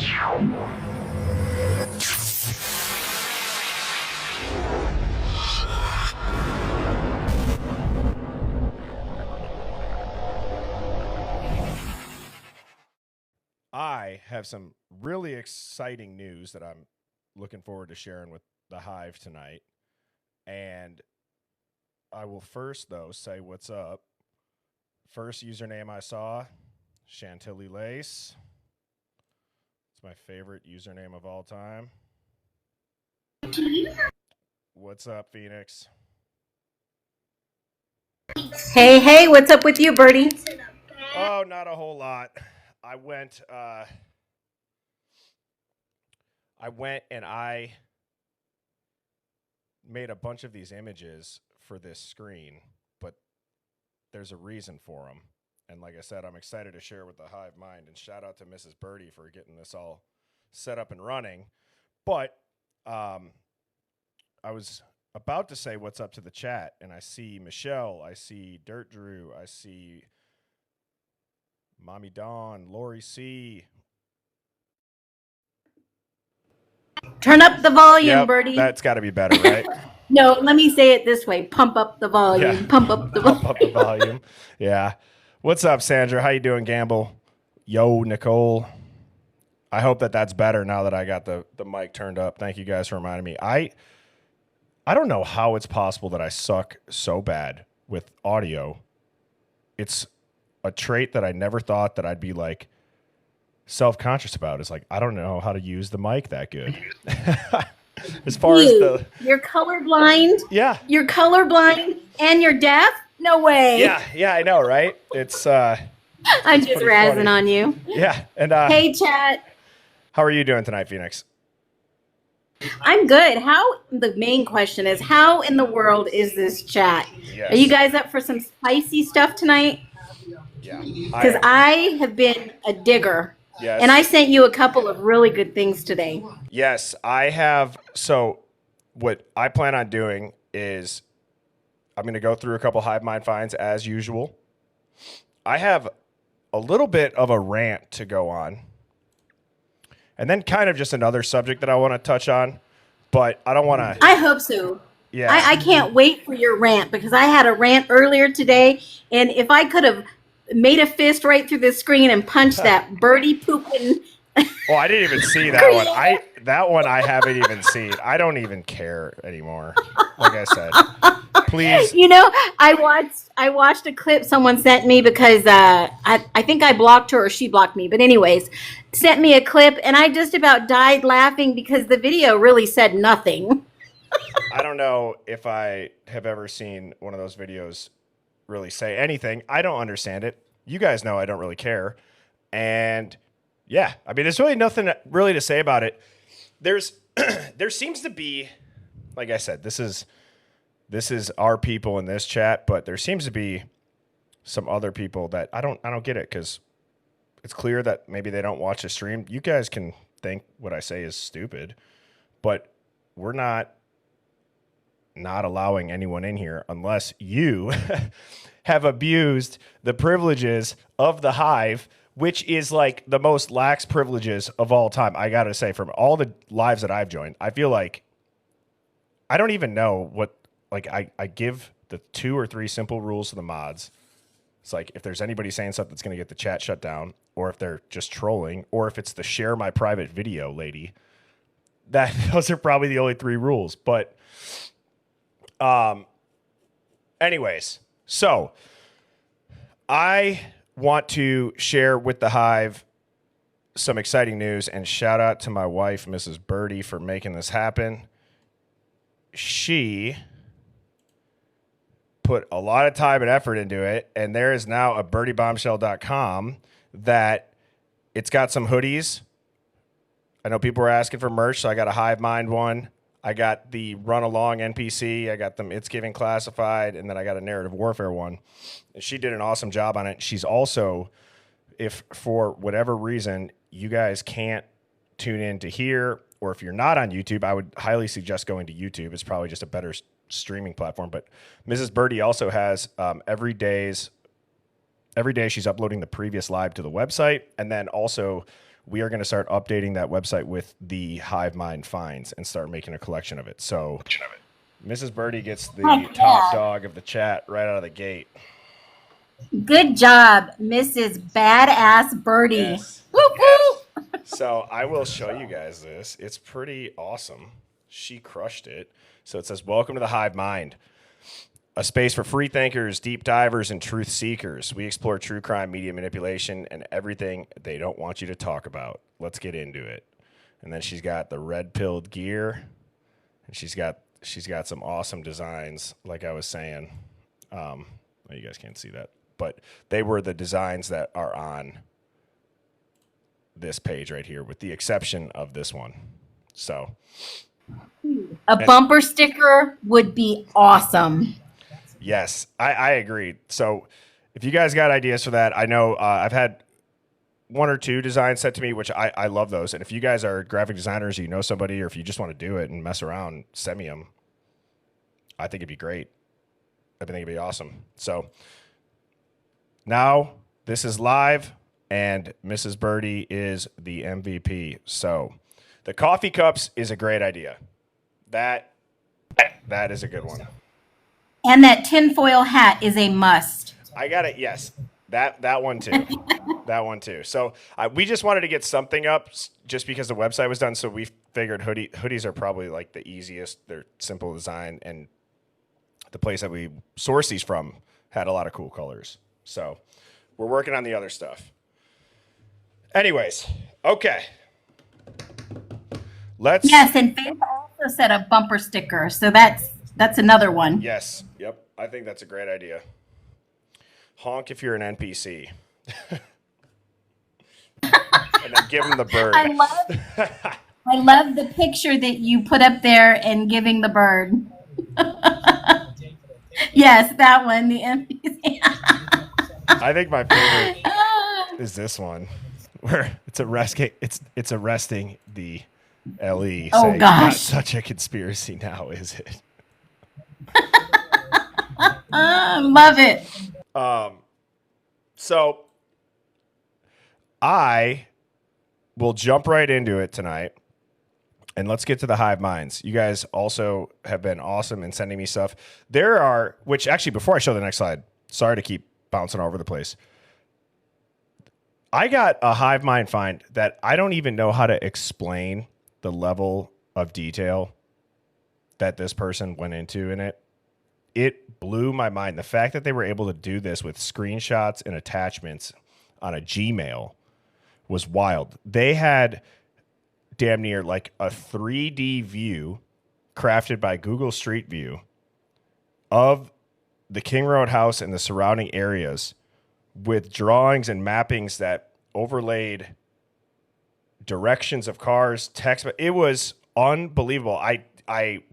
I have some really exciting news that I'm looking forward to sharing with the Hive tonight. And I will first, though, say what's up. First username I saw, Chantilly Lace. It's my favorite username of all time. What's up, Phoenix? Hey, what's up with you, Birdie? Oh, not a whole lot. I went and I made a bunch of these images for this screen, but there's a reason for them. And like I said, I'm excited to share with the Hive Mind. And shout out to Mrs. Birdie for getting this all set up and running. But I was about to say what's up to the chat, and I see Michelle, I see Dirt Drew, I see Mommy Dawn, Lori C. Turn up the volume, Birdie. That's got to be better, right? No, let me say it this way. Pump up the volume. Yeah. Pump up the volume. Pump up the volume. Yeah. What's up, Sandra? How you doing, Gamble? Yo, Nicole. I hope that that's better now that I got the mic turned up. Thank you guys for reminding me. I don't know how it's possible that I suck so bad with audio. It's a trait that I never thought that I'd be like self-conscious about. It's like, I don't know how to use the mic that good. As far as you're colorblind. Yeah. You're colorblind and you're deaf? No way. Yeah, I know, right? It's I'm just razzing on you. Yeah. And hey, chat. How are you doing tonight, Phoenix? I'm good. The main question is, how in the world is this chat? Yes. Are you guys up for some spicy stuff tonight? Yeah. Because I have been a digger. Yes. And I sent you a couple of really good things today. Yes, I have. So what I plan on doing is I'm going to go through a couple Hive Mind finds as usual. I have a little bit of a rant to go on. And then kind of just another subject that I want to touch on. But I don't want to. I hope so. Yeah. I can't wait for your rant because I had a rant earlier today. And if I could have made a fist right through the screen and punched that birdie pooping. Oh, I didn't even see that one. That one I haven't even seen. I don't even care anymore. Like I said, please. You know, I watched a clip someone sent me because I think I blocked her or she blocked me. But anyways, sent me a clip and I just about died laughing because the video really said nothing. I don't know if I have ever seen one of those videos really say anything. I don't understand it. You guys know I don't really care. And yeah, I mean, there's really nothing really to say about it. There seems to be, like I said, this is our people in this chat, but there seems to be some other people that I don't get it because it's clear that maybe they don't watch the stream. You guys can think what I say is stupid, but we're not allowing anyone in here unless you have abused the privileges of the Hive, which is like the most lax privileges of all time. I got to say, from all the lives that I've joined, I feel like I don't even know what, like I give the 2 or 3 simple rules to the mods. It's like if there's anybody saying something that's going to get the chat shut down, or if they're just trolling, or if it's the share my private video lady, those are probably the only 3 rules. But anyways, so I want to share with the Hive some exciting news and shout out to my wife, Mrs. Birdie, for making this happen. She put a lot of time and effort into it, and there is now a birdiebombshell.com that it's got some hoodies. I know people were asking for merch, so I got a Hive Mind one. I got the Run Along NPC. I got them It's Giving Classified, and then I got a Narrative Warfare one. And she did an awesome job on it. She's also, if for whatever reason you guys can't tune in to hear, or if you're not on YouTube, I would highly suggest going to YouTube. It's probably just a better streaming platform. But Mrs. Birdie also has every day she's uploading the previous live to the website, and then also we are going to start updating that website with the Hive Mind finds and start making a collection of it. So Mrs. Birdie gets the top dog of the chat right out of the gate. Good job, Mrs. Badass Birdie. Yes. Woo, woo. So I will show you guys this. It's pretty awesome. She crushed it. So it says, welcome to the Hive Mind, a space for free thinkers, deep divers, and truth seekers. We explore true crime, media manipulation, and everything they don't want you to talk about. Let's get into it. And then she's got the red-pilled gear, and she's got some awesome designs, like I was saying. Well, you guys can't see that, but they were the designs that are on this page right here, with the exception of this one. So a bumper sticker would be awesome. Yes, I agree. So if you guys got ideas for that, I know I've had one or two designs sent to me, which I love those. And if you guys are graphic designers, you know somebody, or if you just want to do it and mess around, send me them. I think it'd be great. I think it'd be awesome. So now this is live, and Mrs. Birdie is the MVP. So the coffee cups is a great idea. That is a good one. And that tinfoil hat is a must. I got it. Yes, that one too. That one too. So we just wanted to get something up just because the website was done. So we figured hoodies are probably like the easiest. They're simple design, and the place that we source these from had a lot of cool colors. So we're working on the other stuff. Anyways, okay. Yes, and Faith also said a bumper sticker, so that's another one. Yes. Yep. I think that's a great idea. Honk if you're an NPC. And then give him the bird. I love the picture that you put up there and giving the bird. Yes, that one, the NPC. I think my favorite is this one, where it's arresting the LE. Oh, gosh. Not such a conspiracy now, is it? Love it. So I will jump right into it tonight, and let's get to the Hive Minds. You guys also have been awesome in sending me stuff. Which actually, before I show the next slide, sorry to keep bouncing all over the place. I got a Hive Mind find that I don't even know how to explain the level of detail that this person went into in it. It blew my mind. The fact that they were able to do this with screenshots and attachments on a Gmail was wild. They had damn near like a 3D view crafted by Google Street View of the King Road house and the surrounding areas, with drawings and mappings that overlaid directions of cars, text. It was unbelievable. I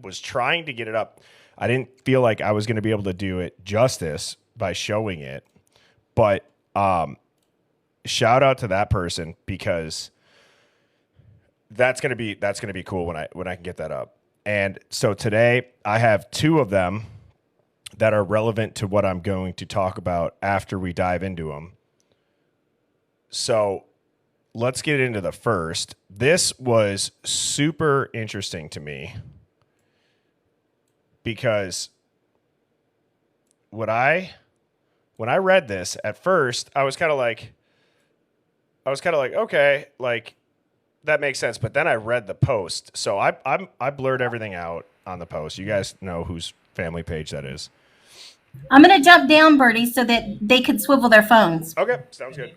was trying to get it up. I didn't feel like I was going to be able to do it justice by showing it, but shout out to that person, because that's going to be cool when I can get that up. And so today I have two of them that are relevant to what I'm going to talk about after we dive into them. So let's get into the first. This was super interesting to me, because when I read this at first, I was kind of like, okay, like that makes sense. But then I read the post, so I blurred everything out on the post. You guys know whose family page that is. I'm going to jump down, Birdie, so that they can swivel their phones. Okay, sounds good.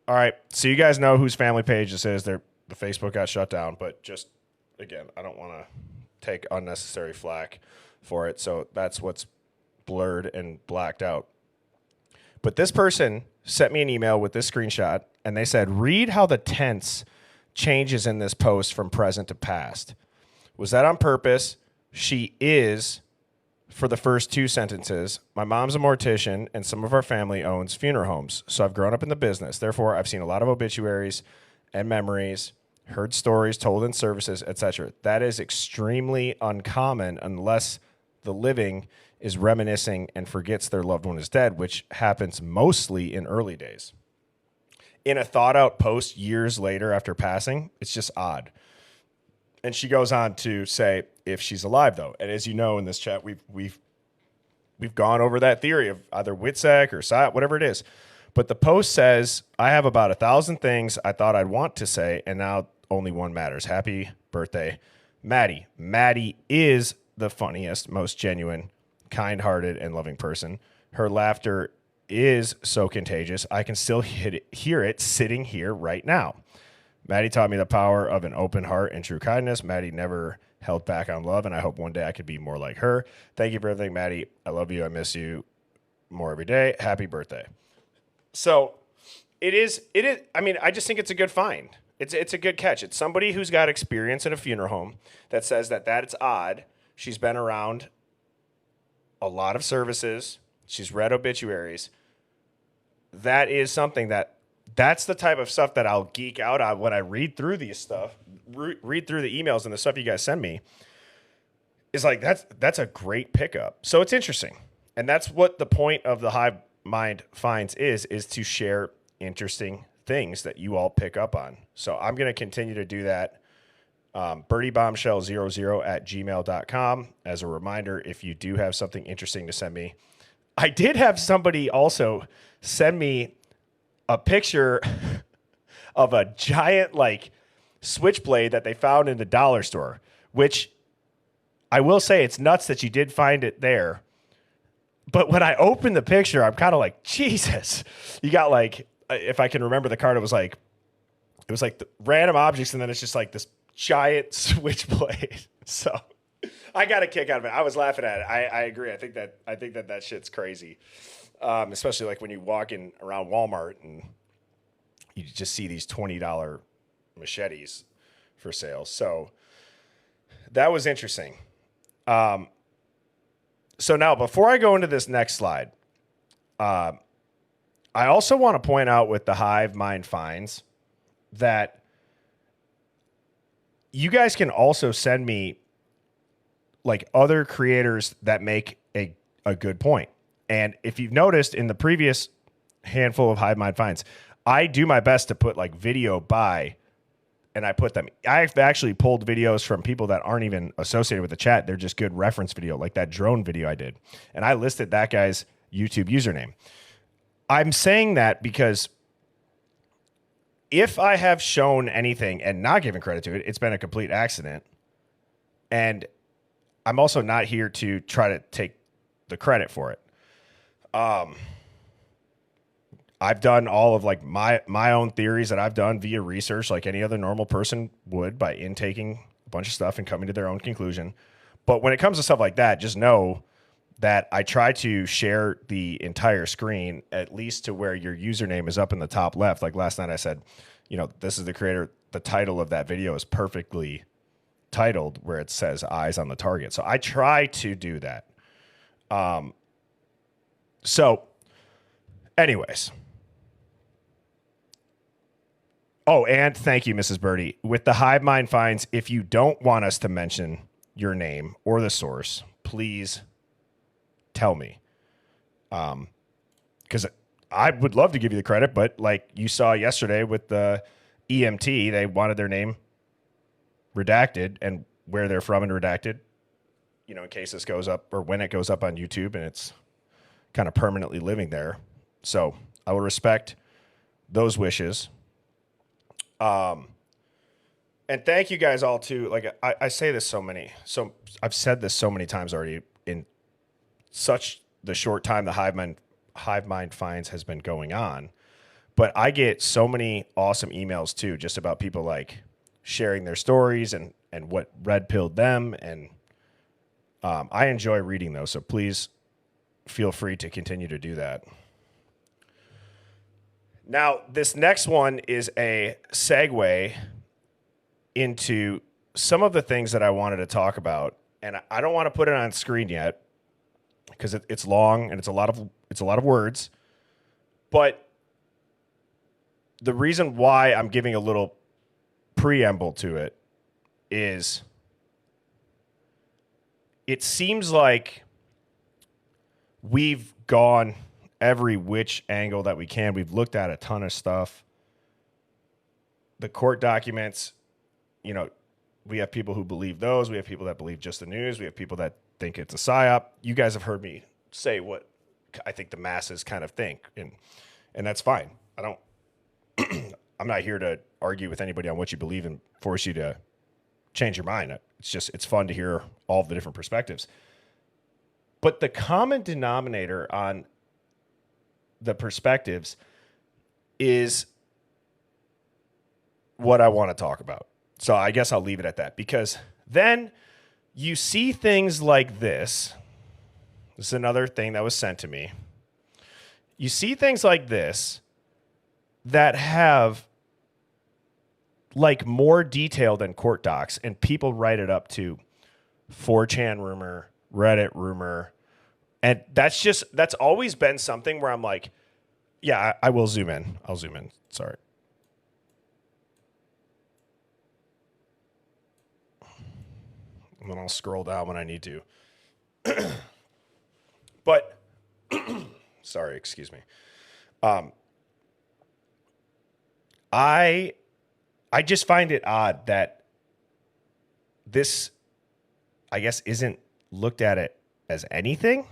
All right, so you guys know whose family page this is. The Facebook got shut down, but just, again, I don't want to take unnecessary flack for it, so that's what's blurred and blacked out. But this person sent me an email with this screenshot, and they said, read how the tense changes in this post from present to past. Was that on purpose? She is, for the first two sentences. My mom's a mortician, and some of our family owns funeral homes, so I've grown up in the business. Therefore, I've seen a lot of obituaries and memories, heard stories told in services, etc. That is extremely uncommon unless the living is reminiscing and forgets their loved one is dead, which happens mostly in early days. In a thought out post years later after passing, it's just odd. And she goes on to say if she's alive though. And as you know in this chat, we've gone over that theory of either WITSEC or SIOP, whatever it is. But the post says, I have about 1,000 things I thought I'd want to say, and now only one matters. Happy birthday, Maddie. Maddie is the funniest, most genuine, kind-hearted, and loving person. Her laughter is so contagious. I can still hear it sitting here right now. Maddie taught me the power of an open heart and true kindness. Maddie never held back on love, and I hope one day I could be more like her. Thank you for everything, Maddie. I love you. I miss you more every day. Happy birthday. So it is. I mean, I just think it's a good find. It's a good catch. It's somebody who's got experience in a funeral home that says that it's odd. She's been around a lot of services. She's read obituaries. That is something that's the type of stuff that I'll geek out on when I read through these stuff, read through the emails and the stuff you guys send me. Is like, that's a great pickup. So it's interesting. And that's what the point of the Hive Mind finds is to share interesting things that you all pick up on. So I'm going to continue to do that. birdiebombshell00@gmail.com. As a reminder, if you do have something interesting to send me. I did have somebody also send me a picture of a giant like switchblade that they found in the dollar store, which I will say it's nuts that you did find it there. But when I opened the picture, I'm kind of like, Jesus, you got like, if I can remember the card, it was like the random objects. And then it's just like this giant switchblade. So I got a kick out of it. I was laughing at it. I agree. I think that shit's crazy. Especially like when you walk in around Walmart and you just see these $20 machetes for sale. So that was interesting. So now before I go into this next slide, I also want to point out with the Hive Mind finds that you guys can also send me like other creators that make a good point. And if you've noticed in the previous handful of Hive Mind finds, I do my best to put like video by, and I put them. I've actually pulled videos from people that aren't even associated with the chat. They're just good reference video, like that drone video I did. And I listed that guy's YouTube username. I'm saying that because if I have shown anything and not given credit to it, it's been a complete accident. And I'm also not here to try to take the credit for it. I've done all of like my own theories that I've done via research, like any other normal person would, by intaking a bunch of stuff and coming to their own conclusion. But when it comes to stuff like that, just know that I try to share the entire screen, at least to where your username is up in the top left. Like last night I said, this is the creator. The title of that video is perfectly titled where it says eyes on the target. So I try to do that. So anyways. Oh, and thank you, Mrs. Birdie. With the Hive Mind finds, if you don't want us to mention your name or the source, please tell me. Because I would love to give you the credit, but like you saw yesterday with the EMT, they wanted their name redacted and where they're from and redacted, in case this goes up or when it goes up on YouTube and it's kind of permanently living there. So I will respect those wishes. And thank you guys all too. Like I say this so I've said this so many times already in such the short time the Hive Mind finds has been going on, but I get so many awesome emails too, just about people like sharing their stories and what red pilled them. And, I enjoy reading those. So please feel free to continue to do that. Now, this next one is a segue into some of the things that I wanted to talk about, and I don't want to put it on screen yet because it's long and it's a lot of words. But the reason why I'm giving a little preamble to it is it seems like we've gone every which angle that we can. We've looked at a ton of stuff. The court documents, you know, we have people who believe those. We have people that believe just the news. We have people that think it's a psyop. You guys have heard me say what I think the masses kind of think, and that's fine. I'm not here to argue with anybody on what you believe and force you to change your mind. It's fun to hear all of the different perspectives. But the common denominator on the perspectives is what I want to talk about. So I guess I'll leave it at that, because then you see things like this. This is another thing that was sent to me. You see things like this that have like more detail than court docs, and people write it up to 4chan rumor, Reddit rumor. And that's always been something where I'm like, yeah, I will zoom in. I'll zoom in. Sorry. And then I'll scroll down when I need to. But, sorry, excuse me. I just find it odd that this, I guess, isn't looked at it as anything,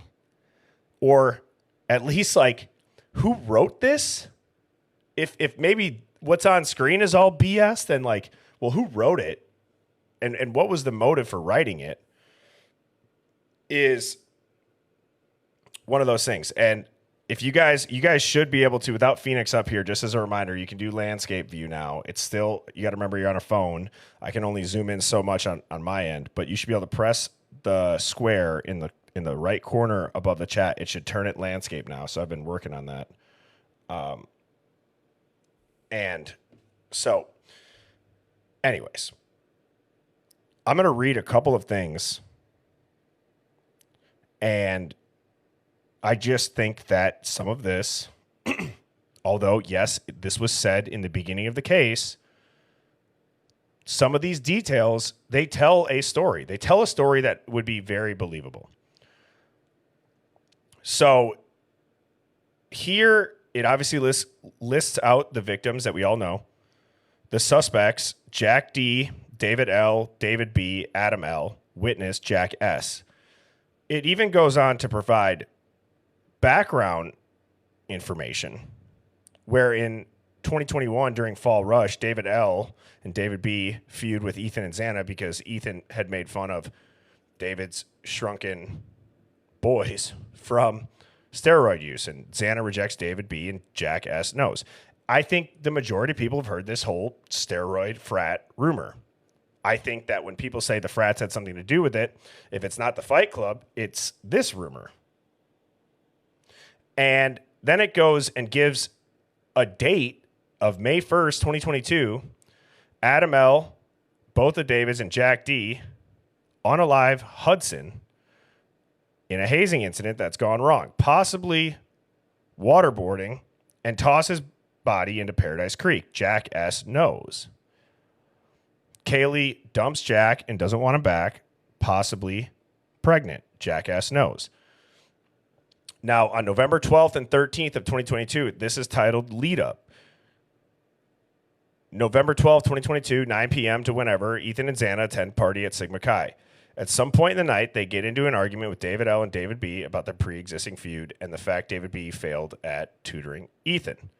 or at least like, who wrote this? If maybe what's on screen is all BS, then like, well, who wrote it? And what was the motive for writing it is one of those things. And if you guys should be able to, without Phoenix up here, just as a reminder, you can do landscape view now. It's still, you got to remember you're on a phone. I can only zoom in so much on my end, but you should be able to press the square in the right corner above the chat. It should turn it landscape now. So I've been working on that. And so anyways, I'm going to read a couple of things, and I just think that some of this, although, yes, this was said in the beginning of the case, some of these details, they tell a story. They tell a story that would be very believable. So here, it obviously lists out the victims that we all know. The suspects, Jack D., David L., David B., Adam L., witness Jack S. It even goes on to provide background information, where in 2021 during Fall Rush, David L. and David B. feud with Ethan and Xana because Ethan had made fun of David's shrunken boys from steroid use, and Xana rejects David B. and Jack S. knows. I think the majority of people have heard this whole steroid frat rumor. I think that when people say the frats had something to do with it, if it's not the Fight Club, it's this rumor. And then it goes and gives a date of May 1st, 2022. Adam L., both of Davids, and Jack D. on a live Hudson in a hazing incident that's gone wrong, possibly waterboarding, and toss his body into Paradise Creek. Jack S. knows. Kaylee dumps Jack and doesn't want him back, possibly pregnant. Jack S. knows. Now, on November 12th and 13th of 2022, this is titled Lead Up. November 12th, 2022, 9 p.m. to whenever, Ethan and Xana attend party at Sigma Chi. At some point in the night, they get into an argument with David L. and David B. about their pre-existing feud and the fact David B. failed at tutoring Ethan.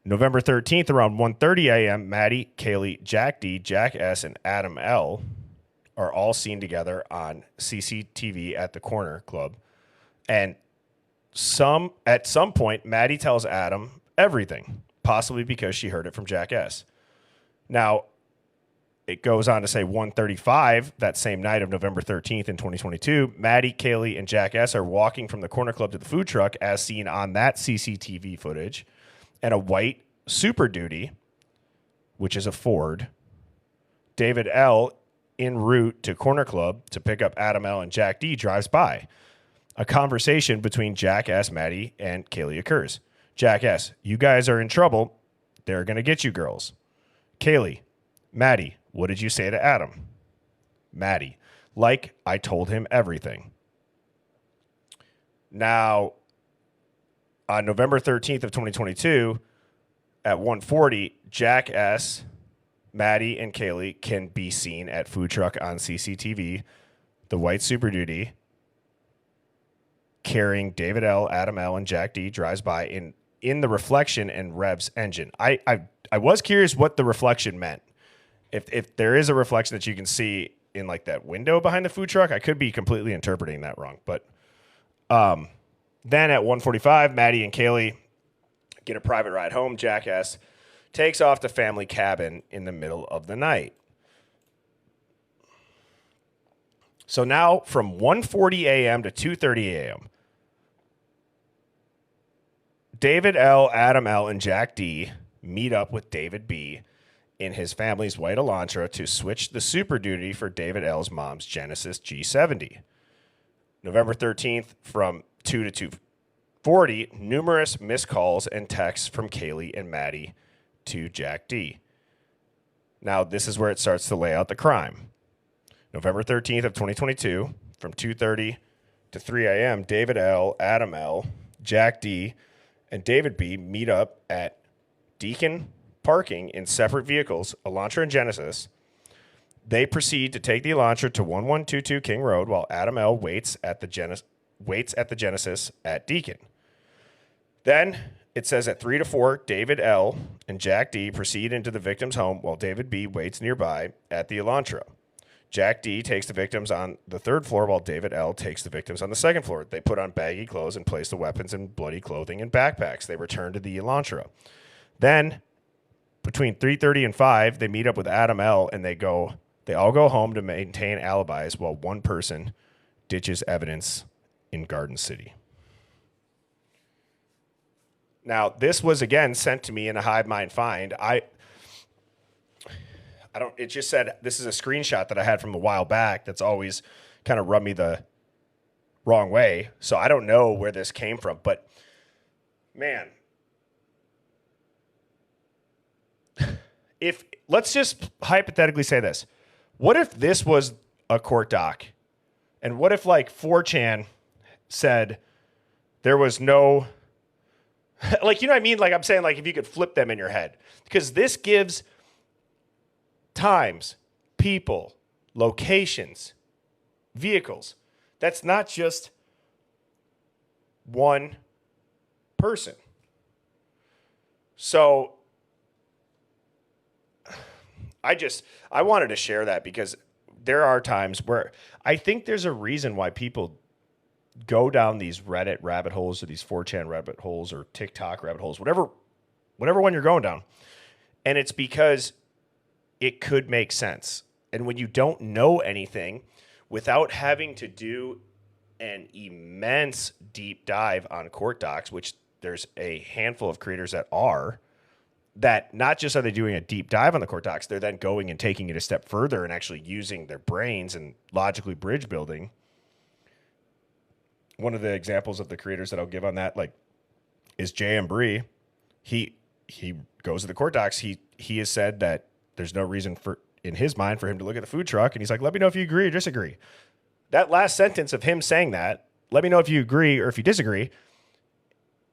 November 13th, around 1:30 a.m., Maddie, Kaylee, Jack D., Jack S., and Adam L. are all seen together on CCTV at the Corner Club. And at some point, Maddie tells Adam everything, possibly because she heard it from Jack S. Now, it goes on to say 1:35 that same night of November 13th in 2022, Maddie, Kaylee, and Jack S. are walking from the Corner Club to the food truck as seen on that CCTV footage. And a white Super Duty, which is a Ford, David L. en route to Corner Club to pick up Adam L. and Jack D. drives by. A conversation between Jack S., Maddie, and Kaylee occurs. Jack S., you guys are in trouble. They're going to get you girls. Kaylee, Maddie, what did you say to Adam? Maddie, like I told him everything. Now, on November 13th of 2022, at 1:40, Jack S., Maddie, and Kaylee can be seen at food truck on CCTV, the white Super Duty, carrying David L., Adam L., and Jack D. drives by in the reflection and revs engine. I was curious what the reflection meant. If there is a reflection that you can see in like that window behind the food truck, I could be completely interpreting that wrong. But then at 1:45, Maddie and Kaylee get a private ride home. Jackass takes off to family cabin in the middle of the night. So now from 1:40 a.m. to 2:30 a.m., David L., Adam L., and Jack D. meet up with David B. in his family's white Elantra to switch the Super Duty for David L.'s mom's Genesis G70. November 13th from 2 to 2:40, numerous missed calls and texts from Kaylee and Maddie to Jack D. Now, this is where it starts to lay out the crime. November 13th of 2022, from 2:30 to 3 a.m., David L., Adam L., Jack D., and David B. meet up at Deacon Parking in separate vehicles, Elantra and Genesis. They proceed to take the Elantra to 1122 King Road while Adam L. waits at the Genesis at Deacon. Then it says at 3 to 4, David L. and Jack D. proceed into the victim's home while David B. waits nearby at the Elantra. Jack D. takes the victims on the third floor while David L. takes the victims on the second floor. They put on baggy clothes and place the weapons and bloody clothing in backpacks. They return to the Elantra. Then between 3:30 and 5, they meet up with Adam L. and they all go home to maintain alibis while one person ditches evidence in Garden City. Now, this was again sent to me in a Hive Mind find. It just said this is a screenshot that I had from a while back that's always kind of rubbed me the wrong way. So I don't know where this came from, but man, let's just hypothetically say this. What if this was a court doc? And what if like 4chan said there was no, like, you know what I mean? Like I'm saying, like if you could flip them in your head, because this gives times, people, locations, vehicles. That's not just one person. So I wanted to share that because there are times where I think there's a reason why people go down these Reddit rabbit holes or these 4chan rabbit holes or TikTok rabbit holes, whatever one you're going down. And it's because it could make sense. And when you don't know anything, without having to do an immense deep dive on court docs, which there's a handful of creators that are, that not just are they doing a deep dive on the court docs, they're then going and taking it a step further and actually using their brains and logically bridge building. One of the examples of the creators that I'll give on that, like, is Jay and Bree. He goes to the court docs. He has said that there's no reason in his mind for him to look at the food truck. And he's like, let me know if you agree or disagree. That last sentence of him saying that, let me know if you agree or if you disagree.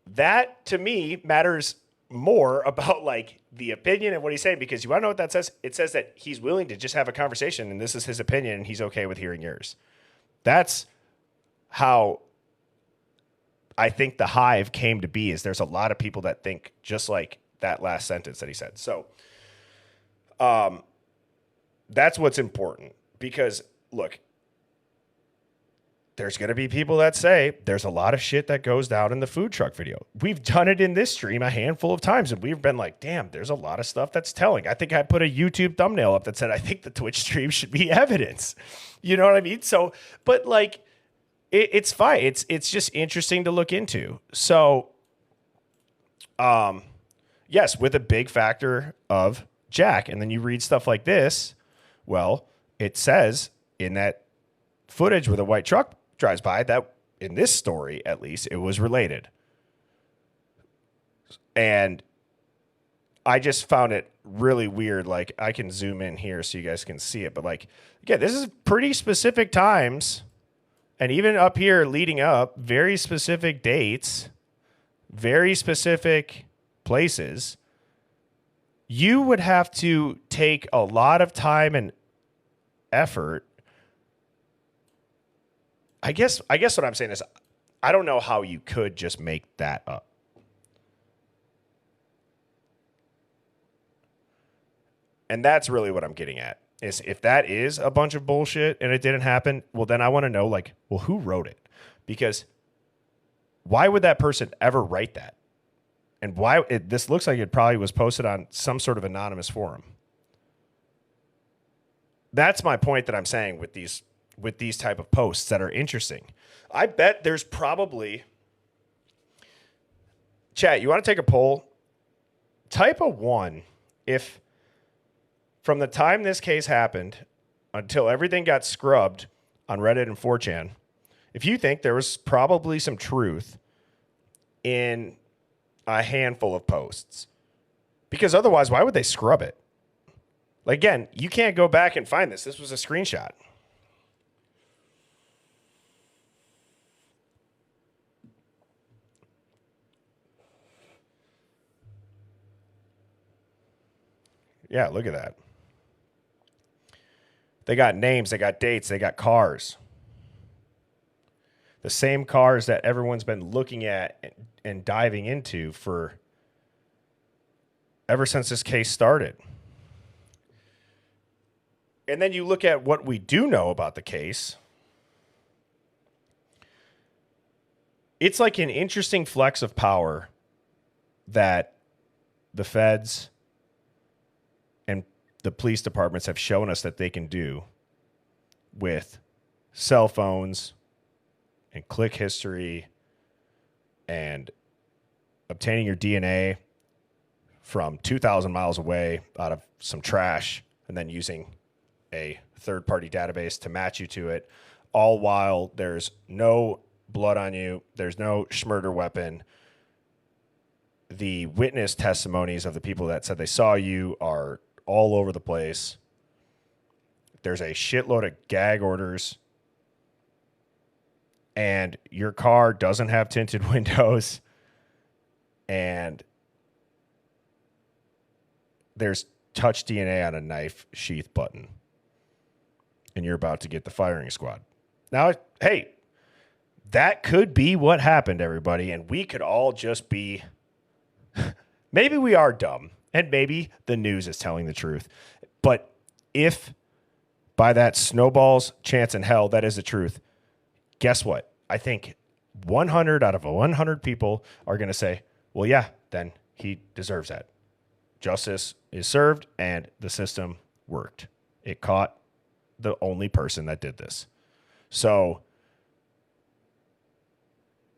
That to me matters more about like the opinion and what he's saying, because you want to know what that says? It says that he's willing to just have a conversation and this is his opinion and he's okay with hearing yours. That's how I think the Hive came to be, is there's a lot of people that think just like that last sentence that he said. So that's what's important, because look, there's going to be people that say there's a lot of shit that goes down in the food truck video. We've done it in this stream a handful of times, and we've been like, damn, there's a lot of stuff that's telling. I think I put a YouTube thumbnail up that said, I think the Twitch stream should be evidence. You know what I mean? So, but like, it's fine. It's just interesting to look into. So, yes, with a big factor of Jack. And then you read stuff like this. Well, it says in that footage where the white truck drives by that in this story, at least, it was related. And I just found it really weird. Like, I can zoom in here so you guys can see it. But like, again, this is pretty specific times And even up here leading up, very specific dates, very specific places. You would have to take a lot of time and effort. I guess what I'm saying is I don't know how you could just make that up. And that's really what I'm getting at. Is if that is a bunch of bullshit and it didn't happen, well, then I want to know, like, well, who wrote it? Because why would that person ever write that? And this looks like it probably was posted on some sort of anonymous forum. That's my point that I'm saying with these type of posts that are interesting. I bet there's probably, chat, you want to take a poll? Type a 1 if from the time this case happened until everything got scrubbed on Reddit and 4chan, if you think there was probably some truth in a handful of posts. Because otherwise, why would they scrub it? Like, again, you can't go back and find this. This was a screenshot. Yeah, look at that. They got names, they got dates, they got cars. The same cars that everyone's been looking at and diving into for ever since this case started. And then you look at what we do know about the case. It's like an interesting flex of power that the feds and the police departments have shown us that they can do with cell phones and click history and obtaining your DNA from 2,000 miles away out of some trash and then using a third-party database to match you to it, all while there's no blood on you, there's no schmurder weapon. The witness testimonies of the people that said they saw you are all over the place. There's a shitload of gag orders. And your car doesn't have tinted windows. And there's touch DNA on a knife sheath button. And you're about to get the firing squad. Now, hey, that could be what happened, everybody. And we could all just be... maybe we are dumb. And maybe the news is telling the truth. But if by that snowball's chance in hell, that is the truth, guess what? I think 100 out of 100 people are going to say, well, yeah, then he deserves that. Justice is served and the system worked. It caught the only person that did this. So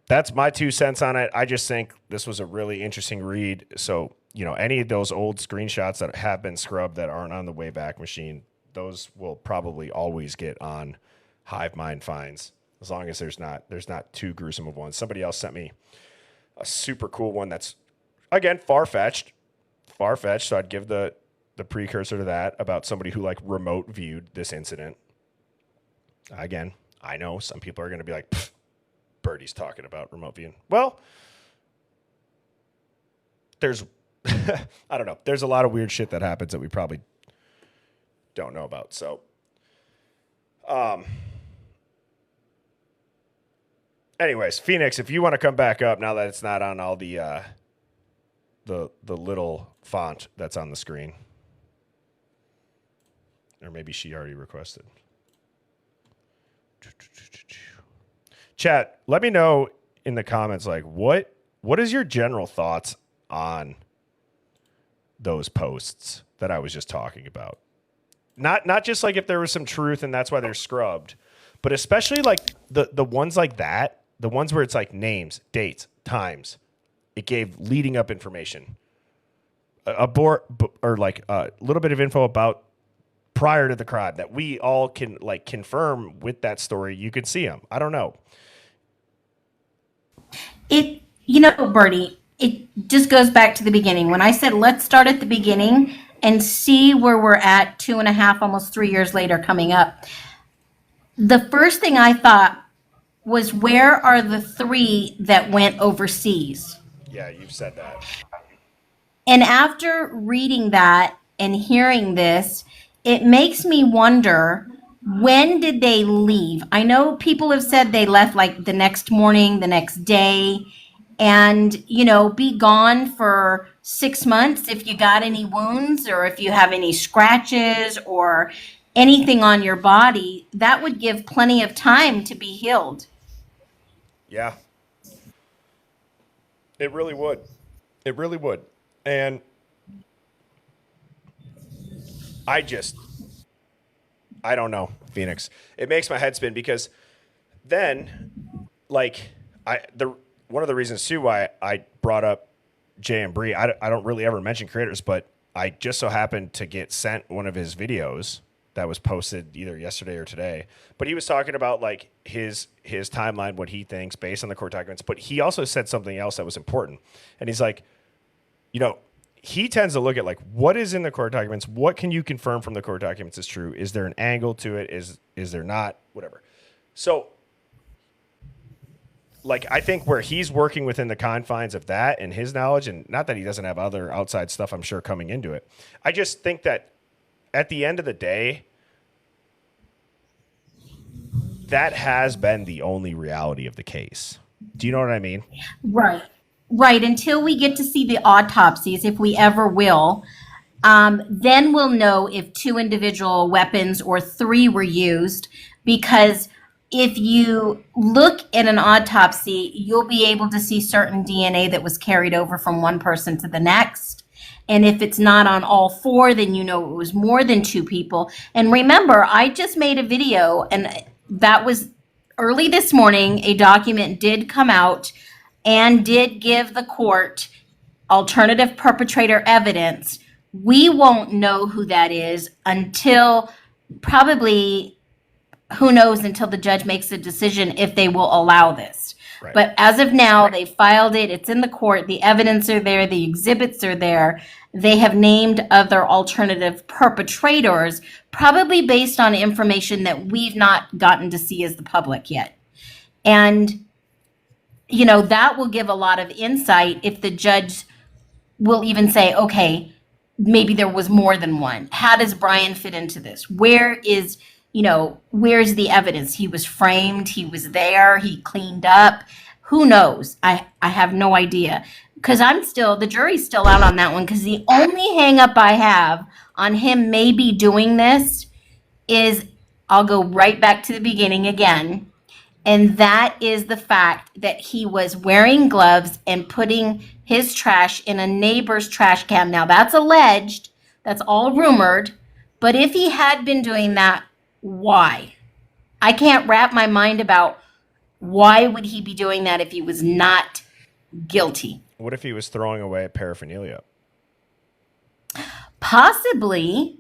that's my 2 cents on it. I just think this was a really interesting read. So, any of those old screenshots that have been scrubbed that aren't on the Wayback Machine, those will probably always get on Hive Mind finds, as long as there's not too gruesome of ones. Somebody else sent me a super cool one that's, again, far-fetched. So I'd give the precursor to that about somebody who remote viewed this incident. Again, I know some people are going to be like, Birdie's talking about remote viewing. Well, there's, I don't know. There's a lot of weird shit that happens that we probably don't know about. So, anyways, Phoenix, if you want to come back up now that it's not on all the little font that's on the screen. Or maybe she already requested. Chat, let me know in the comments, what is your general thoughts on those posts that I was just talking about? Not just if there was some truth and that's why they're scrubbed, but especially the ones like that, the ones where it's names, dates, times. It gave leading up information. A little bit of info about prior to the crime that we all can confirm with that story. You can see them. I don't know. Bertie, it just goes back to the beginning. When I said, let's start at the beginning and see where we're at 2.5, almost 3 years later coming up. The first thing I thought was, where are the 3 that went overseas? Yeah, you've said that. And after reading that and hearing this, it makes me wonder, when did they leave? I know people have said they left like the next morning, the next day, and, be gone for 6 months if you got any wounds or if you have any scratches or anything on your body. That would give plenty of time to be healed. Yeah. It really would. It really would. And I don't know, Phoenix. It makes my head spin because then, like, one of the reasons too why I brought up Jay and Bree, I don't really ever mention creators, but I just so happened to get sent one of his videos that was posted either yesterday or today. But he was talking about like his timeline, what he thinks based on the court documents. But he also said something else that was important. And he's like, he tends to look at like what is in the court documents, what can you confirm from the court documents is true? Is there an angle to it? Is there not? Whatever. So like I think where he's working within the confines of that and his knowledge, and not that he doesn't have other outside stuff I'm sure coming into it. I just think that at the end of the day, that has been the only reality of the case. Do you know what I mean? Right. Right. Until we get to see the autopsies, if we ever will, then we'll know if 2 individual weapons or 3 were used. Because if you look at an autopsy, you'll be able to see certain DNA that was carried over from one person to the next. And if it's not on all 4, then it was more than 2 people. And remember, I just made a video, and that was early this morning. A document did come out and did give the court alternative perpetrator evidence. We won't know who that is until probably, who knows, until the judge makes a decision if they will allow this. Right. But as of now, they filed it. It's in the court. The evidence are there. The exhibits are there. They have named other alternative perpetrators, probably based on information that we've not gotten to see as the public yet. And that will give a lot of insight if the judge will even say, okay, maybe there was more than one. How does Brian fit into this? Where's the evidence? He was framed. He was there. He cleaned up. Who knows? I have no idea. Because the jury's still out on that one. Because the only hang up I have on him maybe doing this is, I'll go right back to the beginning again. And that is the fact that he was wearing gloves and putting his trash in a neighbor's trash can. Now, that's alleged. That's all rumored. But if he had been doing that, why? I can't wrap my mind about why would he be doing that if he was not guilty. What if he was throwing away paraphernalia? Possibly.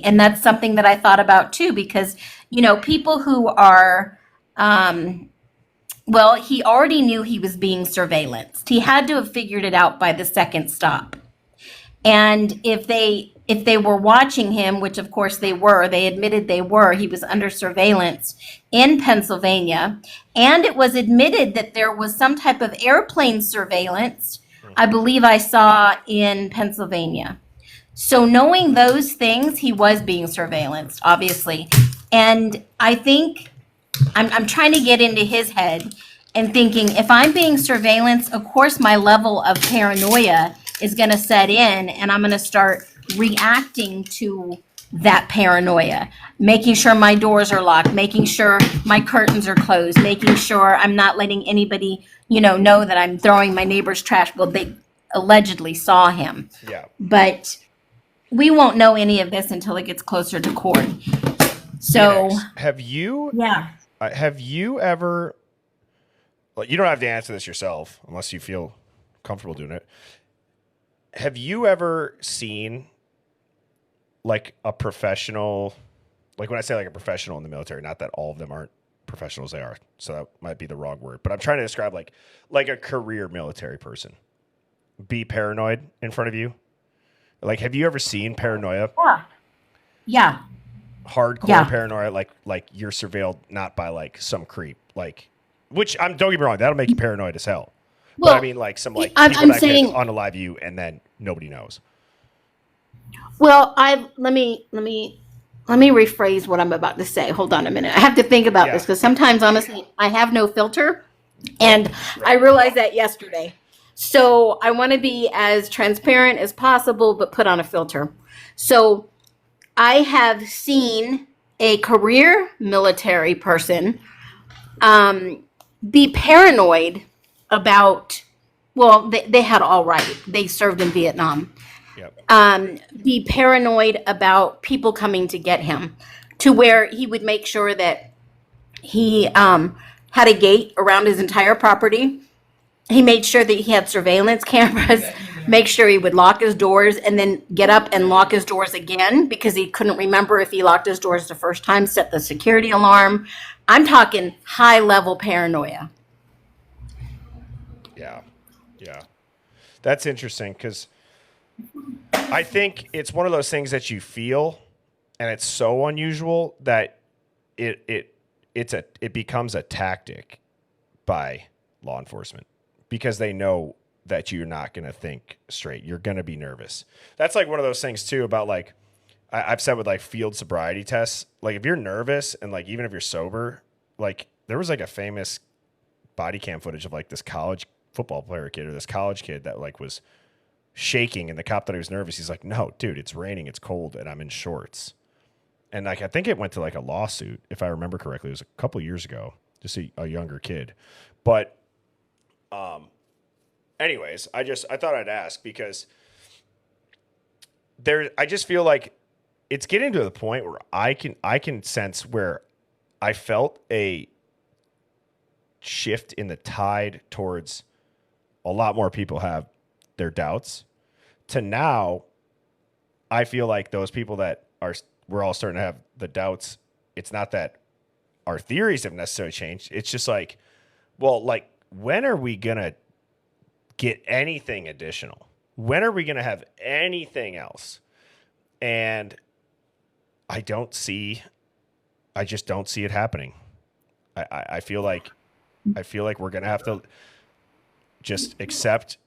And that's something that I thought about too, because, people who are... he already knew he was being surveillanced. He had to have figured it out by the second stop. And if they were watching him, which of course they were, they admitted they were, he was under surveillance in Pennsylvania. And it was admitted that there was some type of airplane surveillance, I believe I saw in Pennsylvania. So knowing those things, he was being surveillanced, obviously. And I think I'm trying to get into his head and thinking, if I'm being surveillanced, of course my level of paranoia is going to set in, and I'm going to start reacting to that paranoia, making sure my doors are locked, making sure my curtains are closed, making sure I'm not letting anybody, know that I'm throwing my neighbor's trash. Well, they allegedly saw him. Yeah. But we won't know any of this until it gets closer to court. So, Phoenix, have you ever, well, you don't have to answer this yourself unless you feel comfortable doing it. Have you ever seen like a professional, like when I say like a professional in the military, not that all of them aren't professionals, they are, so that might be the wrong word, but I'm trying to describe like a career military person be paranoid in front of you? Like, have you ever seen paranoia? Yeah. Hardcore paranoia, like you're surveilled not by like some creep, like, which don't get me wrong, that'll make you paranoid as hell. Well, but I mean, like some like I'm people that saying, could unalive you and then nobody knows. well, let me rephrase what I'm about to say. Hold on a minute. I have to think about this because sometimes, honestly, I have no filter, and I realized that yesterday. So I want to be as transparent as possible, but put on a filter. So I have seen a career military person be paranoid about, well, they had all right. They served in Vietnam. Yep. Be paranoid about people coming to get him, to where he would make sure that he had a gate around his entire property. He made sure that he had surveillance cameras, make sure he would lock his doors and then get up and lock his doors again because he couldn't remember if he locked his doors the first time, set the security alarm. I'm talking high level paranoia. Yeah. Yeah. That's interesting because I think it's one of those things that you feel, and it's so unusual that it becomes a tactic by law enforcement because they know that you're not going to think straight. You're going to be nervous. That's like one of those things too about like I've said with like field sobriety tests. Like if you're nervous and like even if you're sober, like there was like a famous body cam footage of like this college football player kid or this college kid that like was shaking and the cop thought he was nervous. He's like, no, dude, it's raining, it's cold, and I'm in shorts. And like I think it went to like a lawsuit, if I remember correctly. It was a couple years ago, just a younger kid. But anyways, I thought I'd ask because I just feel like it's getting to the point where I can sense where I felt a shift in the tide towards a lot more people have their doubts to now I feel like those people that we're all starting to have the doubts. It's not that our theories have necessarily changed. It's just like, well, like when are we going to get anything additional? When are we going to have anything else? And I just don't see it happening. I feel like we're going to have to just accept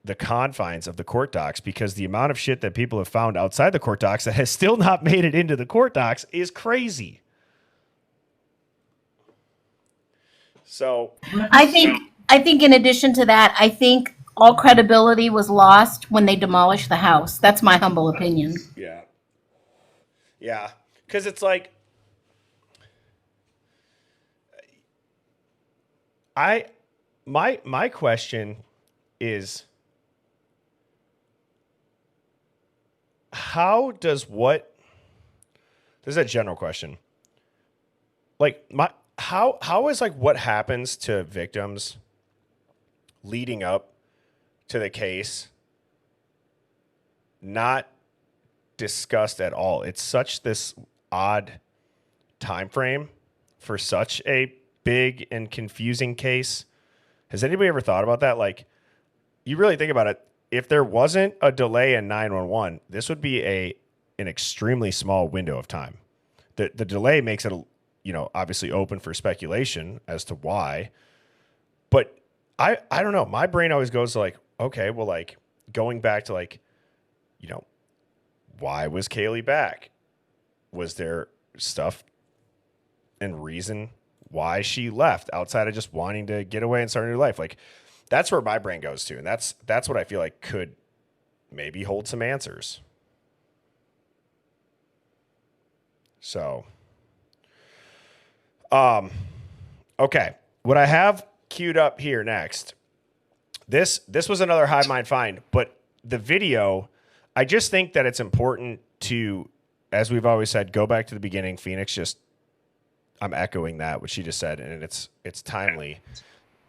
the confines of the court docs because the amount of shit that people have found outside the court docs that has still not made it into the court docs is crazy. So I think in addition to that, I think all credibility was lost when they demolished the house. That's my humble opinion. Yeah. Yeah. Because it's like, my question is, this is a general question. Like how is like what happens to victims leading up to the case not discussed at all? It's such this odd time frame for such a big and confusing case. Has anybody ever thought about that? Like, you really think about it. If there wasn't a delay in 911, this would be an extremely small window of time. The delay makes it, obviously open for speculation as to why. But I don't know. My brain always goes to like, okay, well, like going back to like, why was Kaylee back? Was there stuff and reason why she left outside of just wanting to get away and start a new life? Like, that's where my brain goes to. And that's what I feel like could maybe hold some answers. So, okay. What I have queued up here next, this was another Hive Mind find, but the video, I just think that it's important to, as we've always said, go back to the beginning. Phoenix I'm echoing that, what she just said, and it's timely.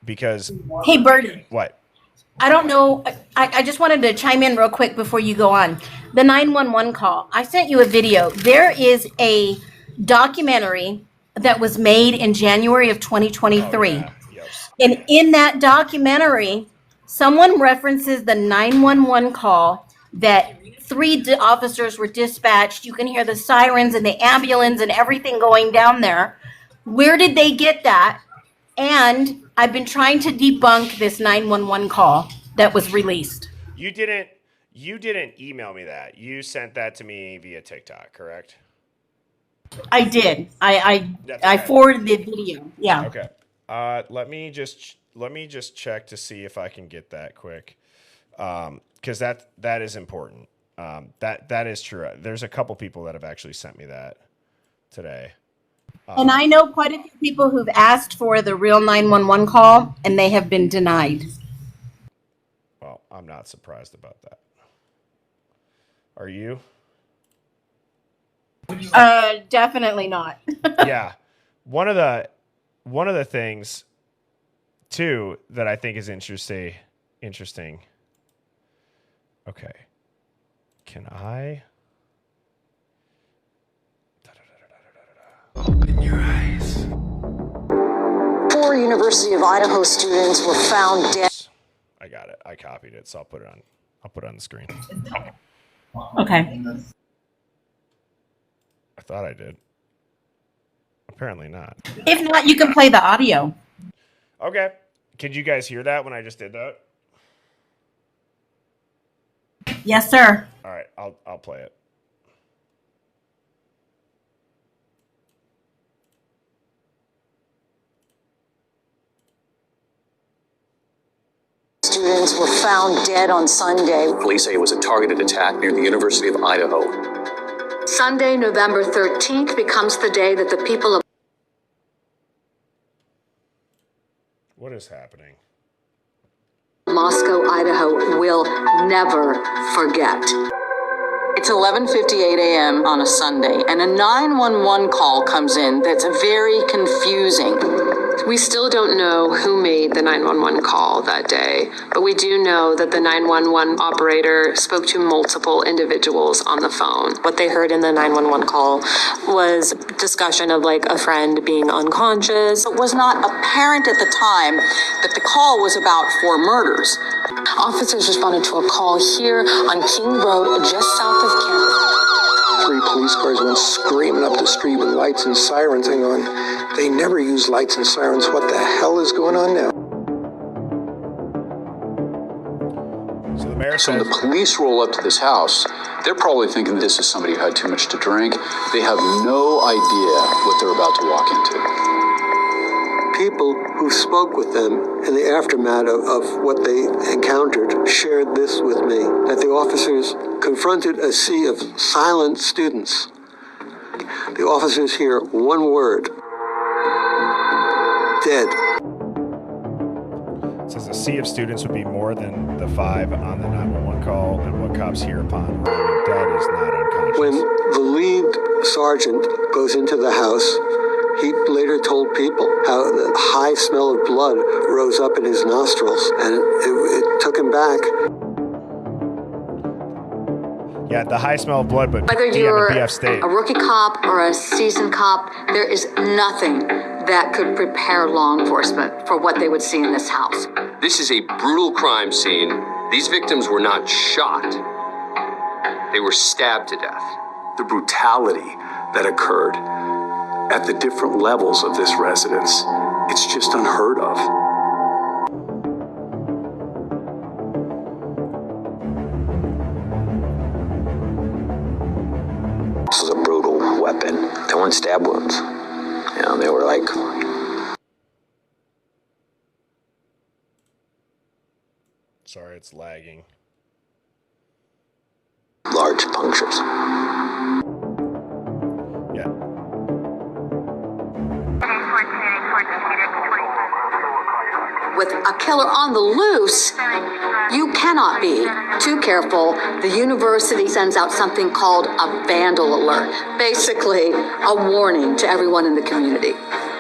Because hey, Birdie. What? I don't know. I just wanted to chime in real quick before you go on. The 911 call. I sent you a video. There is a documentary that was made in January of 2023. Oh, yeah. Yep. And in that documentary, someone references the 911 call that 3 officers were dispatched. You can hear the sirens and the ambulance and everything going down there. Where did they get that? And I've been trying to debunk this 911 call that was released. You didn't email me that. You sent that to me via TikTok, correct? I did. I Okay. forwarded the video. Yeah. Okay. Let me just check to see if I can get that quick, because that is important. That is true. There's a couple people that have actually sent me that today. And I know quite a few people who've asked for the real 911 call, and they have been denied. Well, I'm not surprised about that. Are you? Definitely not. Yeah. One of the things too that I think is interesting. Okay. Can I open your eyes? 4 University of Idaho students were found dead. I got it. I copied it, so I'll put it on the screen. Okay. I thought I did. Apparently not. If not, you can play the audio. Okay. Could you guys hear that when I just did that? Yes, sir. All right, I'll play it. Students were found dead on Sunday. Police say it was a targeted attack near the University of Idaho. Sunday, November 13th becomes the day that the people of What is happening? Moscow, Idaho will never forget. It's 11:58 a.m. on a Sunday, and a 911 call comes in that's very confusing. We still don't know who made the 911 call that day, but we do know that the 911 operator spoke to multiple individuals on the phone. What they heard in the 911 call was discussion of like a friend being unconscious. It was not apparent at the time that the call was about 4 murders. Officers responded to a call here on King Road, just south of campus. 3 police cars went screaming up the street with lights and sirens. Hang on. They never use lights and sirens. What the hell is going on now? So the mayor So when says the police roll up to this house, they're probably thinking this is somebody who had too much to drink. They have no idea what they're about to walk into. People who spoke with them in the aftermath of what they encountered shared this with me, that the officers confronted a sea of silent students. The officers hear one word: dead. it says a sea of students would be more than the 5 on the 911 call, and what cops hear upon arriving dead is not unconscious. When the lead sergeant goes into the house, he later told people how the high smell of blood rose up in his nostrils, and it took him back. Yeah, the high smell of blood, but Whether yeah, you're the BF state. a rookie cop or a seasoned cop, there is nothing that could prepare law enforcement for what they would see in this house. This is a brutal crime scene. These victims were not shot. They were stabbed to death. The brutality that occurred at the different levels of this residence, it's just unheard of. This is a brutal weapon. They weren't stab wounds. You know, they were like... Sorry, it's lagging. large punctures. Yeah. With a killer on the loose, you cannot be too careful. The university sends out something called a vandal alert, basically a warning to everyone in the community.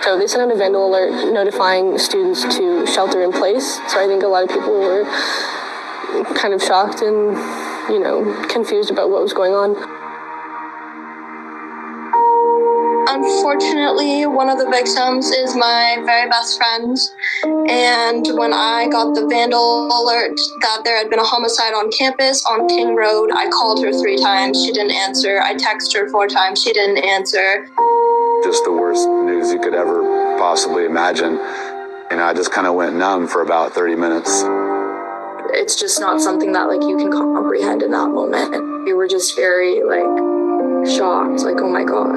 So they sent out a vandal alert notifying students to shelter in place. So I think a lot of people were kind of shocked and, confused about what was going on. Unfortunately, one of the victims is my very best friend. And when I got the vandal alert that there had been a homicide on campus on King Road, I called her 3 times. She didn't answer. I texted her 4 times. She didn't answer. Just the worst news as you could ever possibly imagine. And I just kind of went numb for about 30 minutes. It's just not something that like you can comprehend in that moment. We were just very like shocked, like, oh my God.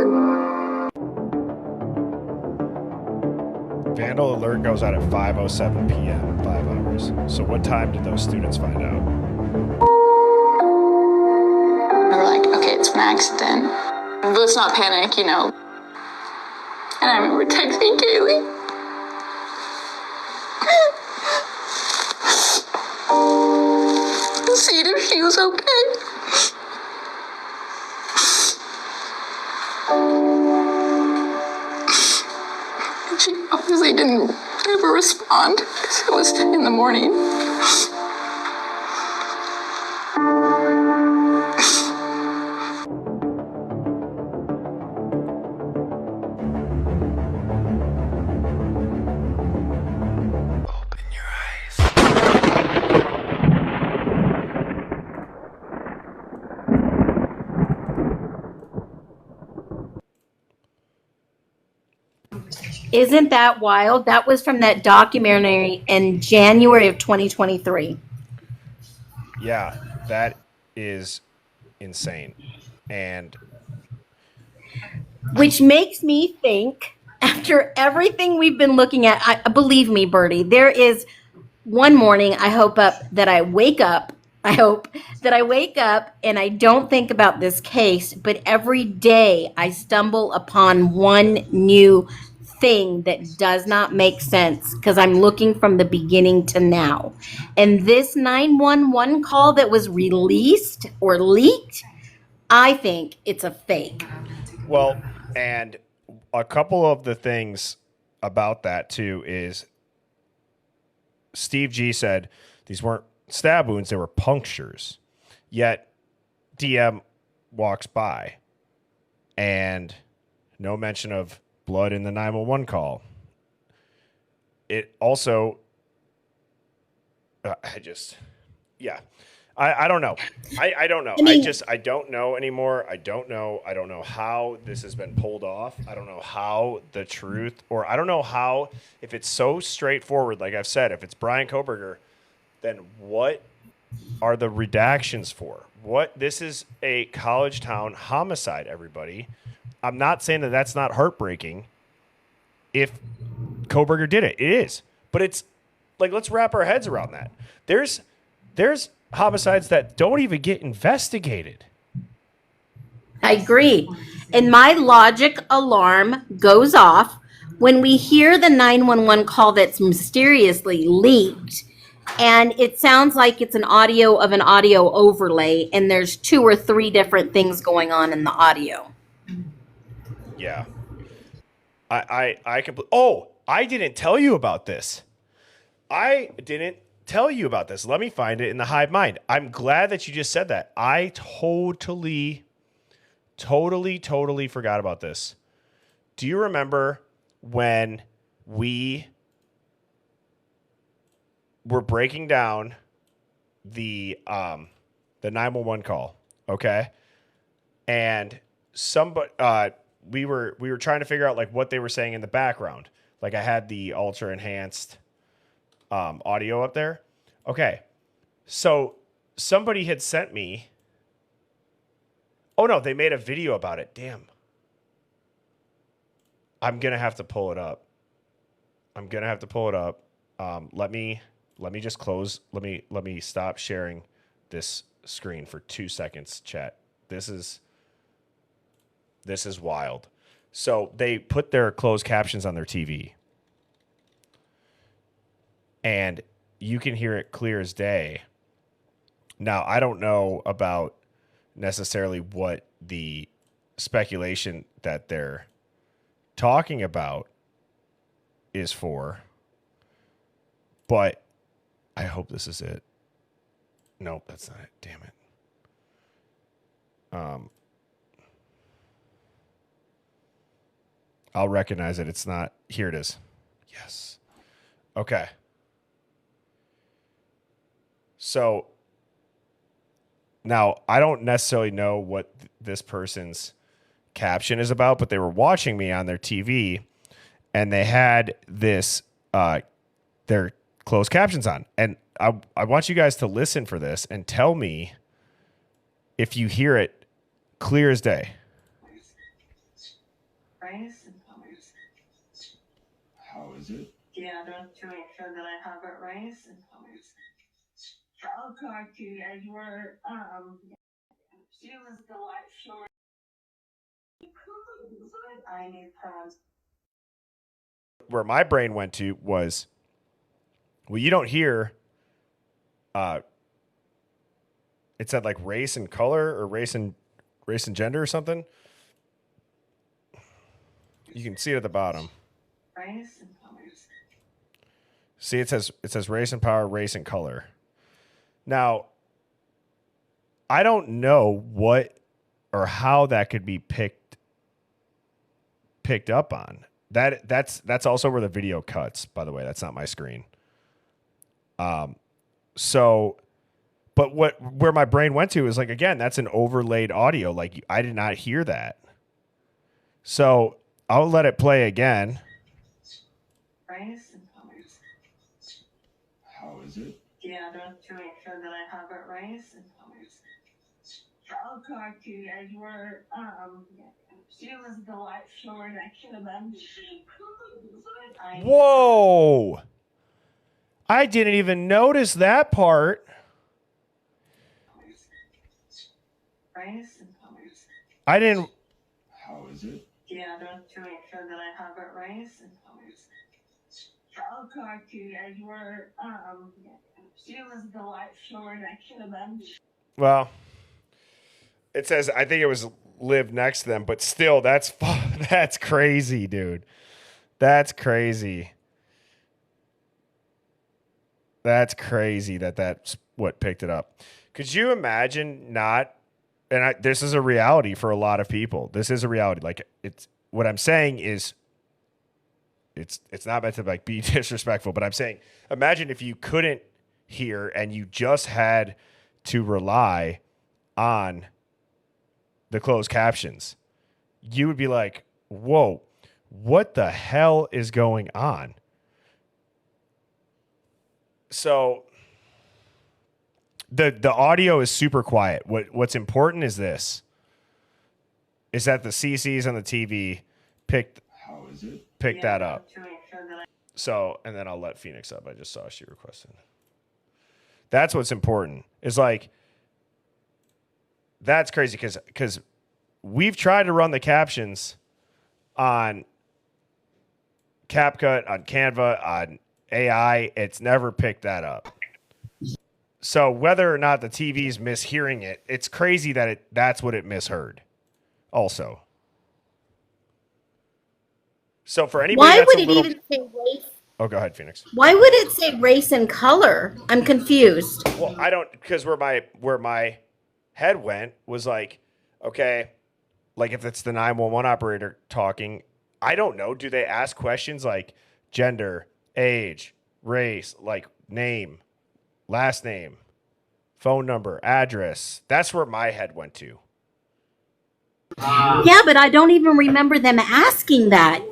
Vandal alert goes out at 5:07 p.m., 5 hours. So what time did those students find out? We were like, okay, it's an accident. Let's not panic, you know. And I remember texting Kaylee. Seeing if she was okay. And she obviously didn't ever respond because it was in the morning. Isn't that wild? That was from that documentary in January of 2023. Yeah, that is insane. And which makes me think, after everything we've been looking at, believe me, Bertie, there is one morning I hope that I wake up and I don't think about this case, but every day I stumble upon one new thing that does not make sense because I'm looking from the beginning to now. And this 911 call that was released or leaked, I think it's a fake. well, and a couple of the things about that too is Steve G said these weren't stab wounds, they were punctures. Yet DM walks by and no mention of blood in the 911 call. It also, I don't know. I don't know. I don't know anymore. I don't know how this has been pulled off. I don't know how the truth, or I don't know how, if it's so straightforward, like I've said, if it's Brian Koberger, then what are the redactions for? This is a college town homicide, everybody. I'm not saying that that's not heartbreaking if Koberger did it. It is. But it's like, let's wrap our heads around that. There's homicides that don't even get investigated. I agree. And my logic alarm goes off when we hear the 911 call that's mysteriously leaked. And it sounds like it's an audio of an audio overlay, and there's 2 or 3 different things going on in the audio. Yeah. I didn't tell you about this. Let me find it in the Hive Mind. I'm glad that you just said that. I totally forgot about this. Do you remember when we were breaking down the 911 call, okay? And we were trying to figure out like what they were saying in the background. Like I had the ultra enhanced audio up there. Okay. So somebody had sent me. Oh no, they made a video about it. Damn. I'm going to have to pull it up. Let me just close. Let me stop sharing this screen for 2 seconds, chat. This is wild. So they put their closed captions on their TV. And you can hear it clear as day. Now, I don't know about necessarily what the speculation that they're talking about is for, but I hope this is it. Nope, that's not it. Damn it. I'll recognize it. It's not. Here it is. Yes. Okay. So now I don't necessarily know what this person's caption is about, but they were watching me on their TV. and they had this their closed captions on. And I want you guys to listen for this and tell me if you hear it clear as day. Rice and colors. How is it? Yeah, to make sure that I have it rice and colors. I'll talk to you guys. She was the light short. I need prawns. Where my brain went to was, well, you don't hear, it said like race and color or race and gender or something. You can see it at the bottom. Rice and colors. See, it says race and power, race and color. Now, I don't know what or how that could be picked up on. That's also where the video cuts, by the way. That's not my screen. So, but where my brain went to is like, again, that's an overlaid audio. Like, I did not hear that. So I'll let it play again. Rice and colors. How is it? Yeah, to make sure that I have it rice and colors. I'll talk to you guys. She was the light short. I should have been. Whoa! I didn't even notice that part. Rice and colors. I didn't. How is it? Yeah, to make sure that I have it rice and colors. I'll talk to you guys. She was the light short. I should have been. Well, it says, I think it was live next to them, but still, that's crazy, dude. That's crazy. That's crazy that's what picked it up. Could you imagine not, and this is a reality for a lot of people. This is a reality. Like, it's, what I'm saying is, it's not meant to like be disrespectful, but I'm saying, imagine if you couldn't hear and you just had to rely on the closed captions. You would be like, whoa, what the hell is going on? So the audio is super quiet. What's important is this, is that the CCs on the TV picked that up. So, and then I'll let Phoenix up. I just saw she requested. That's what's important. Is like, that's crazy because we've tried to run the captions on CapCut, on Canva, on AI. It's never picked that up. So whether or not the TV's mishearing it, it's crazy that that's what it misheard. Also. So for anybody, Why that's would a it little... even say race? Oh, go ahead, Phoenix. Why would it say race and color? I'm confused. Well, I don't, because where my head went was like, okay, like if it's the 911 operator talking, I don't know. Do they ask questions like gender, age, race, like name, last name, phone number, address? That's where my head went to. Yeah, but I don't even remember them asking that.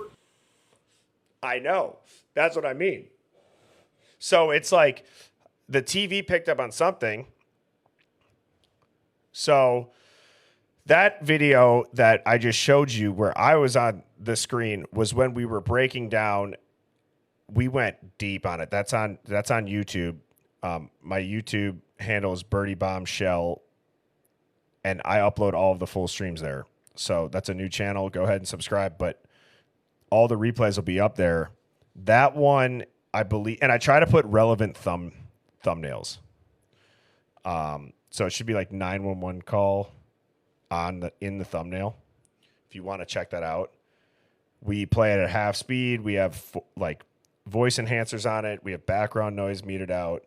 I know. That's what I mean. So it's like the TV picked up on something. So that video that I just showed you where I was on the screen was when we were breaking down. We went deep on it. That's on YouTube. My YouTube handle is Birdie Bombshell, and I upload all of the full streams there. So that's a new channel. Go ahead and subscribe. But all the replays will be up there. That one, I believe, and I try to put relevant thumbnails. So it should be like 911 call in the thumbnail. If you want to check that out, we play it at half speed. We have like voice enhancers on it. We have background noise metered out.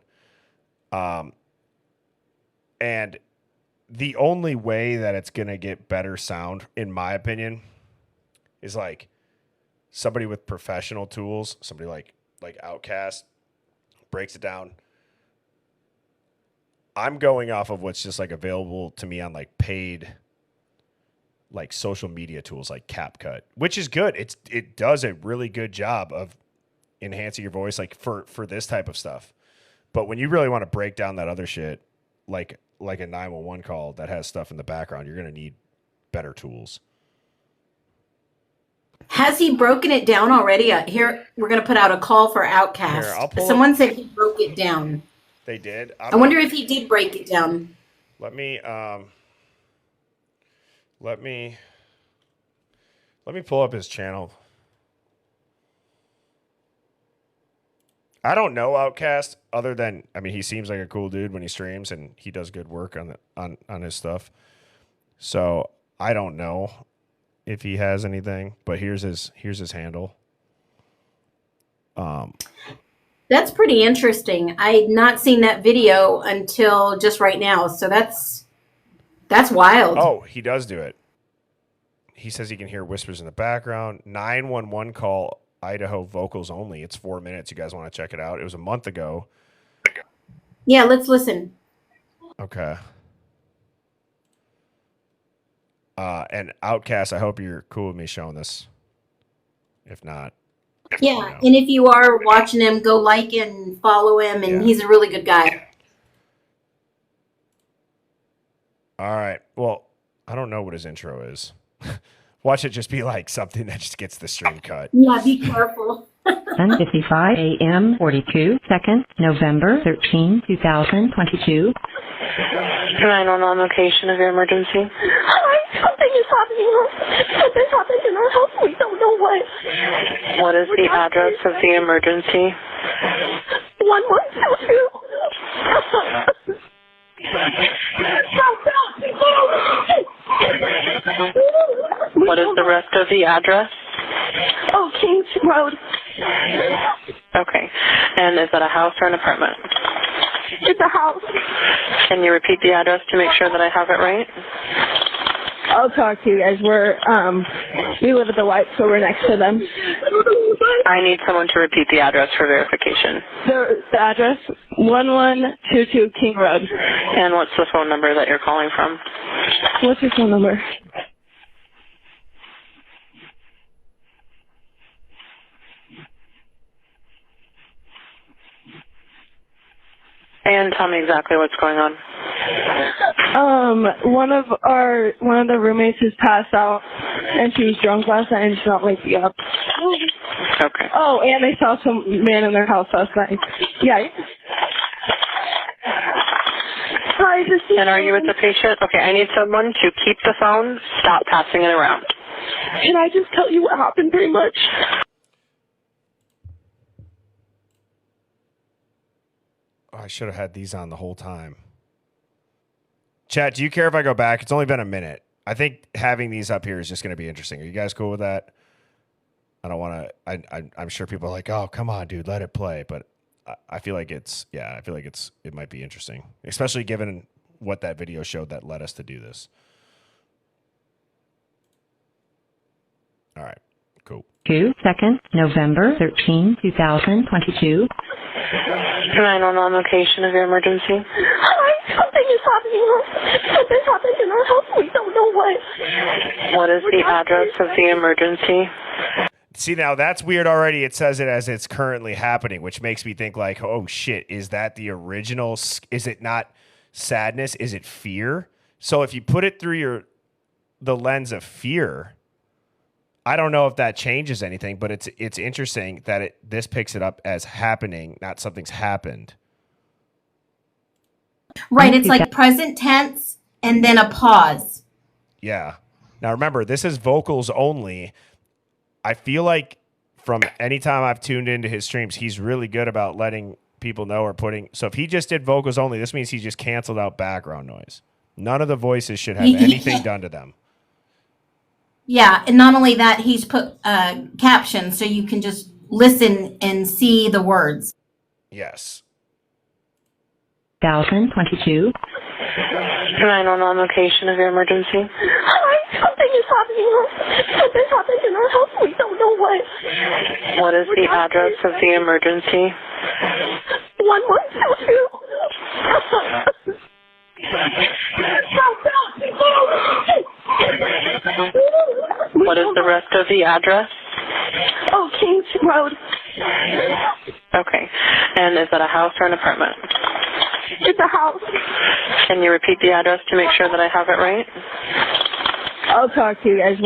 And the only way that it's going to get better sound, in my opinion, is like somebody with professional tools, somebody like Outcast breaks it down. I'm going off of what's just like available to me on like paid like social media tools like CapCut, which is good. It does a really good job of enhancing your voice, like for this type of stuff. But when you really want to break down that other shit, like a 911 call that has stuff in the background, you're going to need better tools. Has he broken it down already? Here, we're going to put out a call for Outcast. Someone said he broke it down. They did. I wonder if he did break it down. Let me pull up his channel. I don't know Outcast other than, I mean, he seems like a cool dude when he streams and he does good work on his stuff. So I don't know if he has anything, but here's his handle. That's pretty interesting. I had not seen that video until just right now, so that's wild. Oh, he does do it. He says he can hear whispers in the background. 911 call, Idaho vocals only. It's 4 minutes. You guys want to check it out? It was a month ago. Yeah, let's listen. Okay. And Outcast, I hope you're cool with me showing this. If not. Yeah, and if you are watching him, go like and follow him, and he's a really good guy. All right. Well, I don't know what his intro is. Watch it just be like something that just gets the stream cut. Yeah, be careful. 10:55 a.m. 42 seconds, November 13, 2022. 911 location of your emergency. Something is happening. Something happened in our house. We don't know what. What is the address of the emergency? 1122. What is the rest of the address? Oh, Kings Road. Okay. And is that a house or an apartment? It's a house. Can you repeat the address to make sure that I have it right? I'll talk to you guys. We live at the White, so we're next to them. I need someone to repeat the address for verification. The address, 1122 King Road. And what's the phone number that you're calling from? What's your phone number? And tell me exactly what's going on. One of the roommates has passed out, and she was drunk last night, and she's not waking up. Okay. Oh, and they saw some man in their house last night. Yeah. Hi, and are you with the patient? Okay, I need someone to keep the phone, stop passing it around. Can I just tell you what happened pretty much? Oh, I should have had these on the whole time. Chat, do you care if I go back? It's only been a minute. I think having these up here is just going to be interesting. Are you guys cool with that? I don't want to. I'm sure people are like, "Oh, come on, dude, let it play." But I feel like it might be interesting, especially given what that video showed that led us to do this. All right, cool. 2 seconds, November 13, 2022. 911 location of your emergency. Something is happening. Something happened in our house. We don't know what. What is the address of the emergency? See, now that's weird already. It says it as it's currently happening, which makes me think like, oh shit, is that the original? Is it not sadness? Is it fear? So if you put it through the lens of fear, I don't know if that changes anything, but it's interesting that this picks it up as happening, not something's happened. Right, it's like present tense and then a pause. Yeah. Now remember, this is vocals only. I feel like from any time I've tuned into his streams, he's really good about letting people know or putting. So if he just did vocals only, this means he just canceled out background noise. None of the voices should have anything done to them. Yeah, and not only that, he's put captions so you can just listen and see the words. Yes. 1022. 911 location of your emergency. Something is happening. Something happened in our house. We don't know what. What is the address of the emergency? 1122. What is the rest of the address? Oh, Kings Road. Okay. And is that a house or an apartment? It's a house. Can you repeat the address to make sure that I have it right? I'll talk to you guys.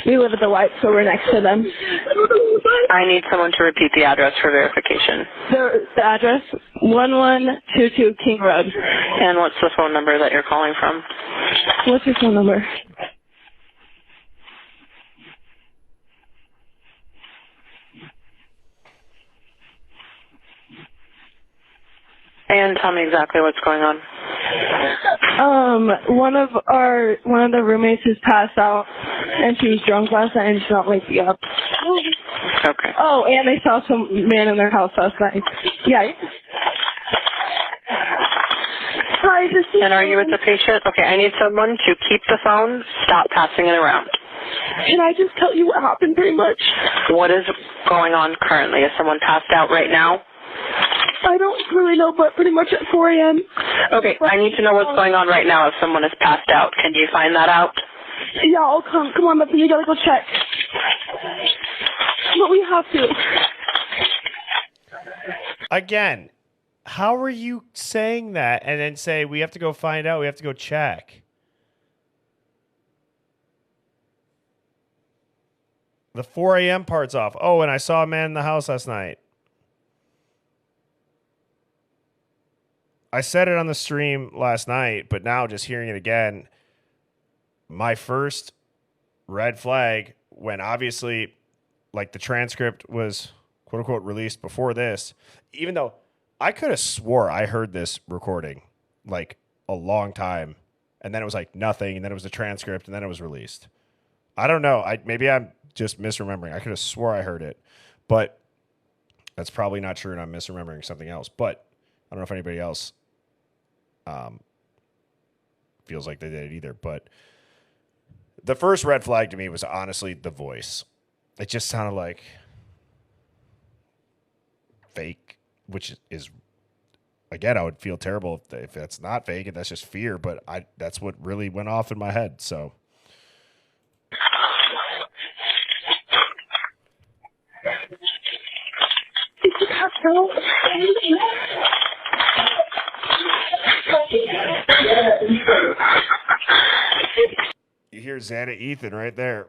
We live at the White, so we're next to them. I need someone to repeat the address for verification. The address, 1122 King Road. And what's the phone number that you're calling from? What's your phone number? And tell me exactly what's going on. One of the roommates has passed out, and she was drunk last night, and she's not waking up. Okay. Oh, and they saw some man in their house last night. Yeah. Hi, and are you with the patient? Okay, I need someone to keep the phone, stop passing it around. Can I just tell you what happened pretty much? What is going on currently? Is someone passed out right now? I don't really know, but pretty much at 4 a.m. Okay, I need to know what's going on right now if someone is passed out. Can you find that out? Yeah, I'll come. Come on, but you gotta go check. But we have to. Again, how are you saying that and then say we have to go find out, we have to go check? The 4 a.m. part's off. Oh, and I saw a man in the house last night. I said it on the stream last night, but now just hearing it again, my first red flag when obviously like the transcript was quote unquote released before this, even though I could have swore I heard this recording like a long time and then it was like nothing and then it was the transcript and then it was released. I don't know. Maybe I'm just misremembering. I could have swore I heard it, but that's probably not true and I'm misremembering something else. But I don't know if anybody else feels like they did it either. But the first red flag to me was honestly the voice. It just sounded like fake, which is, again, I would feel terrible if that's not fake and that's just fear, but that's what really went off in my head. So you hear Xana Ethan right there.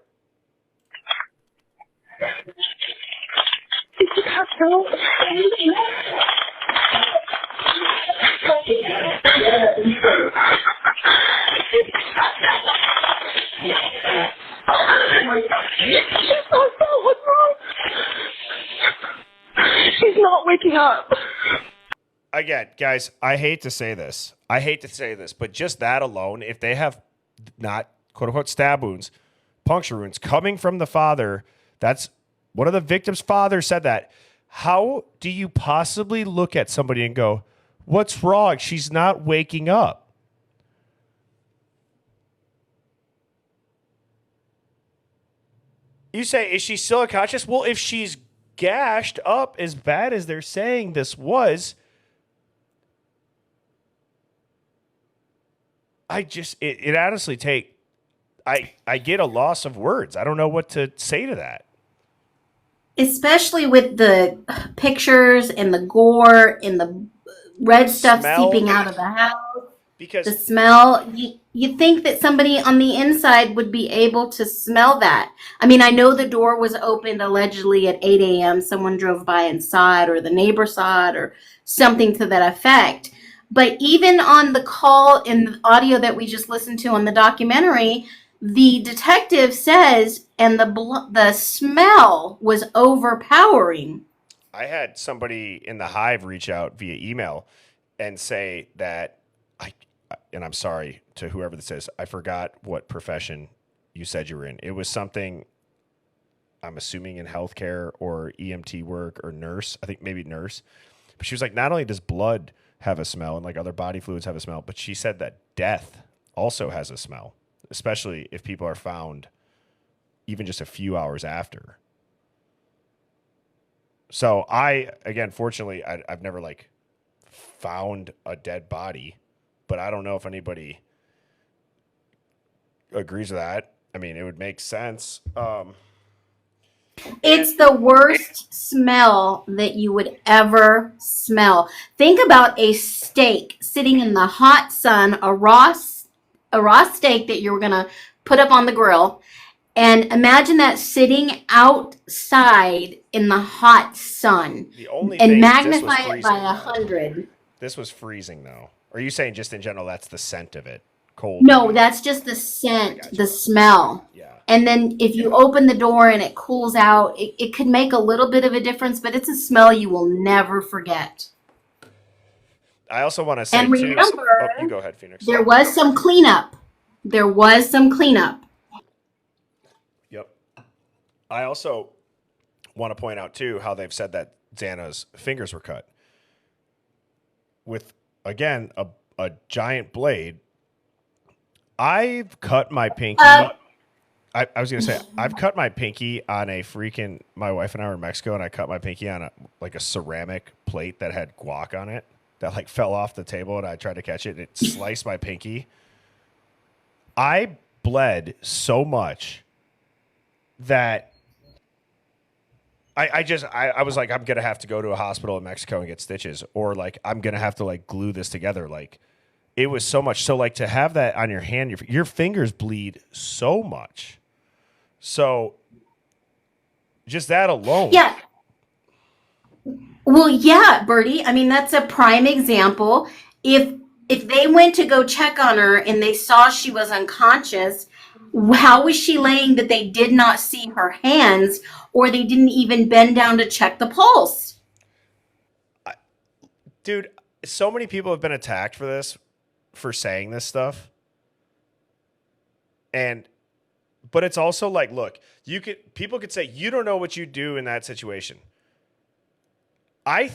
She's not waking up. Again, guys, I hate to say this, but just that alone, if they have not quote unquote stab wounds, puncture wounds coming from the father, that's one of the victim's father said that. How do you possibly look at somebody and go, what's wrong? She's not waking up. You say, is she still unconscious? Well, if she's gashed up as bad as they're saying this was, it honestly I get a loss of words. I don't know what to say to that. Especially with the pictures and the gore and the red stuff seeping out of the house. Because the smell, you think that somebody on the inside would be able to smell that. I mean, I know the door was opened allegedly at 8 a.m. Someone drove by and saw it, or the neighbor saw it, or something to that effect. But even on the call in the audio that we just listened to on the documentary, the detective says, and the smell was overpowering. I had somebody in the Hive reach out via email and say that and I'm sorry to whoever this is, I forgot what profession you said you were in. It was something, I'm assuming in healthcare or EMT work or nurse. I think maybe nurse. But she was like, not only does blood have a smell and like other body fluids have a smell, but she said that death also has a smell, especially if people are found even just a few hours after. So fortunately, I've never like found a dead body, but I don't know if anybody agrees with that. I mean, it would make sense. It's the worst smell that you would ever smell. Think about a steak sitting in the hot sun, a raw steak that you're going to put up on the grill. And imagine that sitting outside in the hot sun. The only and thing magnify this was it by freezing, 100. This was freezing, though. Are you saying just in general that's the scent of it? Cold? No, that's just the scent, the smell. Yeah. And then if you open the door and it cools out, it could make a little bit of a difference, but it's a smell you will never forget. I also want to say, And remember, you go ahead, Phoenix. There was some cleanup. Yep. I also want to point out, too, how they've said that Xana's fingers were cut. With, again, a giant blade. I've cut my pinky. I was going to say, I've cut my pinky on my wife and I were in Mexico, and I cut my pinky on a ceramic plate that had guac on it that fell off the table, and I tried to catch it, and it sliced my pinky. I bled so much that I was like, I'm going to have to go to a hospital in Mexico and get stitches, or I'm going to have to glue this together. It was so much. So to have that on your hand, your fingers bleed so much. So just that alone. Yeah. Well, yeah, Bertie. I mean, that's a prime example. If they went to go check on her and they saw she was unconscious, how was she laying that they did not see her hands, or they didn't even bend down to check the pulse? Dude, so many people have been attacked for saying this stuff. But it's also look, people could say, you don't know what you do in that situation. I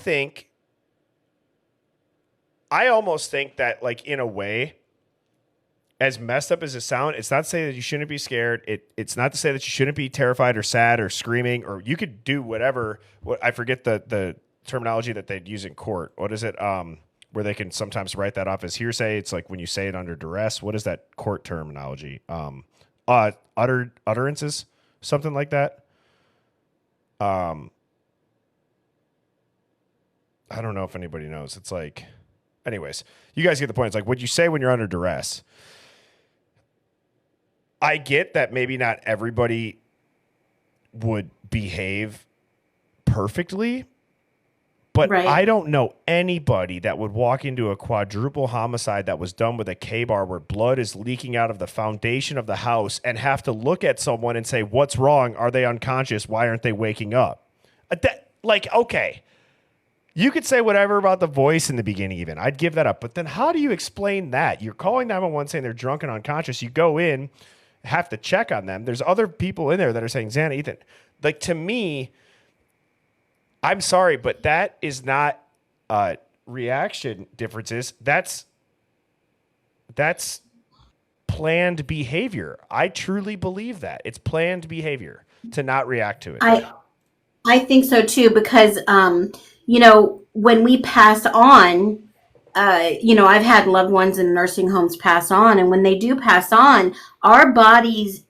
almost think that in a way, as messed up as it sounds, it's not to say that you shouldn't be scared. It's not to say that you shouldn't be terrified or sad or screaming, or you could do whatever. I forget the terminology that they'd use in court. What is it? Where they can sometimes write that off as hearsay. It's when you say it under duress. What is that court terminology? Utterances, something like that. I don't know if anybody knows. It's anyways, you guys get the point. It's what you say when you're under duress. I get that maybe not everybody would behave perfectly, but right. I don't know anybody that would walk into a quadruple homicide that was done with a K-bar where blood is leaking out of the foundation of the house and have to look at someone and say, what's wrong? Are they unconscious? Why aren't they waking up? Okay. You could say whatever about the voice in the beginning even. I'd give that up. But then how do you explain that? You're calling 911 saying they're drunk and unconscious. You go in, have to check on them. There's other people in there that are saying, Xana, Ethan. To me, I'm sorry, but that is not reaction differences. That's planned behavior. I truly believe that. It's planned behavior to not react to it. I think so too, because when we pass on, I've had loved ones in nursing homes pass on, and when they do pass on, our bodies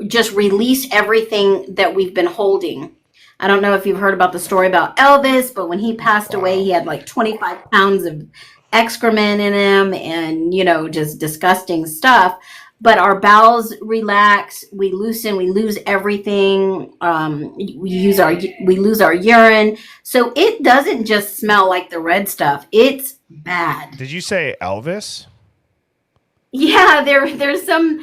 just release everything that we've been holding. I don't know if you've heard about the story about Elvis, but when he passed away, he had 25 pounds of excrement in him and, just disgusting stuff. But our bowels relax, we loosen, we lose everything. We lose our urine. So it doesn't just smell like the red stuff. It's bad. Did you say Elvis? Yeah, there's some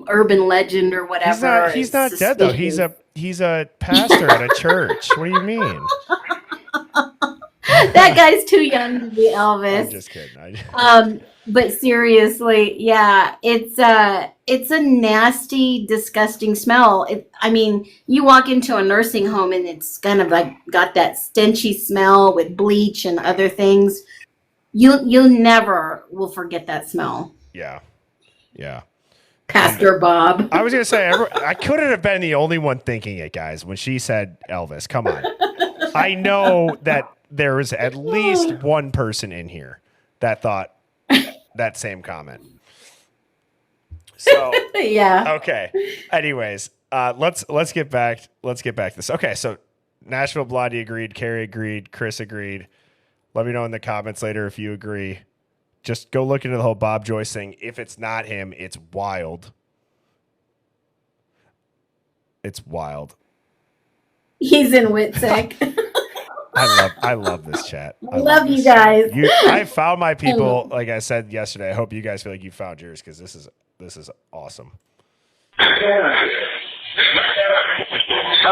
urban legend or whatever. He's not dead though. He's a pastor at a church. What do you mean? That guy's too young to be Elvis. I'm just kidding. But seriously, yeah, it's a nasty, disgusting smell. You walk into a nursing home and it's kind of got that stenchy smell with bleach and other things. You never will forget that smell. Yeah. Pastor Bob. I was going to say, I couldn't have been the only one thinking it, guys, when she said Elvis. Come on. I know that there was at least one person in here that thought that same comment. So Yeah. okay. Anyways, let's get back to this. Okay, so Nashville Blondie agreed, Carrie agreed, Chris agreed. Let me know in the comments later if you agree. Just go look into the whole Bob Joyce thing. If it's not him, it's wild. It's wild. He's in Whitsick. I love this chat. I love you this. guys. I found my people, like I said yesterday. I hope you guys feel like you found yours because this is awesome.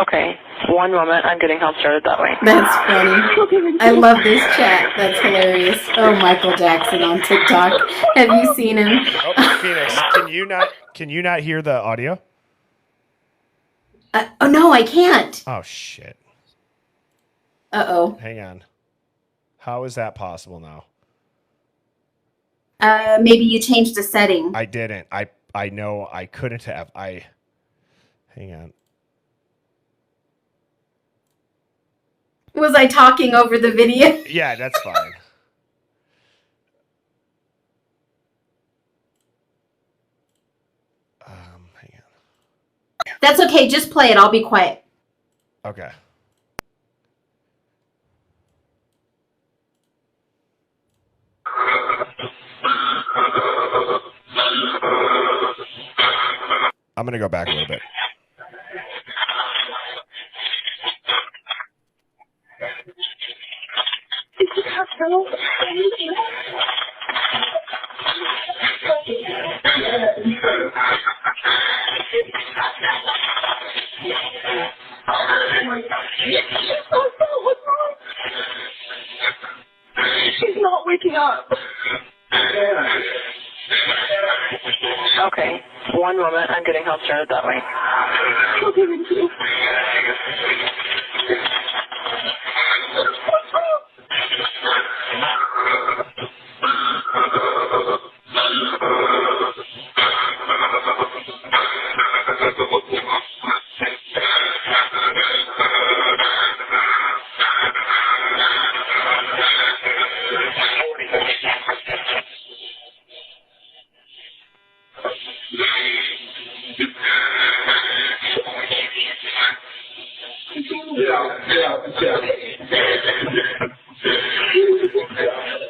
Okay, one moment. I'm getting help started that way. That's funny. I love this chat. That's hilarious. Oh, Michael Jackson on TikTok. Have you seen him? Oh, Phoenix, can you not hear the audio? Oh no, I can't. Oh shit. Uh-oh. Hang on. How is that possible now? Maybe you changed the setting. I didn't. I know I couldn't have. Hang on. Was I talking over the video? Yeah, that's fine. Hang on. That's okay. Just play it. I'll be quiet. Okay. I'm going to go back a little bit. She's not waking up. Okay, one moment. I'm getting help started that way. Okay, thank you.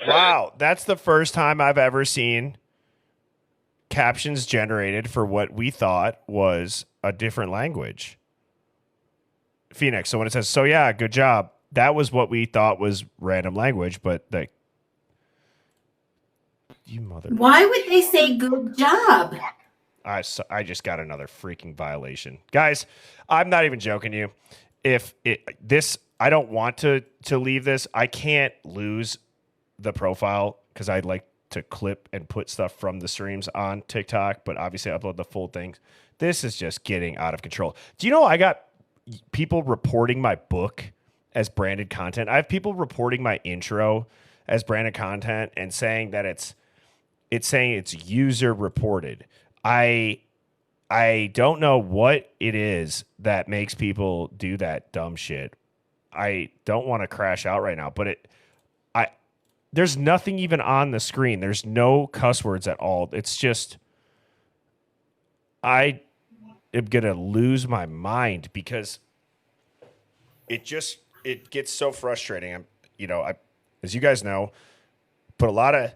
Wow, that's the first time I've ever seen captions generated for what we thought was a different language. Phoenix, so when it says, so yeah, good job, that was what we thought was random language, but you mother... Why would they say good job? I just got another freaking violation. Guys, I'm not even joking you. I don't want to leave this. I can't lose the profile because I'd like to clip and put stuff from the streams on TikTok, but obviously I upload the full things. This is just getting out of control. Do you know I got people reporting my book as branded content? I have people reporting my intro as branded content and saying that it's saying it's user reported. I don't know what it is that makes people do that dumb shit. I don't want to crash out right now, but there's nothing even on the screen. There's no cuss words at all. It's just, I am going to lose my mind because it gets so frustrating. As you guys know, put a lot of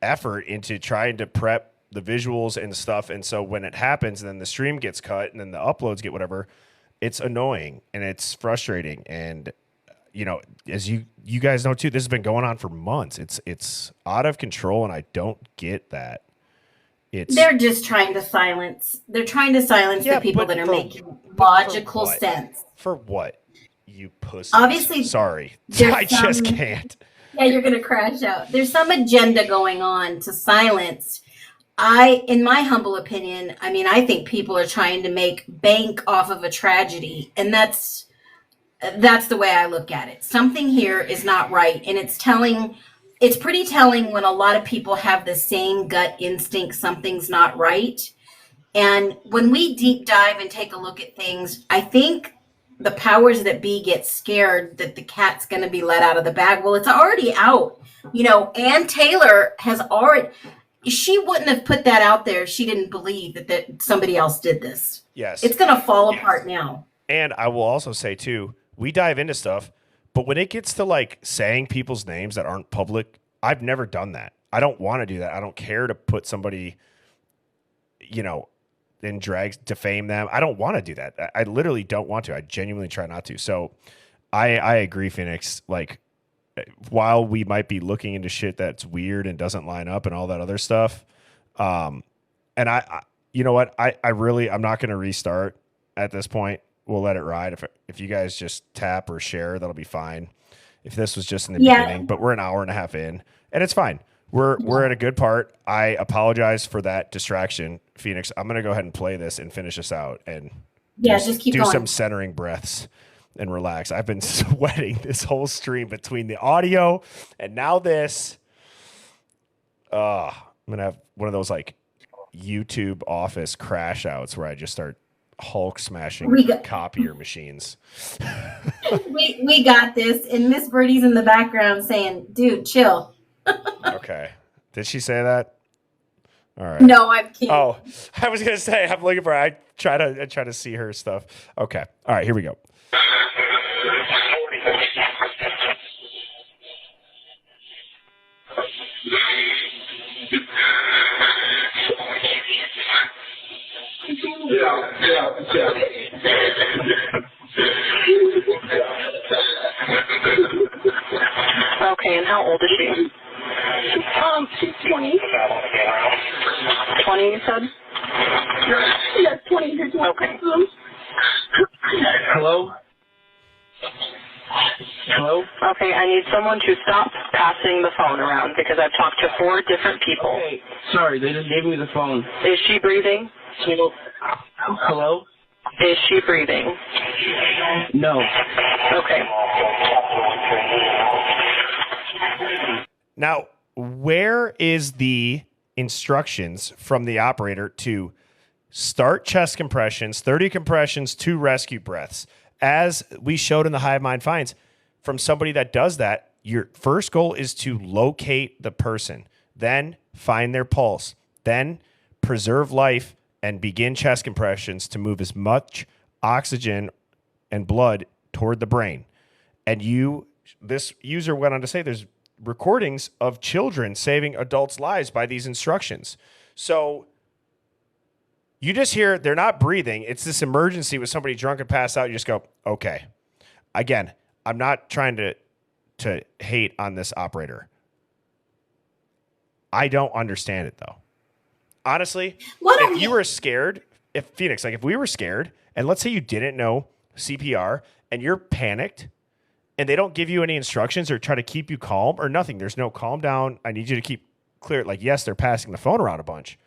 effort into trying to prep the visuals and stuff. And so when it happens, and then the stream gets cut and then the uploads get whatever, it's annoying and it's frustrating. And as you guys know too, this has been going on for months. It's out of control, and I don't get that. They're just trying to silence. They're trying to silence the people that are making logical sense. For what? You pussy. Obviously, sorry, I just can't. Yeah, you're gonna crash out. There's some agenda going on to silence. In my humble opinion, I think people are trying to make bank off of a tragedy, and that's the way I look at it. Something here is not right, and it's pretty telling when a lot of people have the same gut instinct something's not right. And when we deep dive and take a look at things, I think the powers that be get scared that the cat's going to be let out of the bag. Well, it's already out. Ann Taylor has already... she wouldn't have put that out there if she didn't believe that somebody else did this. Yes. It's going to fall apart now. And I will also say, too, we dive into stuff, but when it gets to like saying people's names that aren't public, I've never done that. I don't want to do that. I don't care to put somebody, in drags, defame them. I don't want to do that. I literally don't want to. I genuinely try not to. So I agree, Phoenix. Like, while we might be looking into shit that's weird and doesn't line up and all that other stuff, and I you know what? I'm not going to restart at this point. We'll let it ride. If you guys just tap or share, that'll be fine. If this was just in the beginning, but we're an hour and a half in, and it's fine. We're at a good part. I apologize for that distraction, Phoenix. I'm going to go ahead and play this and finish this out and just keep do going. some centering breaths and relax. I've been sweating this whole stream between the audio and now this. I'm going to have one of those like YouTube office crash outs where I just start Hulk smashing copier machines. we got this. And Miss Birdie's in the background saying, dude, chill. Okay. Did she say that? All right. No, I'm kidding. Oh, I was going to say, I'm looking for, I try to see her stuff. Okay. All right, here we go. Okay, and how old is she? She's 20. 20, you said? Yes, 20. Okay. Hello? Hello? Okay, I need someone to stop passing the phone around because I've talked to 4 different people. Hey, sorry, they just gave me the phone. Is she breathing? Hello? Is she breathing? No. Okay. Now, where is the instructions from the operator to start chest compressions, 30 compressions, 2 rescue breaths? As we showed in the Hive Mind finds, from somebody that does that, your first goal is to locate the person, then find their pulse, then preserve life and begin chest compressions to move as much oxygen and blood toward the brain. And this user went on to say there's recordings of children saving adults' lives by these instructions. So you just hear they're not breathing. It's this emergency with somebody drunk and passed out. You just go, okay. Again, I'm not trying to hate on this operator. I don't understand it though. Honestly, if you were scared, if we were scared, and let's say you didn't know CPR and you're panicked and they don't give you any instructions or try to keep you calm or nothing, there's no calm down, I need you to keep clear. Like, yes, they're passing the phone around a bunch.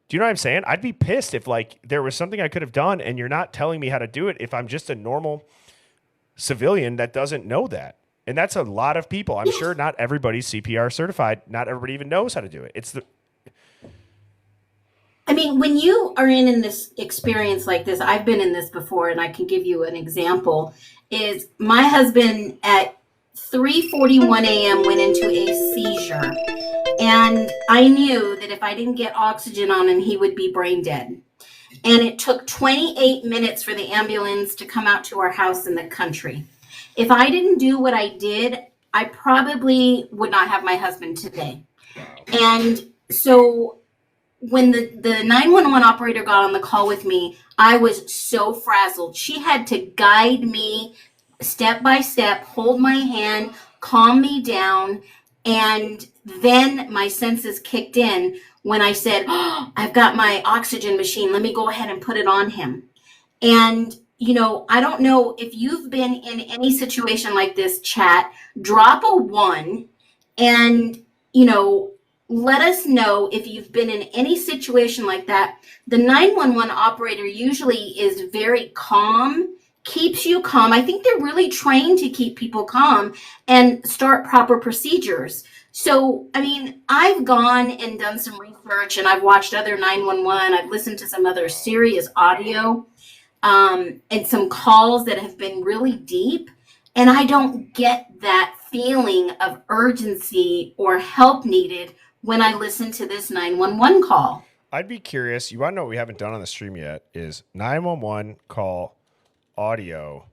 Do you know what I'm saying? I'd be pissed if like there was something I could have done and you're not telling me how to do it if I'm just a normal civilian that doesn't know that. And that's a lot of people. I'm sure not everybody's CPR certified. Not everybody even knows how to do it. I mean, when you are in this experience like this, I've been in this before, and I can give you an example, is my husband at 3:41 a.m. went into a seizure. And I knew that if I didn't get oxygen on him, he would be brain dead. And it took 28 minutes for the ambulance to come out to our house in the country. If I didn't do what I did, I probably would not have my husband today. And so when the 911 operator got on the call with me, I was so frazzled. She had to guide me step by step, hold my hand, calm me down, and then my senses kicked in when I said, oh, I've got my oxygen machine. Let me go ahead and put it on him. And, I don't know if you've been in any situation like this, chat, drop a 1 and, let us know if you've been in any situation like that. The 911 operator usually is very calm, keeps you calm. I think they're really trained to keep people calm and start proper procedures. So, I mean, I've gone and done some research and I've watched other 911. I've listened to some other serious audio and some calls that have been really deep. And I don't get that feeling of urgency or help needed when I listen to this 911 call. I'd be curious. You want to know what we haven't done on the stream yet is 911 call audio,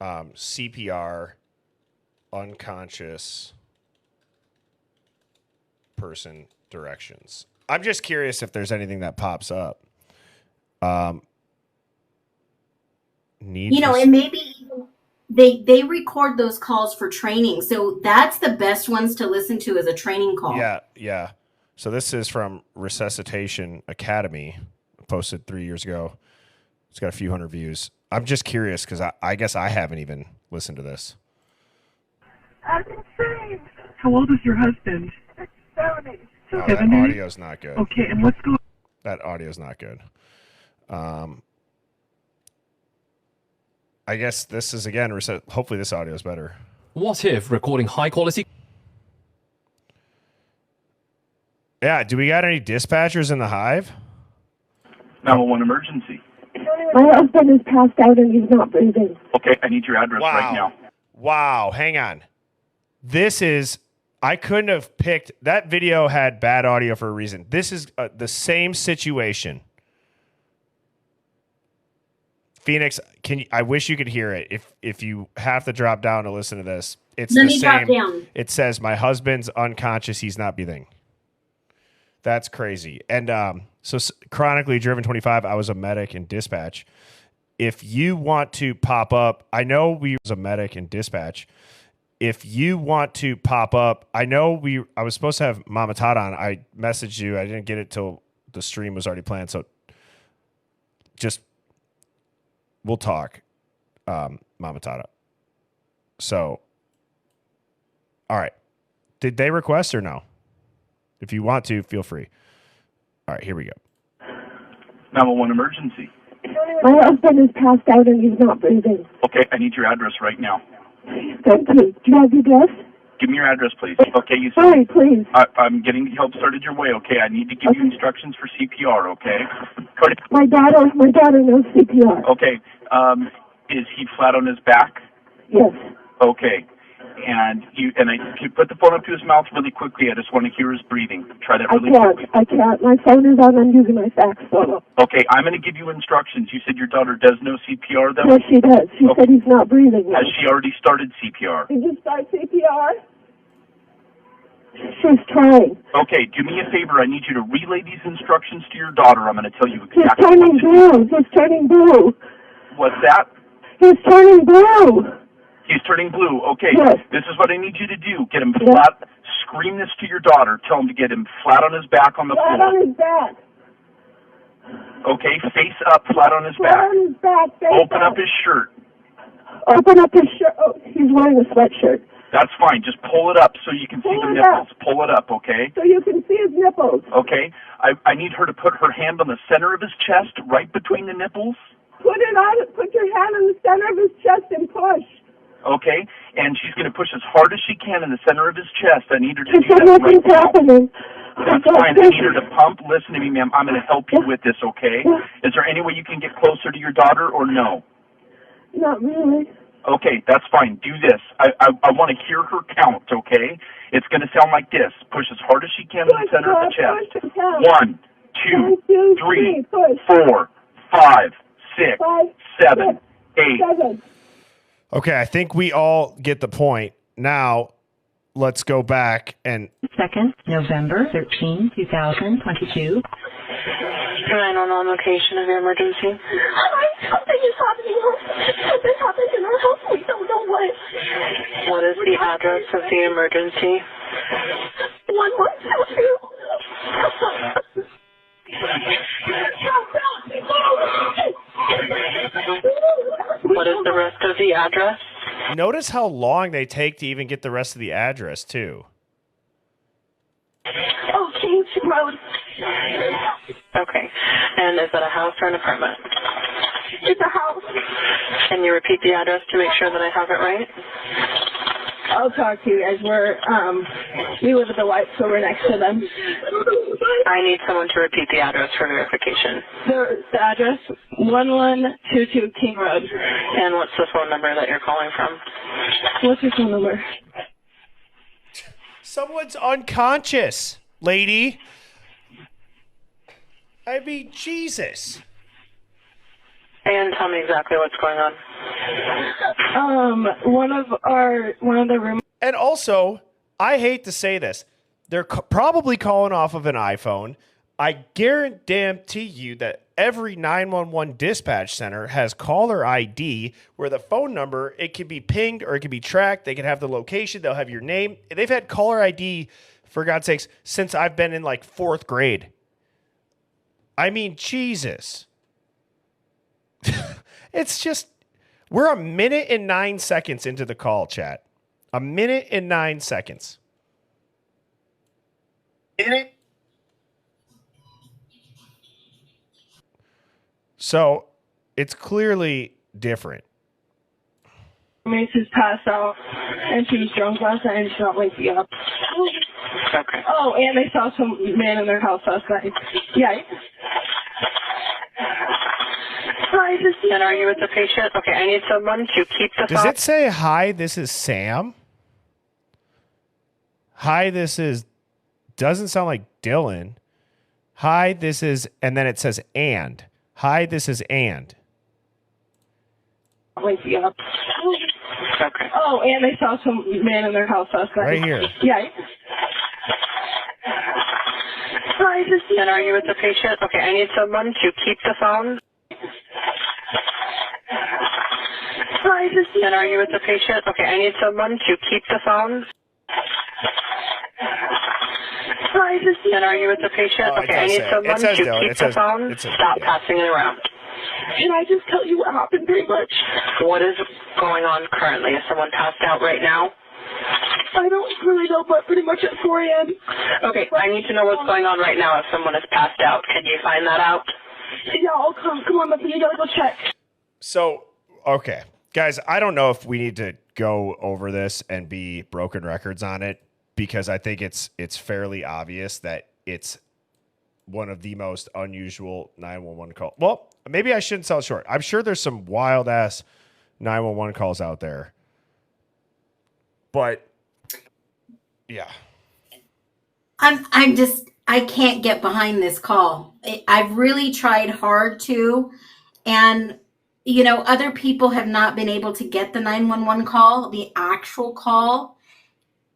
CPR, unconscious person directions. I'm just curious if there's anything that pops up. And maybe they record those calls for training. So that's the best ones to listen to as a training call. Yeah. So this is from Resuscitation Academy, posted 3 years ago. It's got a few hundred views. I'm just curious because I guess I haven't even listened to this. That's insane. How old is your husband? 70. Oh, that audio's not good. Okay, and what's going on? That audio's not good. I guess this is, again, hopefully this audio is better. What if recording high quality? Yeah, do we got any dispatchers in the Hive? 911 emergency. My husband is passed out and he's not breathing. Okay, I need your address right now. Wow, hang on. I couldn't have picked, that video had bad audio for a reason. This is the same situation. Phoenix, I wish you could hear it. If you have to drop down to listen to this, it's the same. Drop down. It says, my husband's unconscious, he's not breathing. That's crazy. And so chronically driven 25, I was a medic in dispatch. If you want to pop up, I know we was a medic in dispatch. If you want to pop up, I was supposed to have Mama Todd on. I messaged you. I didn't get it till the stream was already planned. So just, we'll talk, Mama Todd. So, all right. Did they request or no? If you want to, feel free. All right, here we go. 911 emergency. My husband is passed out and he's not breathing. Okay, I need your address right now. Thank you. Do you have the address? Give me your address, please. Okay, you said. Sorry, please. I'm getting help started your way, okay? I need to give you instructions for CPR, okay? My daughter knows CPR. Okay, is he flat on his back? Yes. Okay. And you put the phone up to his mouth really quickly. I just want to hear his breathing. Try that really quickly. I can't. My phone is on. I'm using my fax phone. Okay, I'm going to give you instructions. You said your daughter does know CPR, though? Yes, she does. She said he's not breathing. Has she already started CPR? Did you start CPR? She's trying. Okay, do me a favor. I need you to relay these instructions to your daughter. I'm going to tell you exactly He's turning blue. He's turning blue. What's that? He's turning blue. He's turning blue. Okay, yes. This is what I need you to do. Get him flat. Scream this to your daughter. Tell him to get him flat on his back on the floor. Flat on his back. Okay, face up, flat on his back. Flat on his back. Open up his shirt. Open up his shirt. Oh, he's wearing a sweatshirt. That's fine. Just pull it up so you can see the nipples. Pull it up, okay? So you can see his nipples. Okay. I need her to put her hand on the center of his chest, right between the nipples. Put your hand on the center of his chest and push. Okay, and she's going to push as hard as she can in the center of his chest. I need her to do that right now. That's fine. I need her to pump. Listen to me, ma'am. I'm going to help you with this, okay? Is there any way you can get closer to your daughter or no? Not really. Okay, that's fine. Do this. I want to hear her count, okay? It's going to sound like this. Push as hard as she can in the center of the chest. 1, 2, 3, 4, 5, 6, 7, 8. Okay, I think we all get the point. Now, let's go back and... 2nd, November 13, 2022. Can I know the location of your emergency? Something is happening. Something happened in our house. We don't know what. What is the address of the emergency? 1122. What is the rest of the address? Notice how long they take to even get the rest of the address, too. Oh, Kings Road. Okay. And is that a house or an apartment? It's a house. Can you repeat the address to make sure that I have it right? I'll talk to you guys. We live at the White, so we're next to them. I need someone to repeat the address for verification. The address, 1122 King Road. And what's the phone number that you're calling from? What's your phone number? Someone's unconscious, lady. I mean, Jesus. And tell me exactly what's going on. One of the room. And also, I hate to say this, they're probably calling off of an iPhone. I guarantee you that every 911 dispatch center has caller ID where the phone number, it can be pinged or it can be tracked. They can have the location. They'll have your name. They've had caller ID, for God's sakes, since I've been in like 4th grade. I mean, Jesus. It's just, we're 1 minute and 9 seconds into the call, chat. 1 minute and 9 seconds. So it's clearly different. Mace is passed out, and she was drunk last night, and she's not waking up. Okay. Oh, and they saw some man in their house last night. Yeah. Hi, and are you with the patient? Okay, I need someone to keep the Does it say, hi, this is Sam? Hi, this is, doesn't sound like Dylan. Hi, this is, and then it says and. Hi, this is and. Waking up. Okay. Oh, and they saw some man in their house last night. Right here. Yeah. Hi, and are you with the patient? Okay, I need someone to keep the phone. Hi, and are you with the patient? Okay, I need someone to keep the phone. Hi, and are you with the patient? Oh, okay, I need someone to keep the phone. Stop passing it around. Can I just tell you what happened pretty much? What is going on currently? Is someone passed out right now? I don't really know, but pretty much at 4 a.m. Okay, I need to know what's going on right now if someone is passed out. Can you find that out? Yeah, I'll come. Come on, you gotta go check. So, okay. Guys, I don't know if we need to go over this and be broken records on it, because I think it's fairly obvious that it's one of the most unusual 911 calls. Well, maybe I shouldn't sell it short. I'm sure there's some wild ass 911 calls out there. But yeah. I can't get behind this call. I've really tried hard to, and you know, other people have not been able to get the 911 call, the actual call.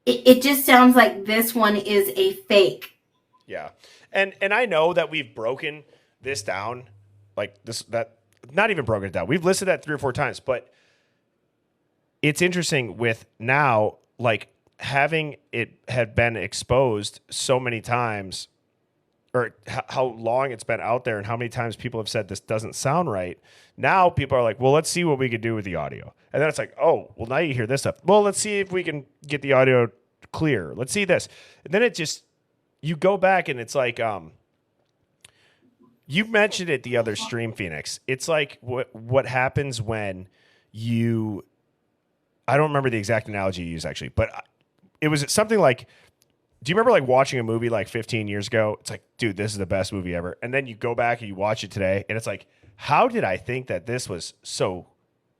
It just sounds like this one is a fake. Yeah. And I know that we've broken this down, like this, that, not even broken it down. We've listed that 3 or 4 times, but it's interesting with now, like having it had been exposed so many times, or how long it's been out there and how many times people have said this doesn't sound right. Now people are like, well, let's see what we can do with the audio. And then it's like, oh, well, now you hear this stuff. Well, let's see if we can get the audio clear. Let's see this. And then it just, you go back and it's like, you mentioned it the other stream, Phoenix. It's like what happens when you, I don't remember the exact analogy you used actually, but it was something like, do you remember like watching a movie like 15 years ago? It's like, dude, this is the best movie ever. And then you go back and you watch it today and it's like, how did I think that this was so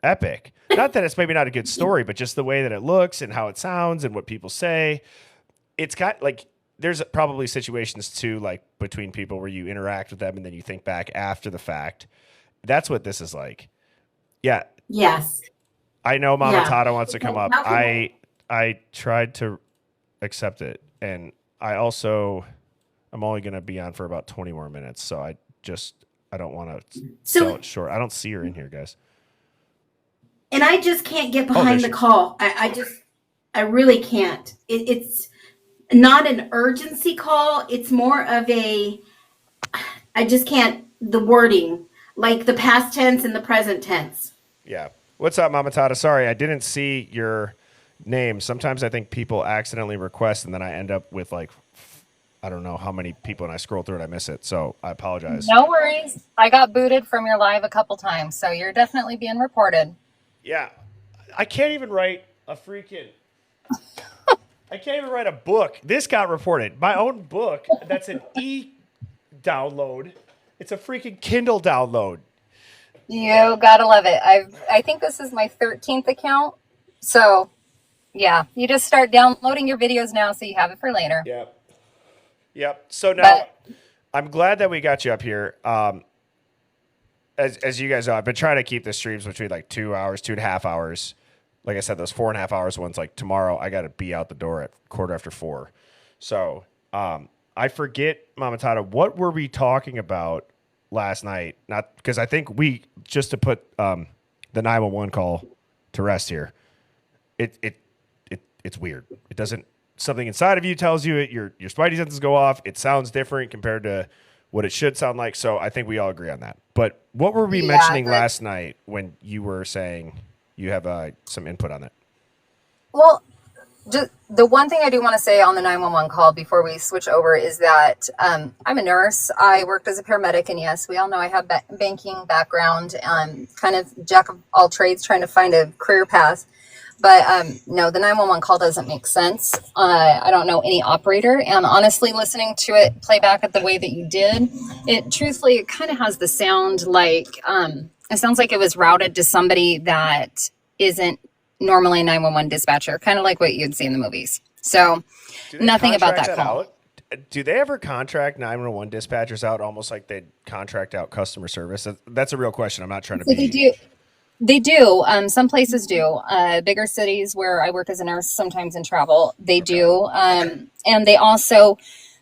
epic? Not that it's maybe not a good story, but just the way that it looks and how it sounds and what people say. It's got like, there's probably situations too, like between people where you interact with them and then you think back after the fact. That's what this is like. Yeah. Yes. I know Mama Yeah. Tata wants to come up. I tried to accept it. And I'm only going to be on for about 20 more minutes. So I don't want to sell it short. I don't see her in here, guys. And I just can't get behind the call. I really can't. It's not an urgency call. It's more of I just can't, the wording, like the past tense and the present tense. Yeah. What's up, Mama Tata? Sorry, I didn't see your name. Sometimes I think people accidentally request and then I end up with like, I don't know how many people and I scroll through it, I miss it. So I apologize. No worries. I got booted from your live a couple times, so you're definitely being reported. Yeah. I can't even write a freaking... I can't even write a book. This got reported. My own book, that's an e-download. It's a freaking Kindle download. You gotta love it. I think this is my 13th account, so Yeah, you just start downloading your videos now so you have it for later. Yep. So now I'm glad that we got you up here. As you guys know, I've been trying to keep the streams between like 2 hours, 2.5 hours. Like I said, those 4.5 hours ones, like tomorrow, I got to be out the door at 4:15. So I forget, Mama Tata, what were we talking about last night? Not because I think we, just to put the 911 call to rest here, it's weird. It doesn't, something inside of you tells you it, your spidey senses go off. It sounds different compared to what it should sound like. So I think we all agree on that. But what were we mentioning last night when you were saying you have some input on that? Well, just the one thing I do want to say on the 911 call before we switch over is that I'm a nurse. I worked as a paramedic, and yes, we all know I have banking background. Kind of jack of all trades, trying to find a career path. But no, the 911 call doesn't make sense. I don't know any operator, and honestly, listening to it play back at the way that you did, it kind of has the sound like it sounds like it was routed to somebody that isn't normally a 911 dispatcher, kind of like what you'd see in the movies. So nothing about that call. Out? Do they ever contract 911 dispatchers out almost like they contract out customer service? That's a real question. I'm not trying to be... They do. Some places do. Bigger cities where I work as a nurse, sometimes in travel, they do. And they also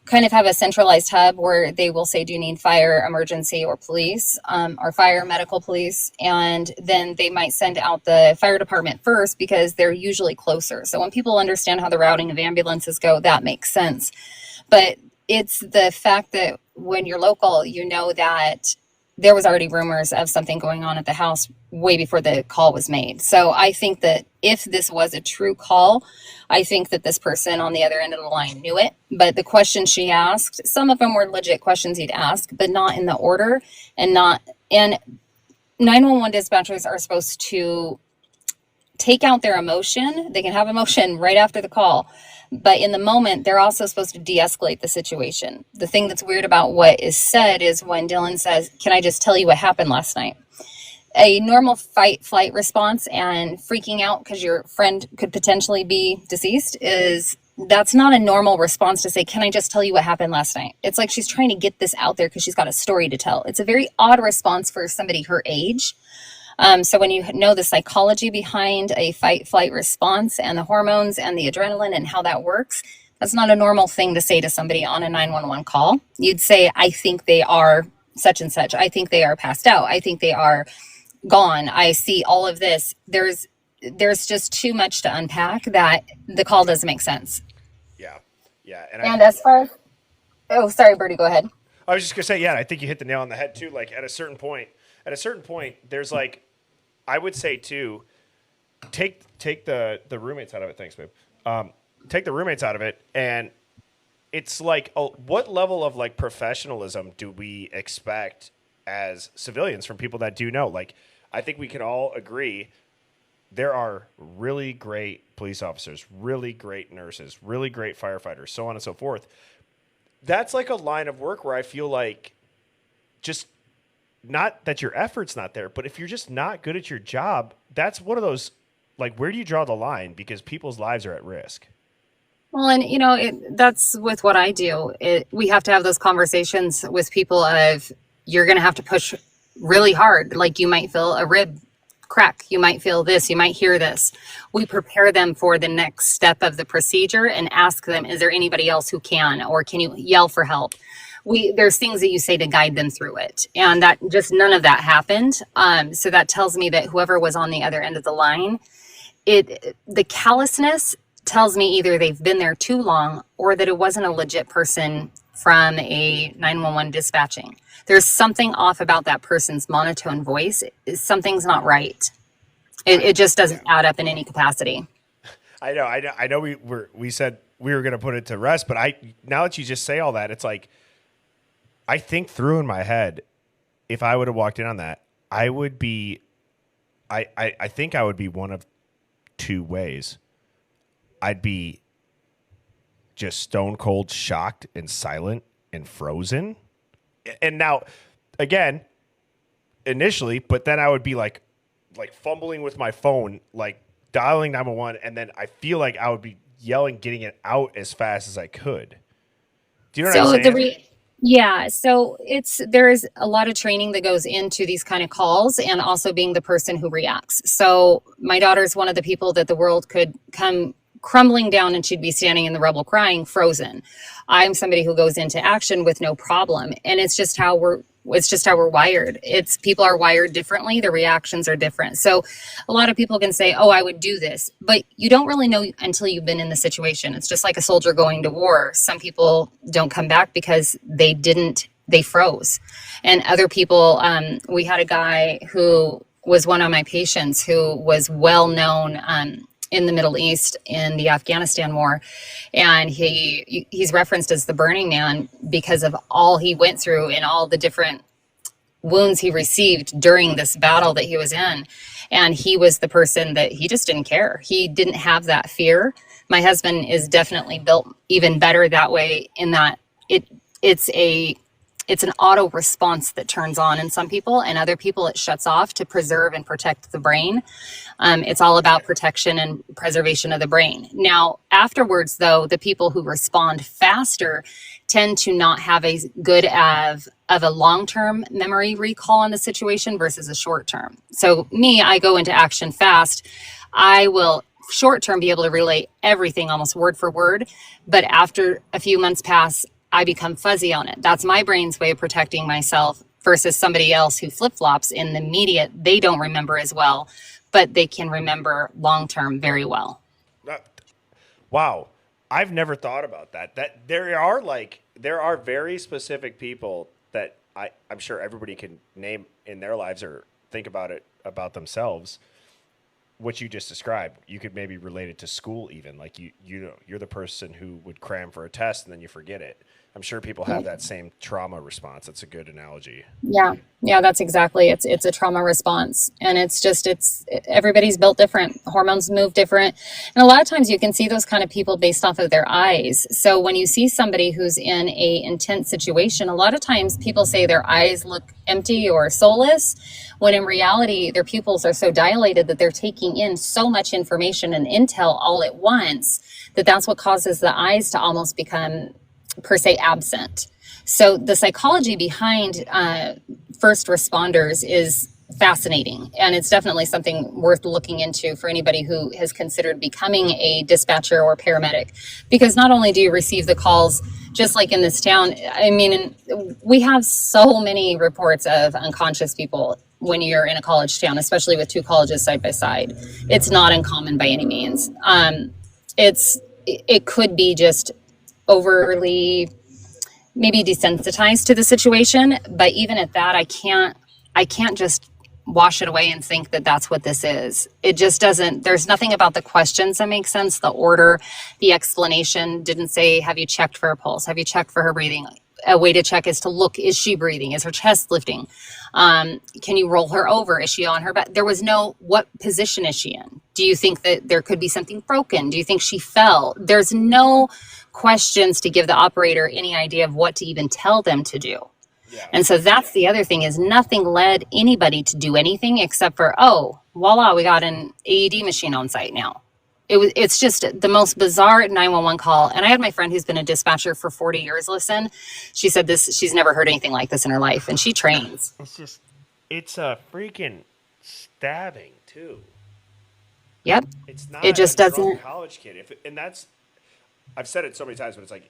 kind of have a centralized hub where they will say, do you need fire, emergency, or police, or fire, medical, police? And then they might send out the fire department first because they're usually closer. So when people understand how the routing of ambulances go, that makes sense. But it's the fact that when you're local, you know that there was already rumors of something going on at the house way before the call was made. So I think that if this was a true call, I think that this person on the other end of the line knew it. But the questions she asked, some of them were legit questions you'd ask, but not in the order and 911 dispatchers are supposed to take out their emotion. They can have emotion right after the call. But in the moment, they're also supposed to de-escalate the situation. The thing that's weird about what is said is when Dylan says, can I just tell you what happened last night? A normal fight-flight response and freaking out because your friend could potentially be deceased that's not a normal response to say, can I just tell you what happened last night? It's like she's trying to get this out there because she's got a story to tell. It's a very odd response for somebody her age. So when you know the psychology behind a fight-flight response and the hormones and the adrenaline and how that works, that's not a normal thing to say to somebody on a 911 call. You'd say, I think they are such and such. I think they are passed out. I think they are gone. I see all of this. There's just too much to unpack that the call doesn't make sense. Yeah. And as far as... Oh, sorry, Bertie, go ahead. I was just going to say, I think you hit the nail on the head, too. Like, at a certain point, there's like... I would say too, take the roommates out of it. Thanks, babe. Take the roommates out of it, and it's like, what level of like professionalism do we expect as civilians from people that do know? Like, I think we can all agree there are really great police officers, really great nurses, really great firefighters, so on and so forth. That's like a line of work where I feel like just. Not that your effort's not there, but if you're just not good at your job, that's one of those, like, where do you draw the line? Because people's lives are at risk. Well, and, that's with what I do. We have to have those conversations with people of, you're going to have to push really hard. Like, you might feel a rib crack. You might feel this. You might hear this. We prepare them for the next step of the procedure and ask them, is there anybody else who can, or can you yell for help? There's things that you say to guide them through it, and that just none of that happened. So that tells me that whoever was on the other end of the line, the callousness tells me either they've been there too long or that it wasn't a legit person from a 911 dispatching. There's something off about that person's monotone voice. Something's not right. It just doesn't add up in any capacity. I know. We said we were going to put it to rest, but now that you just say all that, it's like. I think through in my head, if I would have walked in on that, I would be, I think I would be one of two ways. I'd be just stone cold shocked and silent and frozen. And now, again, initially, but then I would be like fumbling with my phone, like dialing 911, and then I feel like I would be yelling, getting it out as fast as I could. Do you know what I'm saying? Yeah, so there is a lot of training that goes into these kind of calls, and also being the person who reacts. So my daughter's one of the people that the world could come crumbling down and she'd be standing in the rubble crying, frozen. I'm somebody who goes into action with no problem, and it's just how we're wired. People are wired differently. The reactions are different. So a lot of people can say, oh, I would do this, but you don't really know until you've been in the situation. It's just like a soldier going to war. Some people don't come back because they froze. And other people, we had a guy who was one of my patients who was well known in the Middle East in the Afghanistan war. And he's referenced as the Burning Man because of all he went through and all the different wounds he received during this battle that he was in. And he was the person that he just didn't care. He didn't have that fear. My husband is definitely built even better that way, in that it's an auto response that turns on in some people, and other people it shuts off to preserve and protect the brain. It's all about protection and preservation of the brain. Now, afterwards, though, the people who respond faster tend to not have as good of a long-term memory recall on the situation versus a short-term. So me, I go into action fast. I will short-term be able to relate everything almost word for word, but after a few months pass, I become fuzzy on it. That's my brain's way of protecting myself versus somebody else who flip-flops in the immediate. They don't remember as well, but they can remember long-term very well. Wow. I've never thought about that. That there are very specific people that I'm sure everybody can name in their lives or think about it about themselves. What you just described, you could maybe relate it to school even. Like you're the person who would cram for a test and then you forget it. I'm sure people have that same trauma response. That's a good analogy. Yeah, that's exactly. It's a trauma response, and everybody's built different. Hormones move different, and a lot of times you can see those kind of people based off of their eyes. So when you see somebody who's in a intense situation, a lot of times people say their eyes look empty or soulless, when in reality their pupils are so dilated that they're taking in so much information and intel all at once that's what causes the eyes to almost become per se absent. So the psychology behind first responders is fascinating, and it's definitely something worth looking into for anybody who has considered becoming a dispatcher or paramedic, because not only do you receive the calls, just like in this town, I mean, we have so many reports of unconscious people when you're in a college town, especially with two colleges side by side. It's not uncommon by any means. It could be just overly maybe desensitized to the situation, but even at that, I can't just wash it away and think that that's what this is. It just doesn't. There's nothing about the questions that makes sense. The order, the explanation didn't say, have you checked for her pulse? Have you checked for her breathing? A way to check is to look, is she breathing? Is her chest lifting? Can you roll her over? Is she on her back? There was no, what position is she in? Do you think that there could be something broken? Do you think she fell? There's no questions to give the operator any idea of what to even tell them to do. And so that's the other thing, is nothing led anybody to do anything except for, oh, voila, we got an AED machine on site now. It's just the most bizarre 911 call. And I had my friend who's been a dispatcher for 40 years listen. She said she's never heard anything like this in her life, and she trains. It's a freaking stabbing too. Yep. It's not. It just doesn't. College kid. I've said it so many times, but it's like,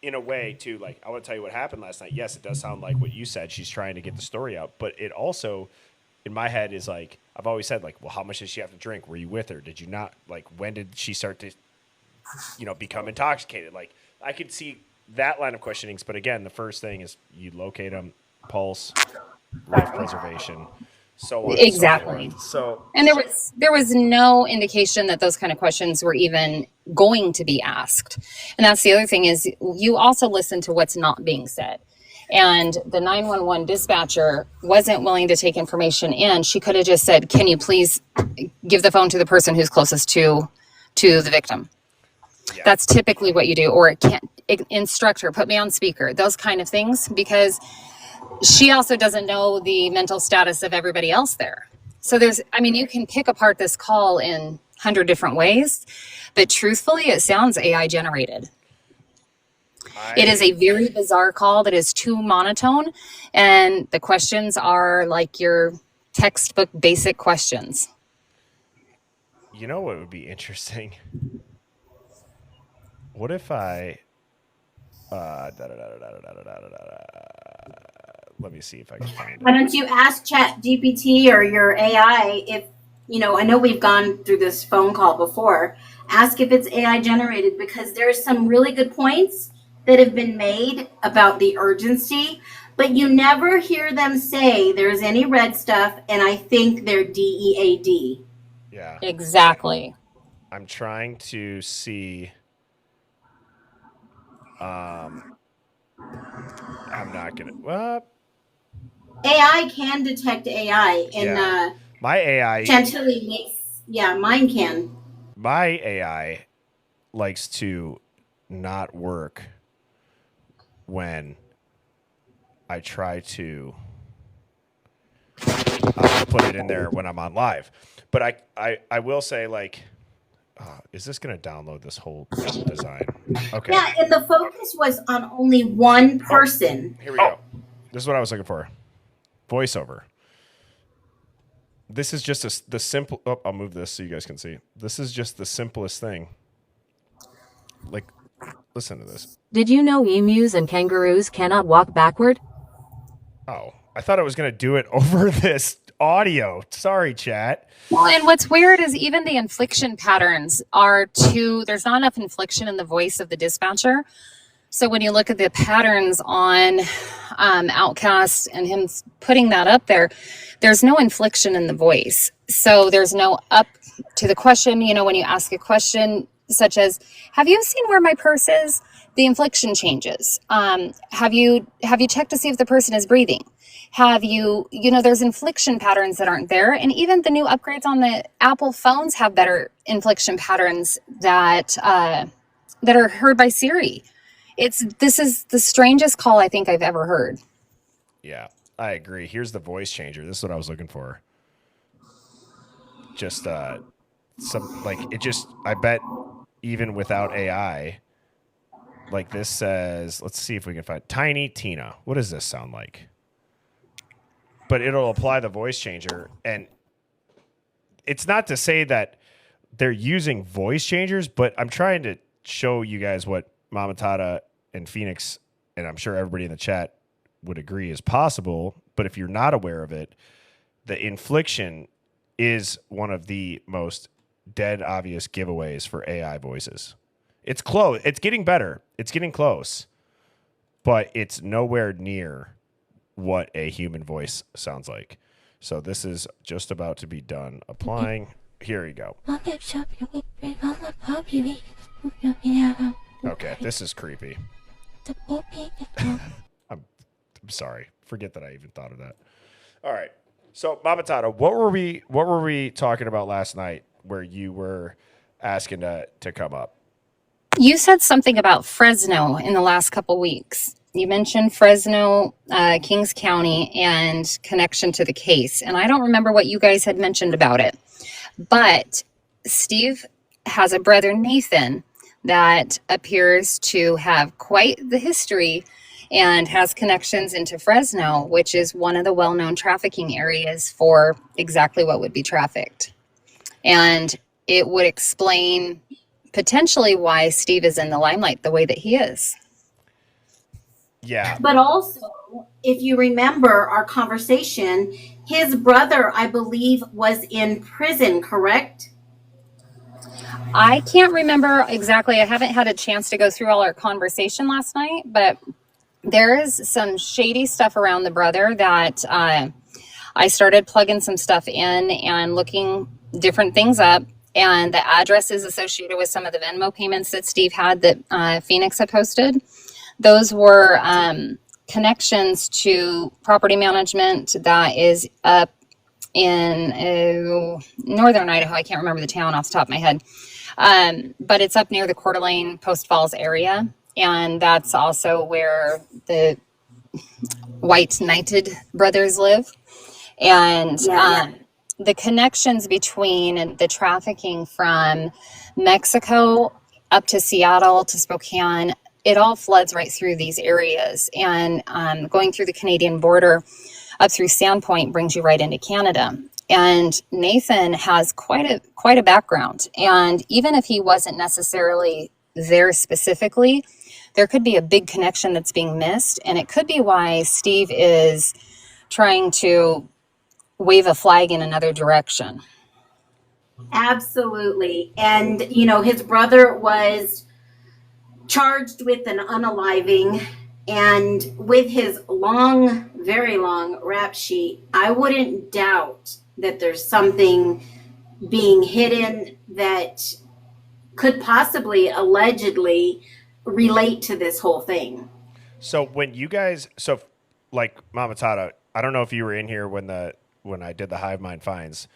in a way too, like, I want to tell you what happened last night. Yes, it does sound like what you said. She's trying to get the story out, but it also, in my head, is like, I've always said, like, well, how much did she have to drink? Were you with her? Did you not? Like, when did she start to, become intoxicated? Like, I could see that line of questionings, but again, the first thing is you locate them, pulse, life preservation, so on. Exactly. And so and there was no indication that those kind of questions were even going to be asked. And that's the other thing, is you also listen to what's not being said. And the 911 dispatcher wasn't willing to take information in. She could have just said, can you please give the phone to the person who's closest to the victim? Yeah. That's typically what you do. Or it can't instruct her, put me on speaker, those kind of things, because she also doesn't know the mental status of everybody else there. So you can pick apart this call in 100 different ways, but truthfully, it sounds AI generated. It is a very bizarre call that is too monotone, and the questions are like your textbook basic questions. You know what would be interesting? What if I let me see if I can find it. Why don't you ask Chat GPT or your AI if, I know we've gone through this phone call before. Ask if it's AI generated, because there's some really good points that have been made about the urgency, but you never hear them say there's any red stuff, and I think they're DEAD. Yeah. Exactly. I'm trying to see. I'm not gonna. Well, AI can detect AI, and yeah. My AI Chantilly makes. Yeah, mine can. My AI likes to not work when I try to put it in there when I'm on live. But I will say, like, is this going to download this whole design? Okay. Yeah, and the focus was on only one person. Here we go. This is what I was looking for. Voiceover. This is just the simple. Oh, I'll move this so you guys can see. This is just the simplest thing. Like, listen to this. Did you know emus and kangaroos cannot walk backward? Oh, I thought I was going to do it over this audio. Sorry, chat. Well, and what's weird is even the inflection patterns there's not enough inflection in the voice of the dispatcher. So when you look at the patterns on Outcast and him putting that up there, there's no inflection in the voice. So there's no up to the question. When you ask a question such as, have you seen where my purse is? The inflection changes. Have you checked to see if the person is breathing? There's inflection patterns that aren't there. And even the new upgrades on the Apple phones have better inflection patterns that are heard by Siri. This is the strangest call I think I've ever heard. Yeah, I agree. Here's the voice changer. This is what I was looking for. Just I bet even without AI, like this says, let's see if we can find Tiny Tina. What does this sound like? But it'll apply the voice changer, and it's not to say that they're using voice changers, but I'm trying to show you guys what Mama Tata and Phoenix, and I'm sure everybody in the chat would agree is possible. But if you're not aware of it, the inflection is one of the most dead obvious giveaways for AI voices. It's close. It's getting better. It's getting close, but it's nowhere near what a human voice sounds like. So this is just about to be done applying. Here we go. Okay, this is creepy. I'm sorry. Forget that I even thought of that. All right. So, Mama Tata, what were we talking about last night where you were asking to come up? You said something about Fresno in the last couple weeks. You mentioned Fresno, Kings County, and connection to the case. And I don't remember what you guys had mentioned about it. But Steve has a brother, Nathan, that appears to have quite the history and has connections into Fresno, which is one of the well-known trafficking areas for exactly what would be trafficked. And it would explain potentially why Steve is in the limelight the way that he is. Yeah. But also, if you remember our conversation, his brother, I believe, was in prison, correct? I can't remember exactly. I haven't had a chance to go through all our conversation last night, but there is some shady stuff around the brother that I started plugging some stuff in and looking different things up. And the addresses associated with some of the Venmo payments that Steve had that Phoenix had posted, those were connections to property management that is up in northern Idaho. I can't remember the town off the top of my head. But it's up near the Coeur d'Alene, Post Falls area. And that's also where the White Knighted brothers live. And the connections between the trafficking from Mexico up to Seattle to Spokane, it all floods right through these areas. And going through the Canadian border up through Sandpoint brings you right into Canada. And Nathan has quite a background. And even if he wasn't necessarily there specifically, there could be a big connection that's being missed. And it could be why Steve is trying to wave a flag in another direction. Absolutely. And, you know, his brother was charged with an unaliving, and with his long, very long rap sheet, I wouldn't doubt that there's something being hidden that could possibly, allegedly, relate to this whole thing. So when you guys, like Mama Tata, I don't know if you were in here when I did the Hive Mind finds.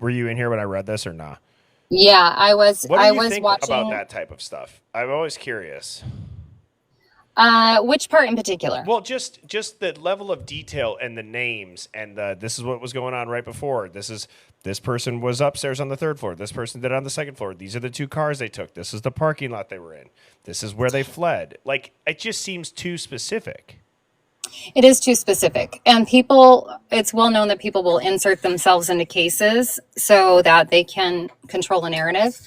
Were you in here when I read this or not? Yeah, I was. What do I you was think watching about that type of stuff? I'm always curious. Which part in particular? Well, just the level of detail and the names and this is what was going on right before. This person was upstairs on the 3rd floor. This person did it on the 2nd floor. These are the 2 cars they took. This is the parking lot they were in. This is where they fled. Like, it just seems too specific. It is too specific. And it's well known that people will insert themselves into cases so that they can control a narrative.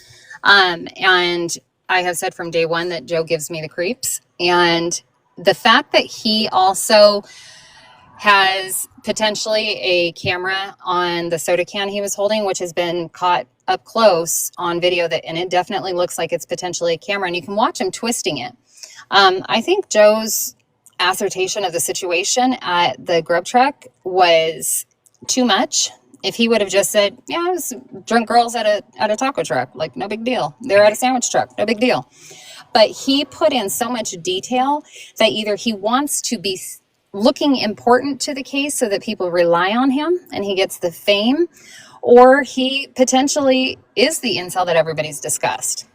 And I have said from day one that Joe gives me the creeps. And the fact that he also has potentially a camera on the soda can he was holding, which has been caught up close on video, and it definitely looks like it's potentially a camera, and you can watch him twisting it. I think Joe's assertion of the situation at the grub truck was too much. If he would have just said, yeah, it was drunk girls at a taco truck, like, no big deal. They're at a sandwich truck, no big deal. But he put in so much detail that either he wants to be looking important to the case so that people rely on him and he gets the fame, or he potentially is the incel that everybody's discussed.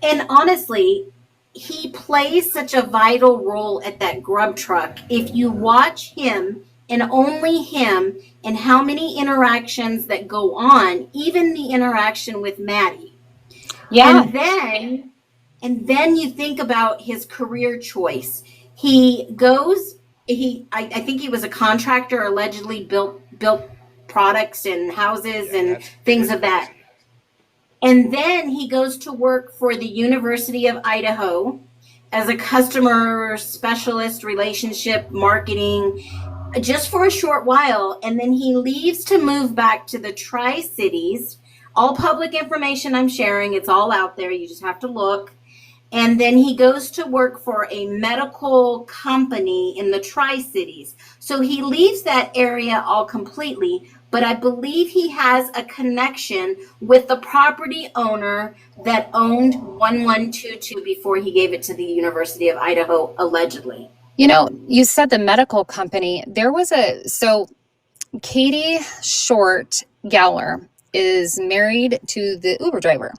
And honestly, he plays such a vital role at that grub truck. If you watch him and only him and how many interactions that go on, even the interaction with Maddie. Yeah. And then you think about his career choice. I think he was a contractor, allegedly built products and houses and things of that. And then he goes to work for the University of Idaho as a customer specialist, relationship marketing, just for a short while. And then he leaves to move back to the Tri-Cities. All public information I'm sharing, it's all out there. You just have to look. And then he goes to work for a medical company in the Tri-Cities. So he leaves that area all completely, but I believe he has a connection with the property owner that owned 1122 before he gave it to the University of Idaho, allegedly. You know, you said the medical company. So Katie Short Gowler is married to the Uber driver,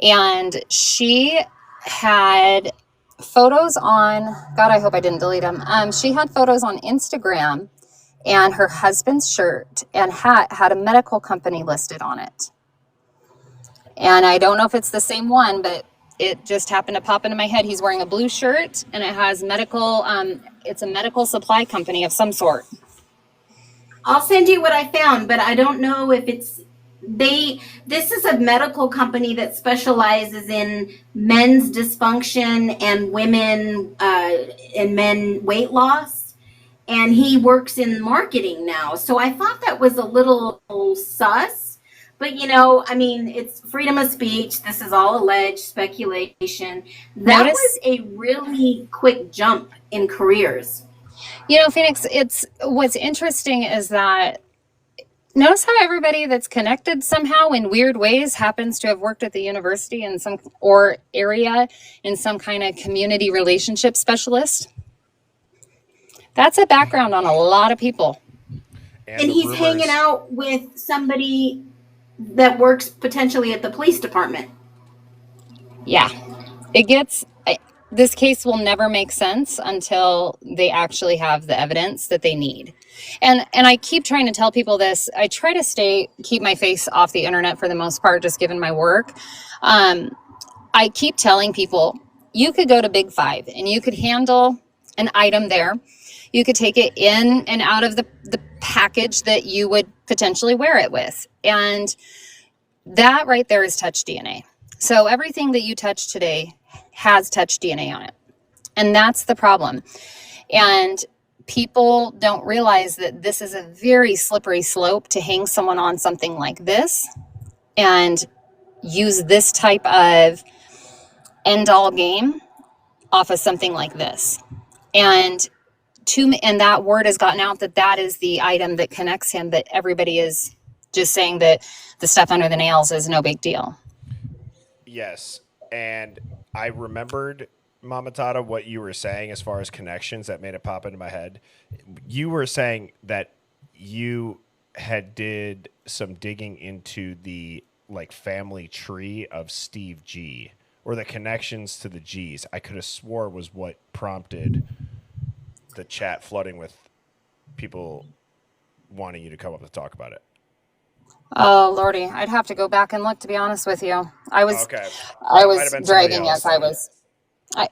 and she had photos on, God, I hope I didn't delete them. She had photos on Instagram, and her husband's shirt and hat had a medical company listed on it. And I don't know if it's the same one, but it just happened to pop into my head. He's wearing a blue shirt, and it has medical, it's a medical supply company of some sort. I'll send you what I found, but I don't know if it's, this is a medical company that specializes in men's dysfunction and women and men weight loss. And he works in marketing now. So I thought that was a little sus. But, you know, I mean, it's freedom of speech. This is all alleged speculation. That was a really quick jump in careers. You know, Phoenix, what's interesting is that notice how everybody that's connected somehow in weird ways happens to have worked at the university in some or area in some kind of community relationship specialist. That's a background on a lot of people. And he's hanging out with somebody that works potentially at the police department. Yeah. this case will never make sense until they actually have the evidence that they need. And I keep trying to tell people this. I try to keep my face off the internet for the most part, just given my work. I keep telling people, you could go to Big Five and you could handle an item there. You could take it in and out of the package that you would potentially wear it with. And that right there is touch DNA. So everything that you touch today has touch DNA on it. And that's the problem. And people don't realize that this is a very slippery slope to hang someone on something like this and use this type of end-all game off of something like this. And that word has gotten out that is the item that connects him, but everybody is just saying that the stuff under the nails is no big deal. Yes. And I remembered, Mama Tata, what you were saying as far as connections that made it pop into my head. You were saying that you had did some digging into the family tree of Steve G, or the connections to the G's. I could have swore was what prompted the chat flooding with people wanting you to come up and talk about it. Oh, Lordy, I'd have to go back and look, to be honest with you. I was driving. Yes, I was.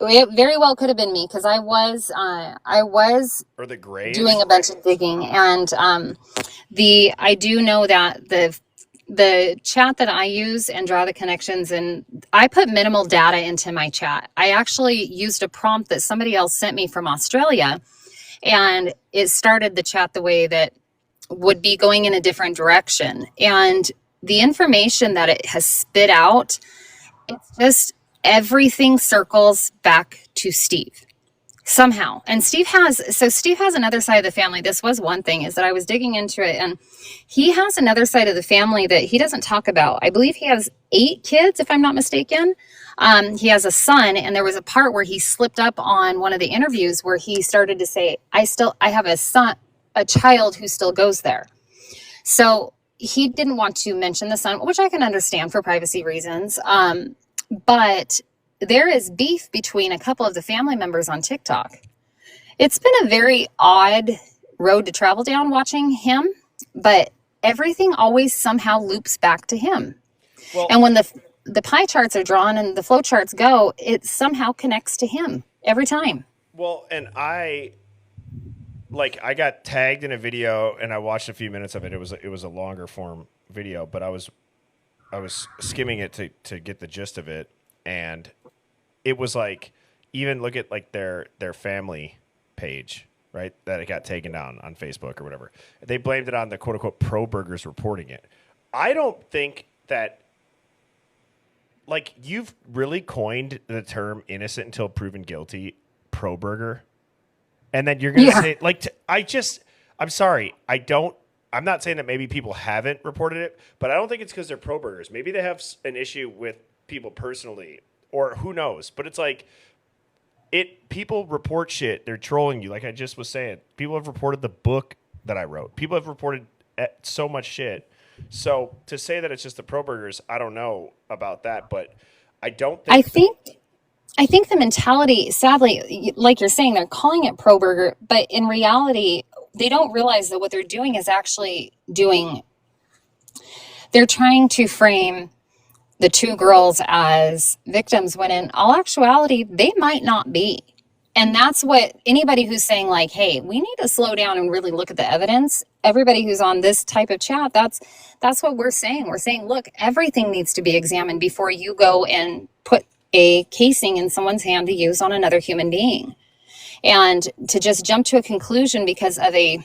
It very well could have been me, because I was or the Graves doing a bunch of digging, and I do know that the chat that I use and draw the connections, and I put minimal data into my chat. I actually used a prompt that somebody else sent me from Australia, and it started the chat the way that would be going in a different direction. And the information that it has spit out, it's just everything circles back to Steve somehow. And Steve has another side of the family. This was one thing, is that I was digging into it, and he has another side of the family that he doesn't talk about. I believe he has 8 kids, if I'm not mistaken. He has a son, and there was a part where he slipped up on one of the interviews where he started to say, I have a child who still goes there. So he didn't want to mention the son, which I can understand for privacy reasons. But there is beef between a couple of the family members on TikTok. It's been a very odd road to travel down watching him, but everything always somehow loops back to him. Well, and when the pie charts are drawn and the flow charts go, it somehow connects to him every time. Well, and I got tagged in a video and I watched a few minutes of it. It was a longer form video, but I was skimming it to get the gist of it, and it was even look at their family page, right? That it got taken down on Facebook or whatever. They blamed it on the quote unquote pro burgers reporting it. I don't think that you've really coined the term innocent until proven guilty pro burger. And then you're going to say I'm sorry. I'm not saying that maybe people haven't reported it, but I don't think it's because they're pro burgers. Maybe they have an issue with people personally, or who knows, but it's people report shit. They're trolling you. Like I just was saying, people have reported the book that I wrote. People have reported so much shit. So to say that it's just the pro burgers, I don't know about that, but I don't think. I think the mentality, sadly, like you're saying, they're calling it pro burger, but in reality, they don't realize that what they're doing is actually they're trying to frame the 2 girls as victims, when in all actuality, they might not be. And that's what anybody who's saying hey, we need to slow down and really look at the evidence. Everybody who's on this type of chat, that's what we're saying. We're saying, look, everything needs to be examined before you go and put a casing in someone's hand to use on another human being. And to just jump to a conclusion because of a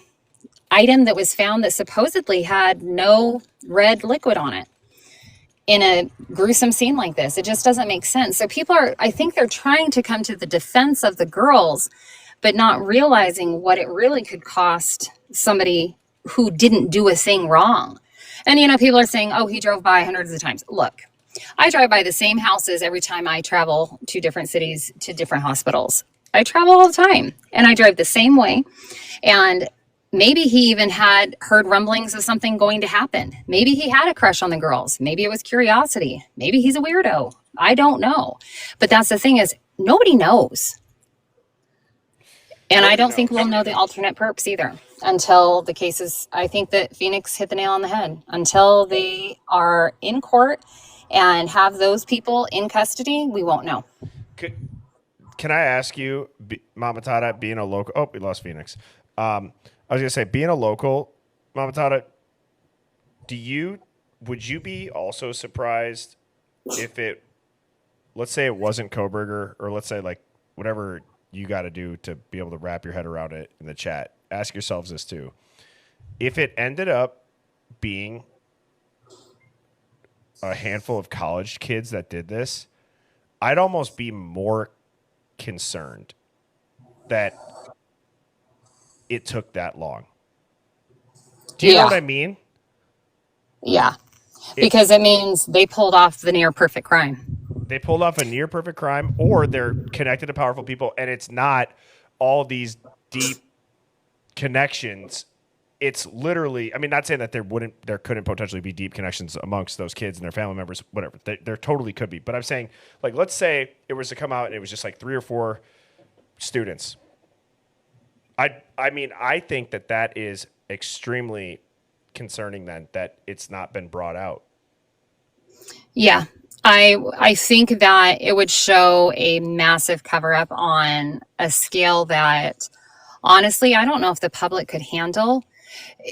item that was found that supposedly had no red liquid on it in a gruesome scene like this, it just doesn't make sense. So I think they're trying to come to the defense of the girls, but not realizing what it really could cost somebody who didn't do a thing wrong. And, people are saying, oh, he drove by hundreds of times. Look, I drive by the same houses every time I travel to different cities, to different hospitals. I travel all the time, and I drive the same way. And maybe he even had heard rumblings of something going to happen. Maybe he had a crush on the girls. Maybe it was curiosity. Maybe he's a weirdo. I don't know. But that's the thing, is nobody knows. And I don't think we'll know the alternate perps either until the cases. I think that Phoenix hit the nail on the head. Until they are in court and have those people in custody, we won't know. Can I ask you, Mama Tata, being a local? Oh, we lost Phoenix. I was gonna say, being a local, Mama Tata, would you be also surprised if it, let's say it wasn't Koberger, or let's say like whatever you got to do to be able to wrap your head around it in the chat. Ask yourselves this too. If it ended up being a handful of college kids that did this, I'd almost be more concerned that it took that long. Do you know what I mean? Yeah. Because it means they pulled off the near perfect crime. They pulled off a near perfect crime, or they're connected to powerful people, and it's not all these deep connections. It's literally, I mean, not saying that there couldn't potentially be deep connections amongst those kids and their family members, whatever. There totally could be. But I'm saying, like, let's say it was to come out and it was just like 3 or 4 students. I mean, I think that is extremely concerning then that it's not been brought out. Yeah. I think that it would show a massive cover up on a scale that honestly, I don't know if the public could handle.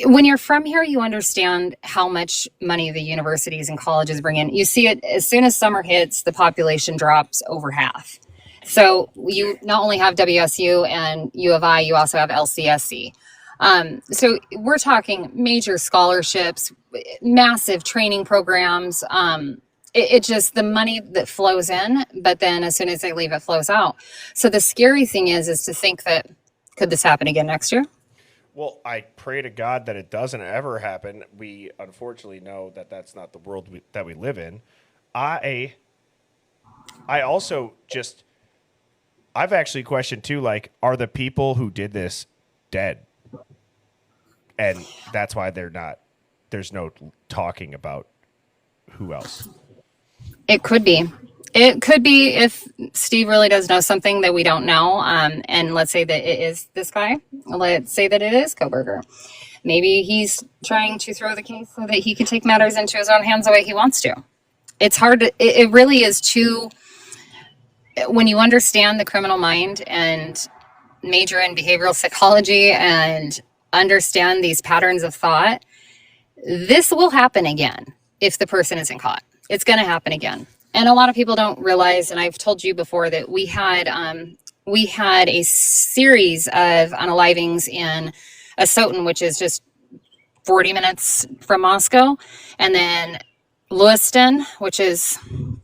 When you're from here, you understand how much money the universities and colleges bring in. You see it as soon as summer hits, the population drops over half. So you not only have WSU and U of I, you also have LCSC. So we're talking major scholarships, massive training programs. It just, the money that flows in, but then as soon as they leave, it flows out. So the scary thing is to think that, could this happen again next year? Well, I pray to God that it doesn't ever happen. We unfortunately know that that's not the world that we live in. I also just, I've actually questioned too, like, are the people who did this dead? And that's why there's no talking about who else. It could be. It could be if Steve really does know something that we don't know. And let's say that it is this guy. Let's say that it is Koberger. Maybe he's trying to throw the case so that he can take matters into his own hands the way he wants to. It's hard to, it really is too, when you understand the criminal mind and major in behavioral psychology and understand these patterns of thought, this will happen again if the person isn't caught. It's going to happen again. And a lot of people don't realize, and I've told you before, that we had a series of unalivings in Asotin, which is just 40 minutes from Moscow, and then Lewiston, which is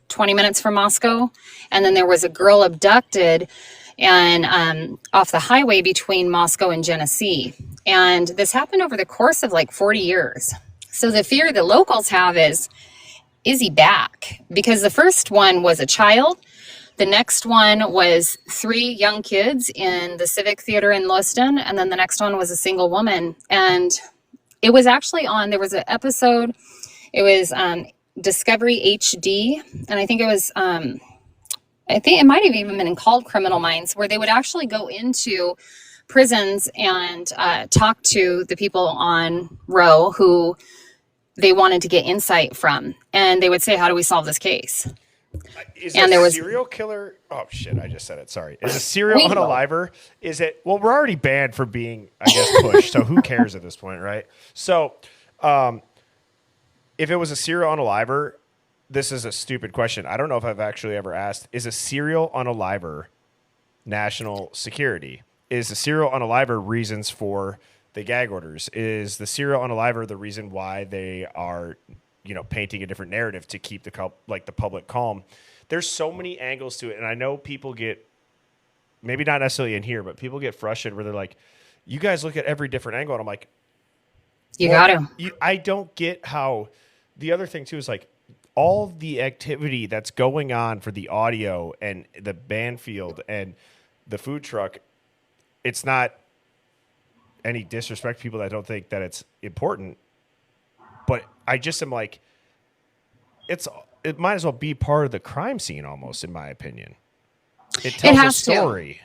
20 minutes from Moscow, and then there was a girl abducted and off the highway between Moscow and Genesee. And this happened over the course of like 40 years. So the fear the locals have is he back? Because the first one was a child. The next one was 3 young kids in the Civic Theater in Lewiston. And then the next one was a single woman. And it was actually there was an episode, it was Discovery HD. And I think it was, I think it might have even been called Criminal Minds, where they would actually go into prisons and talk to the people on row who they wanted to get insight from, and they would say, how do we solve this case? Is a serial killer? Oh shit! I just said it. Sorry. Is a serial unaliver? Is it? Well, we're already banned for being, I guess, pushed. So who cares at this point, right? So, if it was a serial unaliver, this is a stupid question. I don't know if I've actually ever asked. Is a serial unaliver national security? Is a serial unaliver reasons for the gag orders? Is the serial unaliver the reason why they are, painting a different narrative to keep the public calm? There's so many angles to it, and I know people get, maybe not necessarily in here, but people get frustrated where they're like, "You guys look at every different angle," and I'm like, "You got to." I don't get how. The other thing too is like all the activity that's going on for the audio and the band field and the food truck. It's not any disrespect to people that don't think that it's important, but I just am like, it might as well be part of the crime scene almost, in my opinion. It tells a has to. story.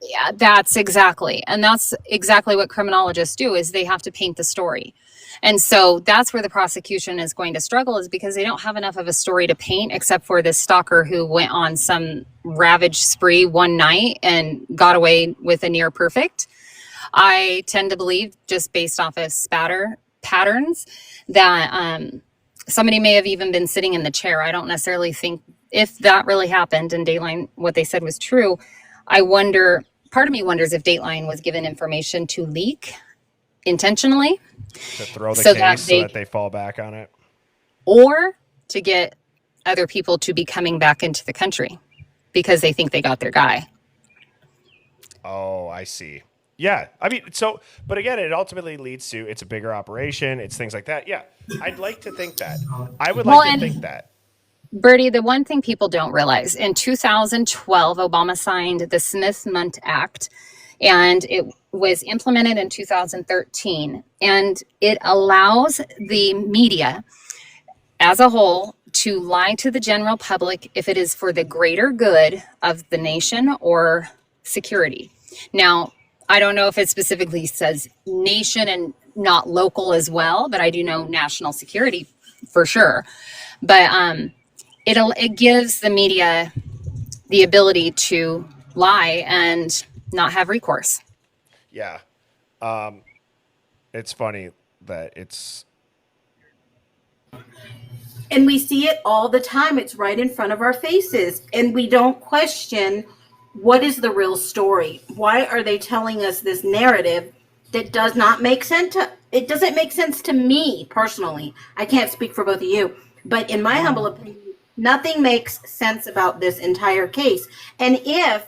Yeah, that's exactly what criminologists do, is they have to paint the story. And so that's where the prosecution is going to struggle, is because they don't have enough of a story to paint, except for this stalker who went on some ravage spree one night and got away with a near perfect. I tend to believe, just based off of spatter patterns, that somebody may have even been sitting in the chair. I don't necessarily think, if that really happened and Dateline, what they said was true, part of me wonders if Dateline was given information to leak intentionally. To throw the case so that they fall back on it. Or to get other people to be coming back into the country because they think they got their guy. Oh, I see. Yeah. I mean, but again, it ultimately leads to, it's a bigger operation. It's things like that. Yeah. I'd like to think that. I would like to think that. Bertie, the one thing people don't realize, in 2012, Obama signed the Smith-Mundt Act, and it was implemented in 2013. And it allows the media as a whole to lie to the general public if it is for the greater good of the nation or security. Now, I don't know if it specifically says nation and not local as well, but I do know national security for sure. But it gives the media the ability to lie and not have recourse. Yeah. It's funny that it's... And we see it all the time. It's right in front of our faces. And we don't question, what is the real story? Why are they telling us this narrative that does not make sense? It doesn't make sense to me personally. I can't speak for both of you. But in my humble opinion, nothing makes sense about this entire case. And if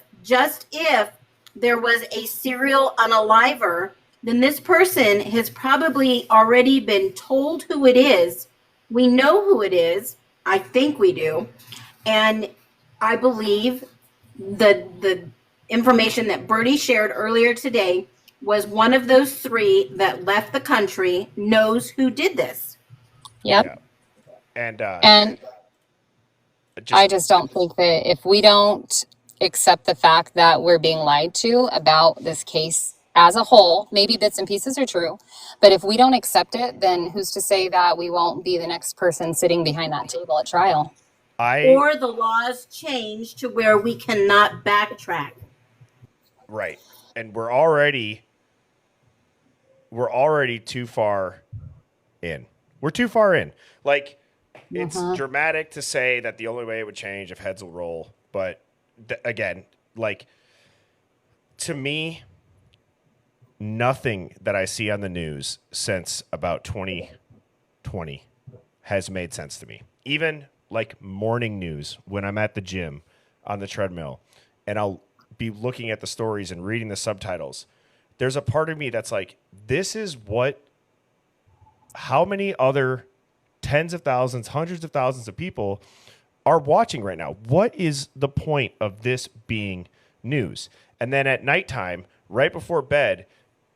there was a serial unaliver, then this person has probably already been told who it is. We know who it is. I think we do. And I believe the information that Bertie shared earlier today was one of those three that left the country knows who did this. Yep. Yeah. And I just don't think that if we don't accept the fact that we're being lied to about this case as a whole, maybe bits and pieces are true, but if we don't accept it, then who's to say that we won't be the next person sitting behind that table at trial? Or the laws change to where we cannot backtrack. Right. And we're already too far in. We're too far in. Like, it's dramatic to say that the only way it would change if heads will roll. But again, like, to me, nothing that I see on the news since about 2020 has made sense to me. Even like morning news when I'm at the gym on the treadmill and I'll be looking at the stories and reading the subtitles. There's a part of me that's like, this is how many other tens of thousands, hundreds of thousands of people are watching right now. What is the point of this being news? And then at nighttime, right before bed,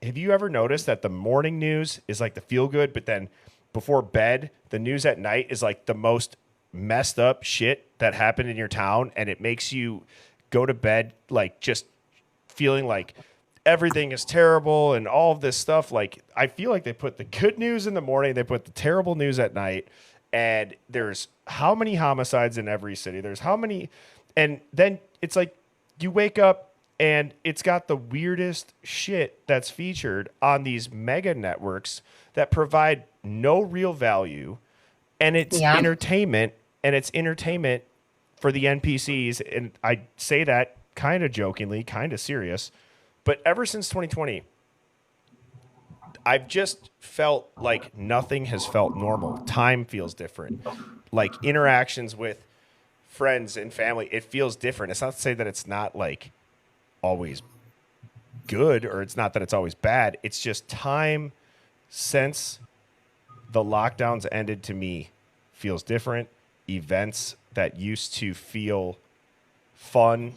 have you ever noticed that the morning news is like the feel good, but then before bed, the news at night is like the most messed up shit that happened in your town, and it makes you go to bed like just feeling like everything is terrible and all of this stuff. Like, I feel like they put the good news in the morning, they put the terrible news at night, and there's how many homicides in every city, there's how many, and then it's like you wake up and it's got the weirdest shit that's featured on these mega networks that provide no real value, and it's entertainment, and it's entertainment for the NPCs. And I say that kind of jokingly, kind of serious, but ever since 2020, I've just felt like nothing has felt normal. Time feels different. Like interactions with friends and family, it feels different. It's not to say that it's not like always good, or it's not that it's always bad. It's just time since the lockdowns ended, to me, feels different. Events that used to feel fun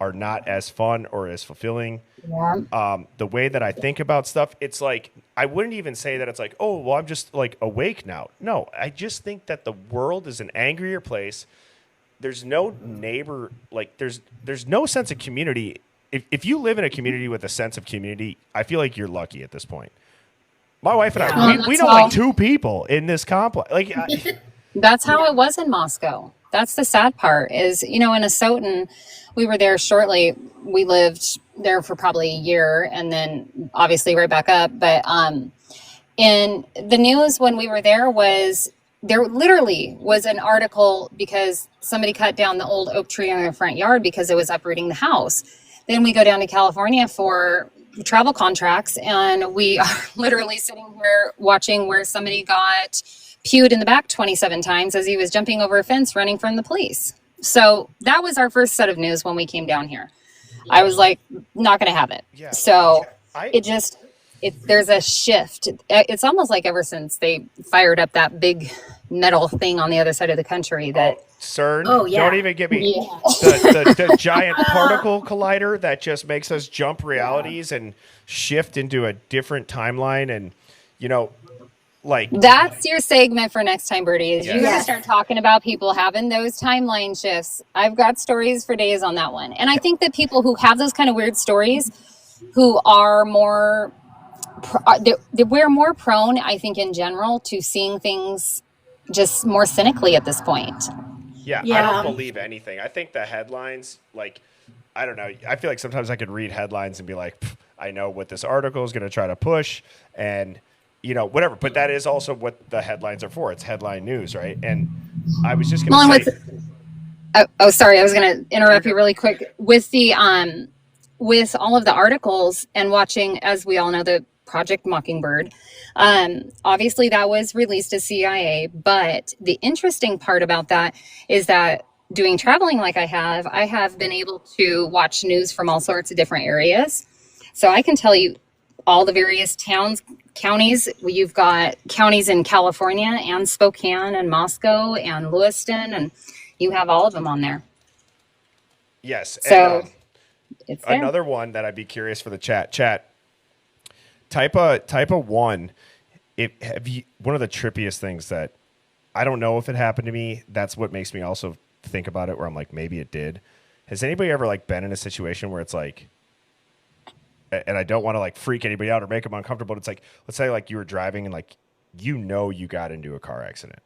are not as fun or as fulfilling. The way that I think about stuff, it's like, I wouldn't even say that it's like, oh, well, I'm just like awake now. No, I just think that the world is an angrier place. there's no neighbor, like there's no sense of community. If you live in a community with a sense of community, I feel like you're lucky at this point. My wife and I, we know like 2 people in this complex. Like that's how it was in Moscow. That's the sad part is, in Asotin, we were there shortly. We lived there for probably a year and then obviously right back up. But in the news when we were there literally was an article because somebody cut down the old oak tree in their front yard because it was uprooting the house. Then we go down to California for travel contracts, and we are literally sitting here watching where somebody got pewed in the back 27 times as he was jumping over a fence running from the police. So that was our first set of news when we came down here. I was like, not going to have it. Yeah. So there's a shift. It's almost like ever since they fired up that big metal thing on the other side of the country that CERN. Oh, yeah. Don't even get me the giant particle collider that just makes us jump realities and shift into a different timeline. And, like that's your segment for next time, Birdie, is you gotta start talking about people having those timeline shifts. I've got stories for days on that one. And I think that people who have those kind of weird stories, who are more we're more prone, I think, in general, to seeing things just more cynically at this point. Yeah, I don't believe anything. I think the headlines, like, I don't know. I feel like sometimes I could read headlines and be like, I know what this article is going to try to push and, whatever. But that is also what the headlines are for. It's headline news, right? And I was just going to say... sorry. I was going to interrupt you really quick. With the with all of the articles and watching, as we all know, the Project Mockingbird, obviously that was released to CIA, but the interesting part about that is that doing traveling like I have been able to watch news from all sorts of different areas. So I can tell you all the various towns, counties. You've got counties in California and Spokane and Moscow and Lewiston, and you have all of them on there. Yes. So it's another one that I'd be curious for the chat. Type a 1. One of the trippiest things that I don't know if it happened to me. That's what makes me also think about it, where I'm like, maybe it did. Has anybody ever like been in a situation where it's like, and I don't want to like freak anybody out or make them uncomfortable, but it's like, let's say like you were driving and like, you got into a car accident.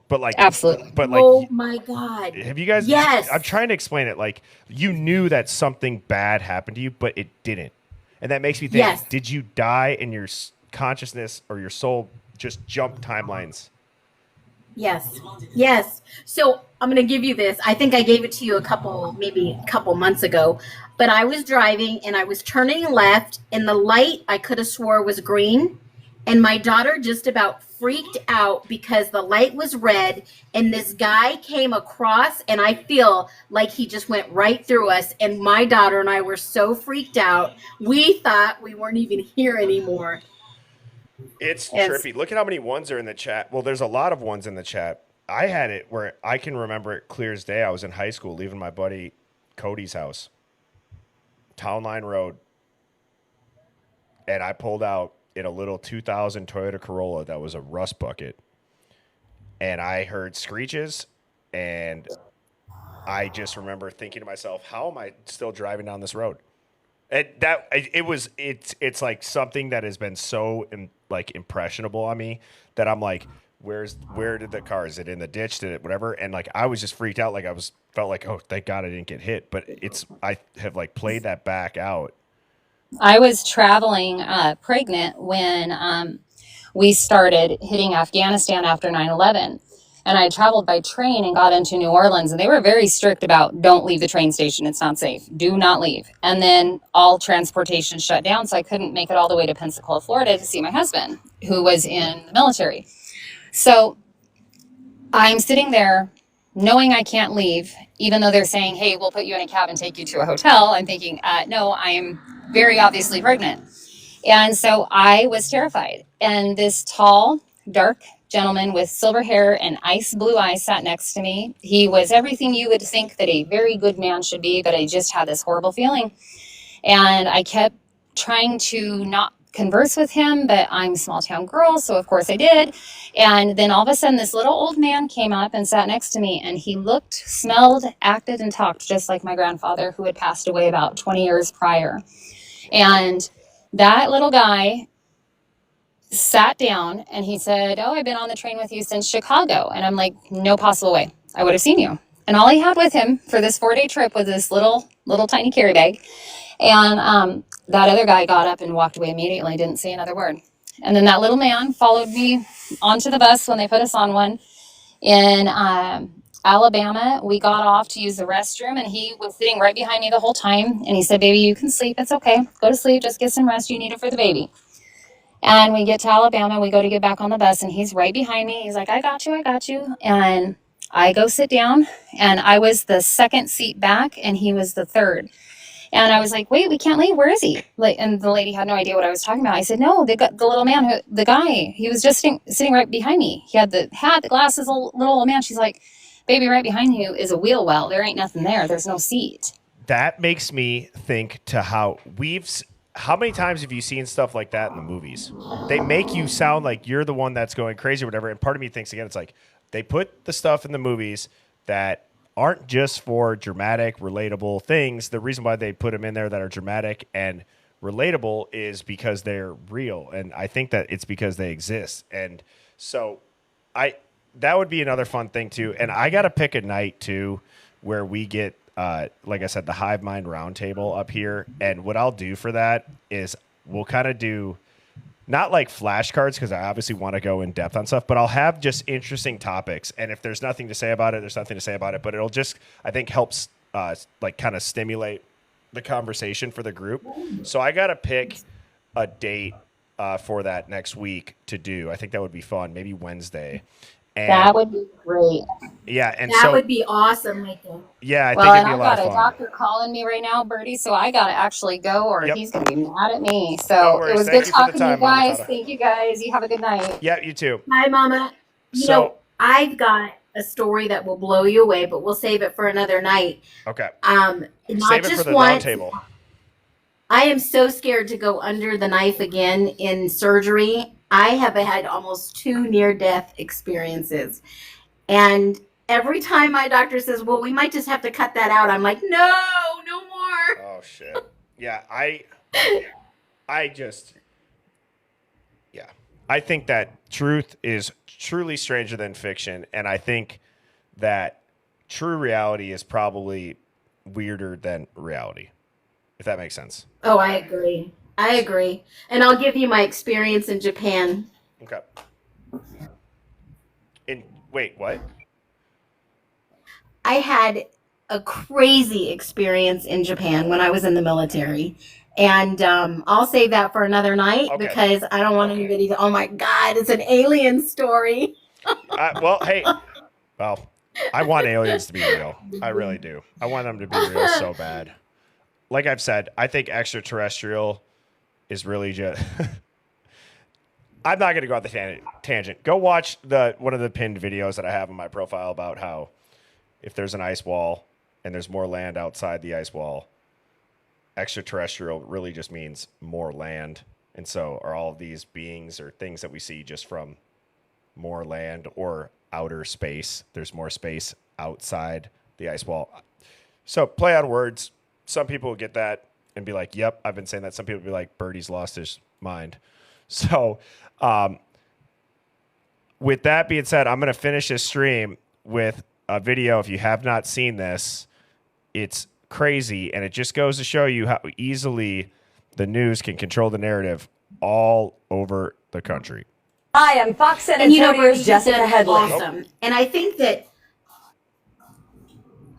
But like, absolutely. But like, oh my God. Have you guys? Yes. I'm trying to explain it. Like, you knew that something bad happened to you, but it didn't. And that makes me think, did you die and your consciousness or your soul just jump timelines? Yes. So I'm going to give you this. I think I gave it to you maybe a couple months ago, but I was driving and I was turning left and the light I could have swore was green. And my daughter just about freaked out because the light was red and this guy came across and I feel like he just went right through us. And my daughter and I were so freaked out. We thought we weren't even here anymore. It's trippy. Look at how many ones are in the chat. Well, there's a lot of ones in the chat. I had it where I can remember it clear as day. I was in high school leaving my buddy Cody's house, Town Line Road. And I pulled out in a little 2000 Toyota Corolla that was a rust bucket. And I heard screeches, and I just remember thinking to myself, how am I still driving down this road? And it's like something that has been so impressionable on me that I'm like, where did the car? Is it in the ditch? Did it whatever? And like I was just freaked out. Like felt like, oh, thank God I didn't get hit. But I have like played that back out. I was traveling pregnant when we started hitting Afghanistan after 9/11. And I traveled by train and got into New Orleans, and they were very strict about don't leave the train station. It's not safe. Do not leave. And then all transportation shut down, so I couldn't make it all the way to Pensacola, Florida to see my husband, who was in the military. So I'm sitting there knowing I can't leave, even though they're saying, hey, we'll put you in a cab and take you to a hotel. I'm thinking, no, I am very obviously pregnant. And so I was terrified. And this tall, dark gentleman with silver hair and ice blue eyes sat next to me. He was everything you would think that a very good man should be, but I just had this horrible feeling. And I kept trying to not converse with him, but I'm a small town girl, so of course I did. And then all of a sudden, this little old man came up and sat next to me, and he looked, smelled, acted, and talked just like my grandfather, who had passed away about 20 years prior. And that little guy sat down and he said, "Oh, I've been on the train with you since Chicago." And I'm like, "No possible way I would have seen you." And all he had with him for this 4-day trip was this little tiny carry bag. And that other guy got up and walked away immediately, didn't say another word. And then that little man followed me onto the bus when they put us on one in Alabama. We got off to use the restroom, and he was sitting right behind me the whole time. And he said, "Baby, you can sleep. It's okay. Go to sleep. Just get some rest. You need it for the baby." And we get to Alabama. We go to get back on the bus, and he's right behind me. He's like, I got you. And I go sit down, and I was the second seat back, and he was the third. And I was like, "Wait, we can't leave. Where is he?" And the lady had no idea what I was talking about. I said, "No, the little man, the guy, he was just sitting right behind me. He had the hat, the glasses, little old man." She's like, "Baby, right behind you is a wheel well. There ain't nothing there. There's no seat." That makes me think to how many times have you seen stuff like that in the movies? They make you sound like you're the one that's going crazy or whatever. And part of me thinks, again, it's like they put the stuff in the movies that aren't just for dramatic, relatable things. The reason why they put them in there that are dramatic and relatable is because they're real. And I think that it's because they exist. And so that would be another fun thing too. And I got to pick a night too where we get, like I said, the Hive Mind Roundtable up here. And what I'll do for that is we'll kind of do not like flashcards, because I obviously want to go in depth on stuff, but I'll have just interesting topics. And if there's nothing to say about it, there's nothing to say about it. But it'll just, I think, helps like kind of stimulate the conversation for the group. So I got to pick a date for that next week to do. I think that would be fun. Maybe Wednesday. And that would be great. Yeah, and that would be awesome, Michael. Yeah, I think it'd be a lot of fun. I've got a doctor calling me right now, Birdie, so I got to actually go, or he's going to be mad at me. So it was good talking to you guys. Thank you, guys. You have a good night. Yeah, you too. Hi, Mama. You know, I've got a story that will blow you away, but we'll save it for another night. Okay. Not Save it just for the once. roundtable. I am so scared to go under the knife again in surgery. I have had almost 2 near-death experiences. And every time my doctor says, "Well, we might just have to cut that out," I'm like, no more. Oh, shit. Yeah, I think that truth is truly stranger than fiction. And I think that true reality is probably weirder than reality, if that makes sense. Oh, I agree. And I'll give you my experience in Japan. Okay. Wait, what? I had a crazy experience in Japan when I was in the military. And I'll save that for another night because I don't want anybody to, oh my God, it's an alien story. Well, I want aliens to be real. I really do. I want them to be real so bad. Like I've said, I think extraterrestrial is really just... I'm not going to go on the tangent. Go watch one of the pinned videos that I have on my profile about how if there's an ice wall and there's more land outside the ice wall, extraterrestrial really just means more land. And so are all of these beings or things that we see just from more land or outer space? There's more space outside the ice wall. So play on words. Some people will get that and be like, yep, I've been saying that. Some people will be like, Birdie's lost his mind. So with that being said, I'm going to finish this stream with a video. If you have not seen this, it's crazy. And it just goes to show you how easily the news can control the narrative all over the country. Hi, I'm Fox San Antonio's Jessica Headley. Awesome. And I think that...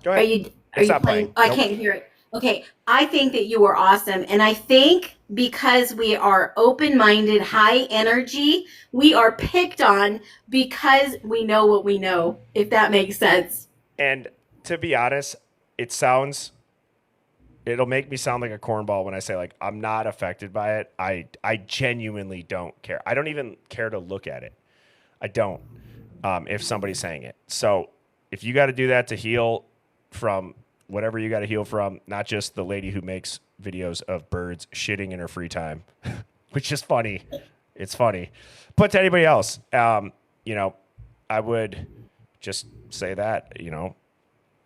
Go ahead. Are you playing? I can't hear it. Okay. I think that you are awesome. And I think because we are open-minded, high energy, we are picked on because we know what we know, if that makes sense. And to be honest, it'll make me sound like a cornball when I say, like, I'm not affected by it. I genuinely don't care. I don't even care to look at it. I don't, if somebody's saying it. So if you got to do that to heal from whatever you got to heal from, not just the lady who makes videos of birds shitting in her free time, which is funny. It's funny. But to anybody else, you know, I would just say that, you know,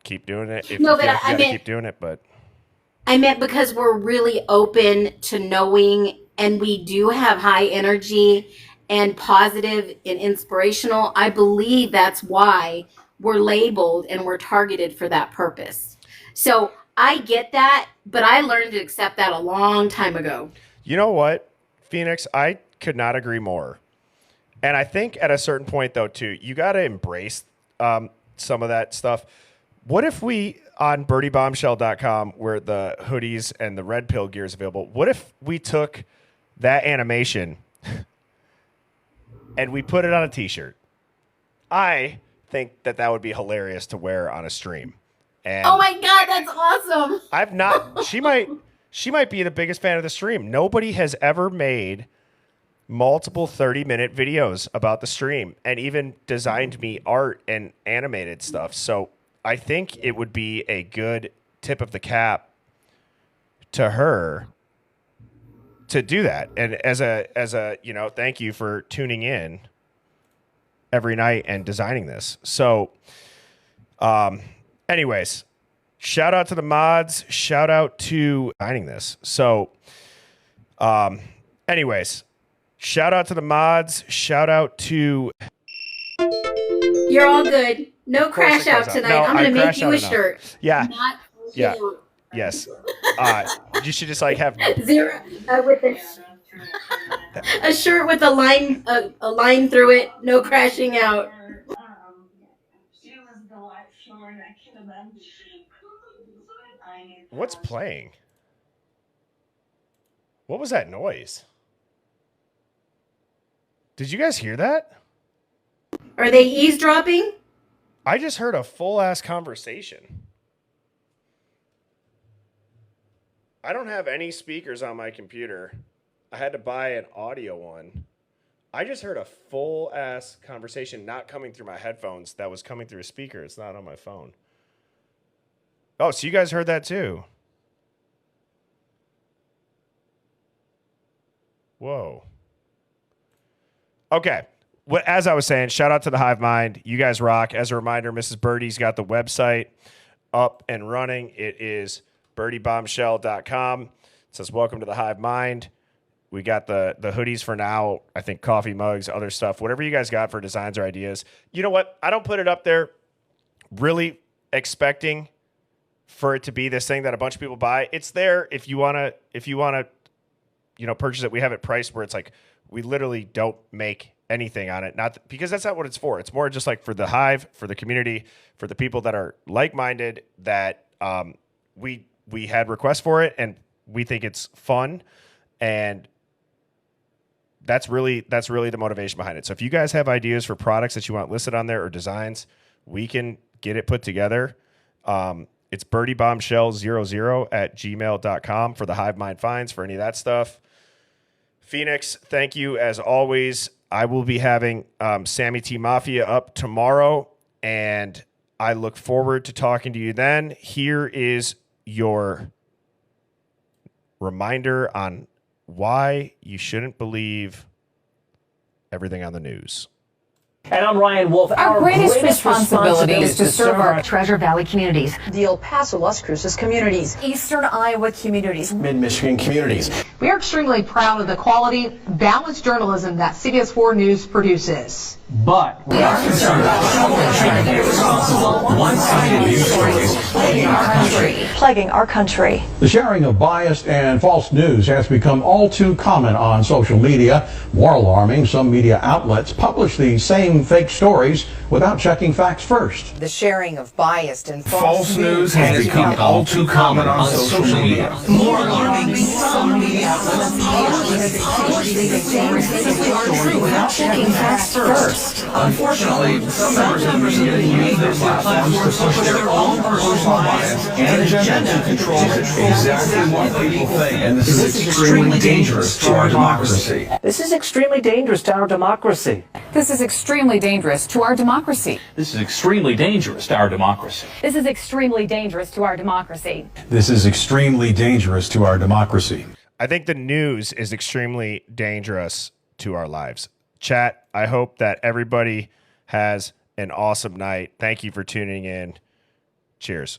keep doing it. If No, you but feel like I you gotta meant- keep doing it, but I meant because we're really open to knowing, and we do have high energy and positive and inspirational. I believe that's why we're labeled and we're targeted for that purpose. So I get that, but I learned to accept that a long time ago. you know what, Phoenix, I could not agree more. And I think at a certain point, though, too, you got to embrace some of that stuff. What if we, on birdieBombshell.com, where the hoodies and the red pill gear is available, what if we took that animation and we put it on a T-shirt? I think that would be hilarious to wear on a stream. And Oh my God, that's awesome. I've not. She might be the biggest fan of the stream. Nobody has ever made multiple 30-minute videos about the stream and even designed me art and animated stuff. So I think it would be a good tip of the cap to her to do that. And as a you know, thank you for tuning in every night and designing this. So anyways, shout out to the mods, shout out to designing this. So anyways, shout out to the mods, shout out to You're all good. No Of course crash it out goes tonight. No, I'm going I to make crash you out a enough. shirt. Yeah. Not Yeah. you. Yes. You should just like have Zero with a shirt with a line through it. No crashing out. She was delightful, and I could have been. What's playing? What was that noise? Did you guys hear that? Are they eavesdropping? I just heard a full ass conversation. I don't have any speakers on my computer. I had to buy an audio one. I just heard a full ass conversation not coming through my headphones, that was coming through a speaker. It's not on my phone. Oh, so you guys heard that too? Whoa. Okay. Well, as I was saying, shout out to the Hive Mind. You guys rock. As a reminder, Mrs. Birdie's got the website up and running. It is birdieBombshell.com. It says, welcome to the Hive Mind. We got the hoodies for now. I think coffee mugs, other stuff, whatever you guys got for designs or ideas. You know what? I don't put it up there really expecting for it to be this thing that a bunch of people buy. It's there if you want to, you know, purchase it. We have it priced where it's like, we literally don't make anything on it. Because that's not what it's for. It's more just like for the Hive, for the community, for the people that are like-minded, that we had requests for it and we think it's fun, and that's really the motivation behind it. So if you guys have ideas for products that you want listed on there or designs, we can get it put together. It's birdiebombshell00@gmail.com for the Hive Mind finds, for any of that stuff. Phoenix, thank you as always. I will be having Sammy T Mafia up tomorrow, and I look forward to talking to you then. Here is your reminder on why you shouldn't believe everything on the news. And I'm Ryan Wolf. Our greatest responsibility is to serve our Treasure Valley communities, the El Paso, Las Cruces communities, Eastern Iowa communities. Mid-Michigan communities. We are extremely proud of the quality, balanced journalism that CBS 4 News produces. But we are concerned about irresponsible, one-sided news stories Plaguing our country. The sharing of biased and false news has become all too common on social media. More alarming, some media outlets publish the same fake stories without checking facts first. The sharing of biased and False news has become all too common on social media. More alarming, some media outlets publish the same fake stories without checking facts first. Unfortunately, some members of the media use their platforms to push their own personal bias and agenda to control exactly what people think. And this is extremely dangerous to our democracy. This is extremely dangerous to our democracy. This is extremely dangerous to our democracy. This is extremely dangerous to our democracy. This is extremely dangerous to our democracy. This is extremely dangerous to our democracy. I think the news is extremely dangerous to our lives. Chat, I hope that everybody has an awesome night. Thank you for tuning in. Cheers.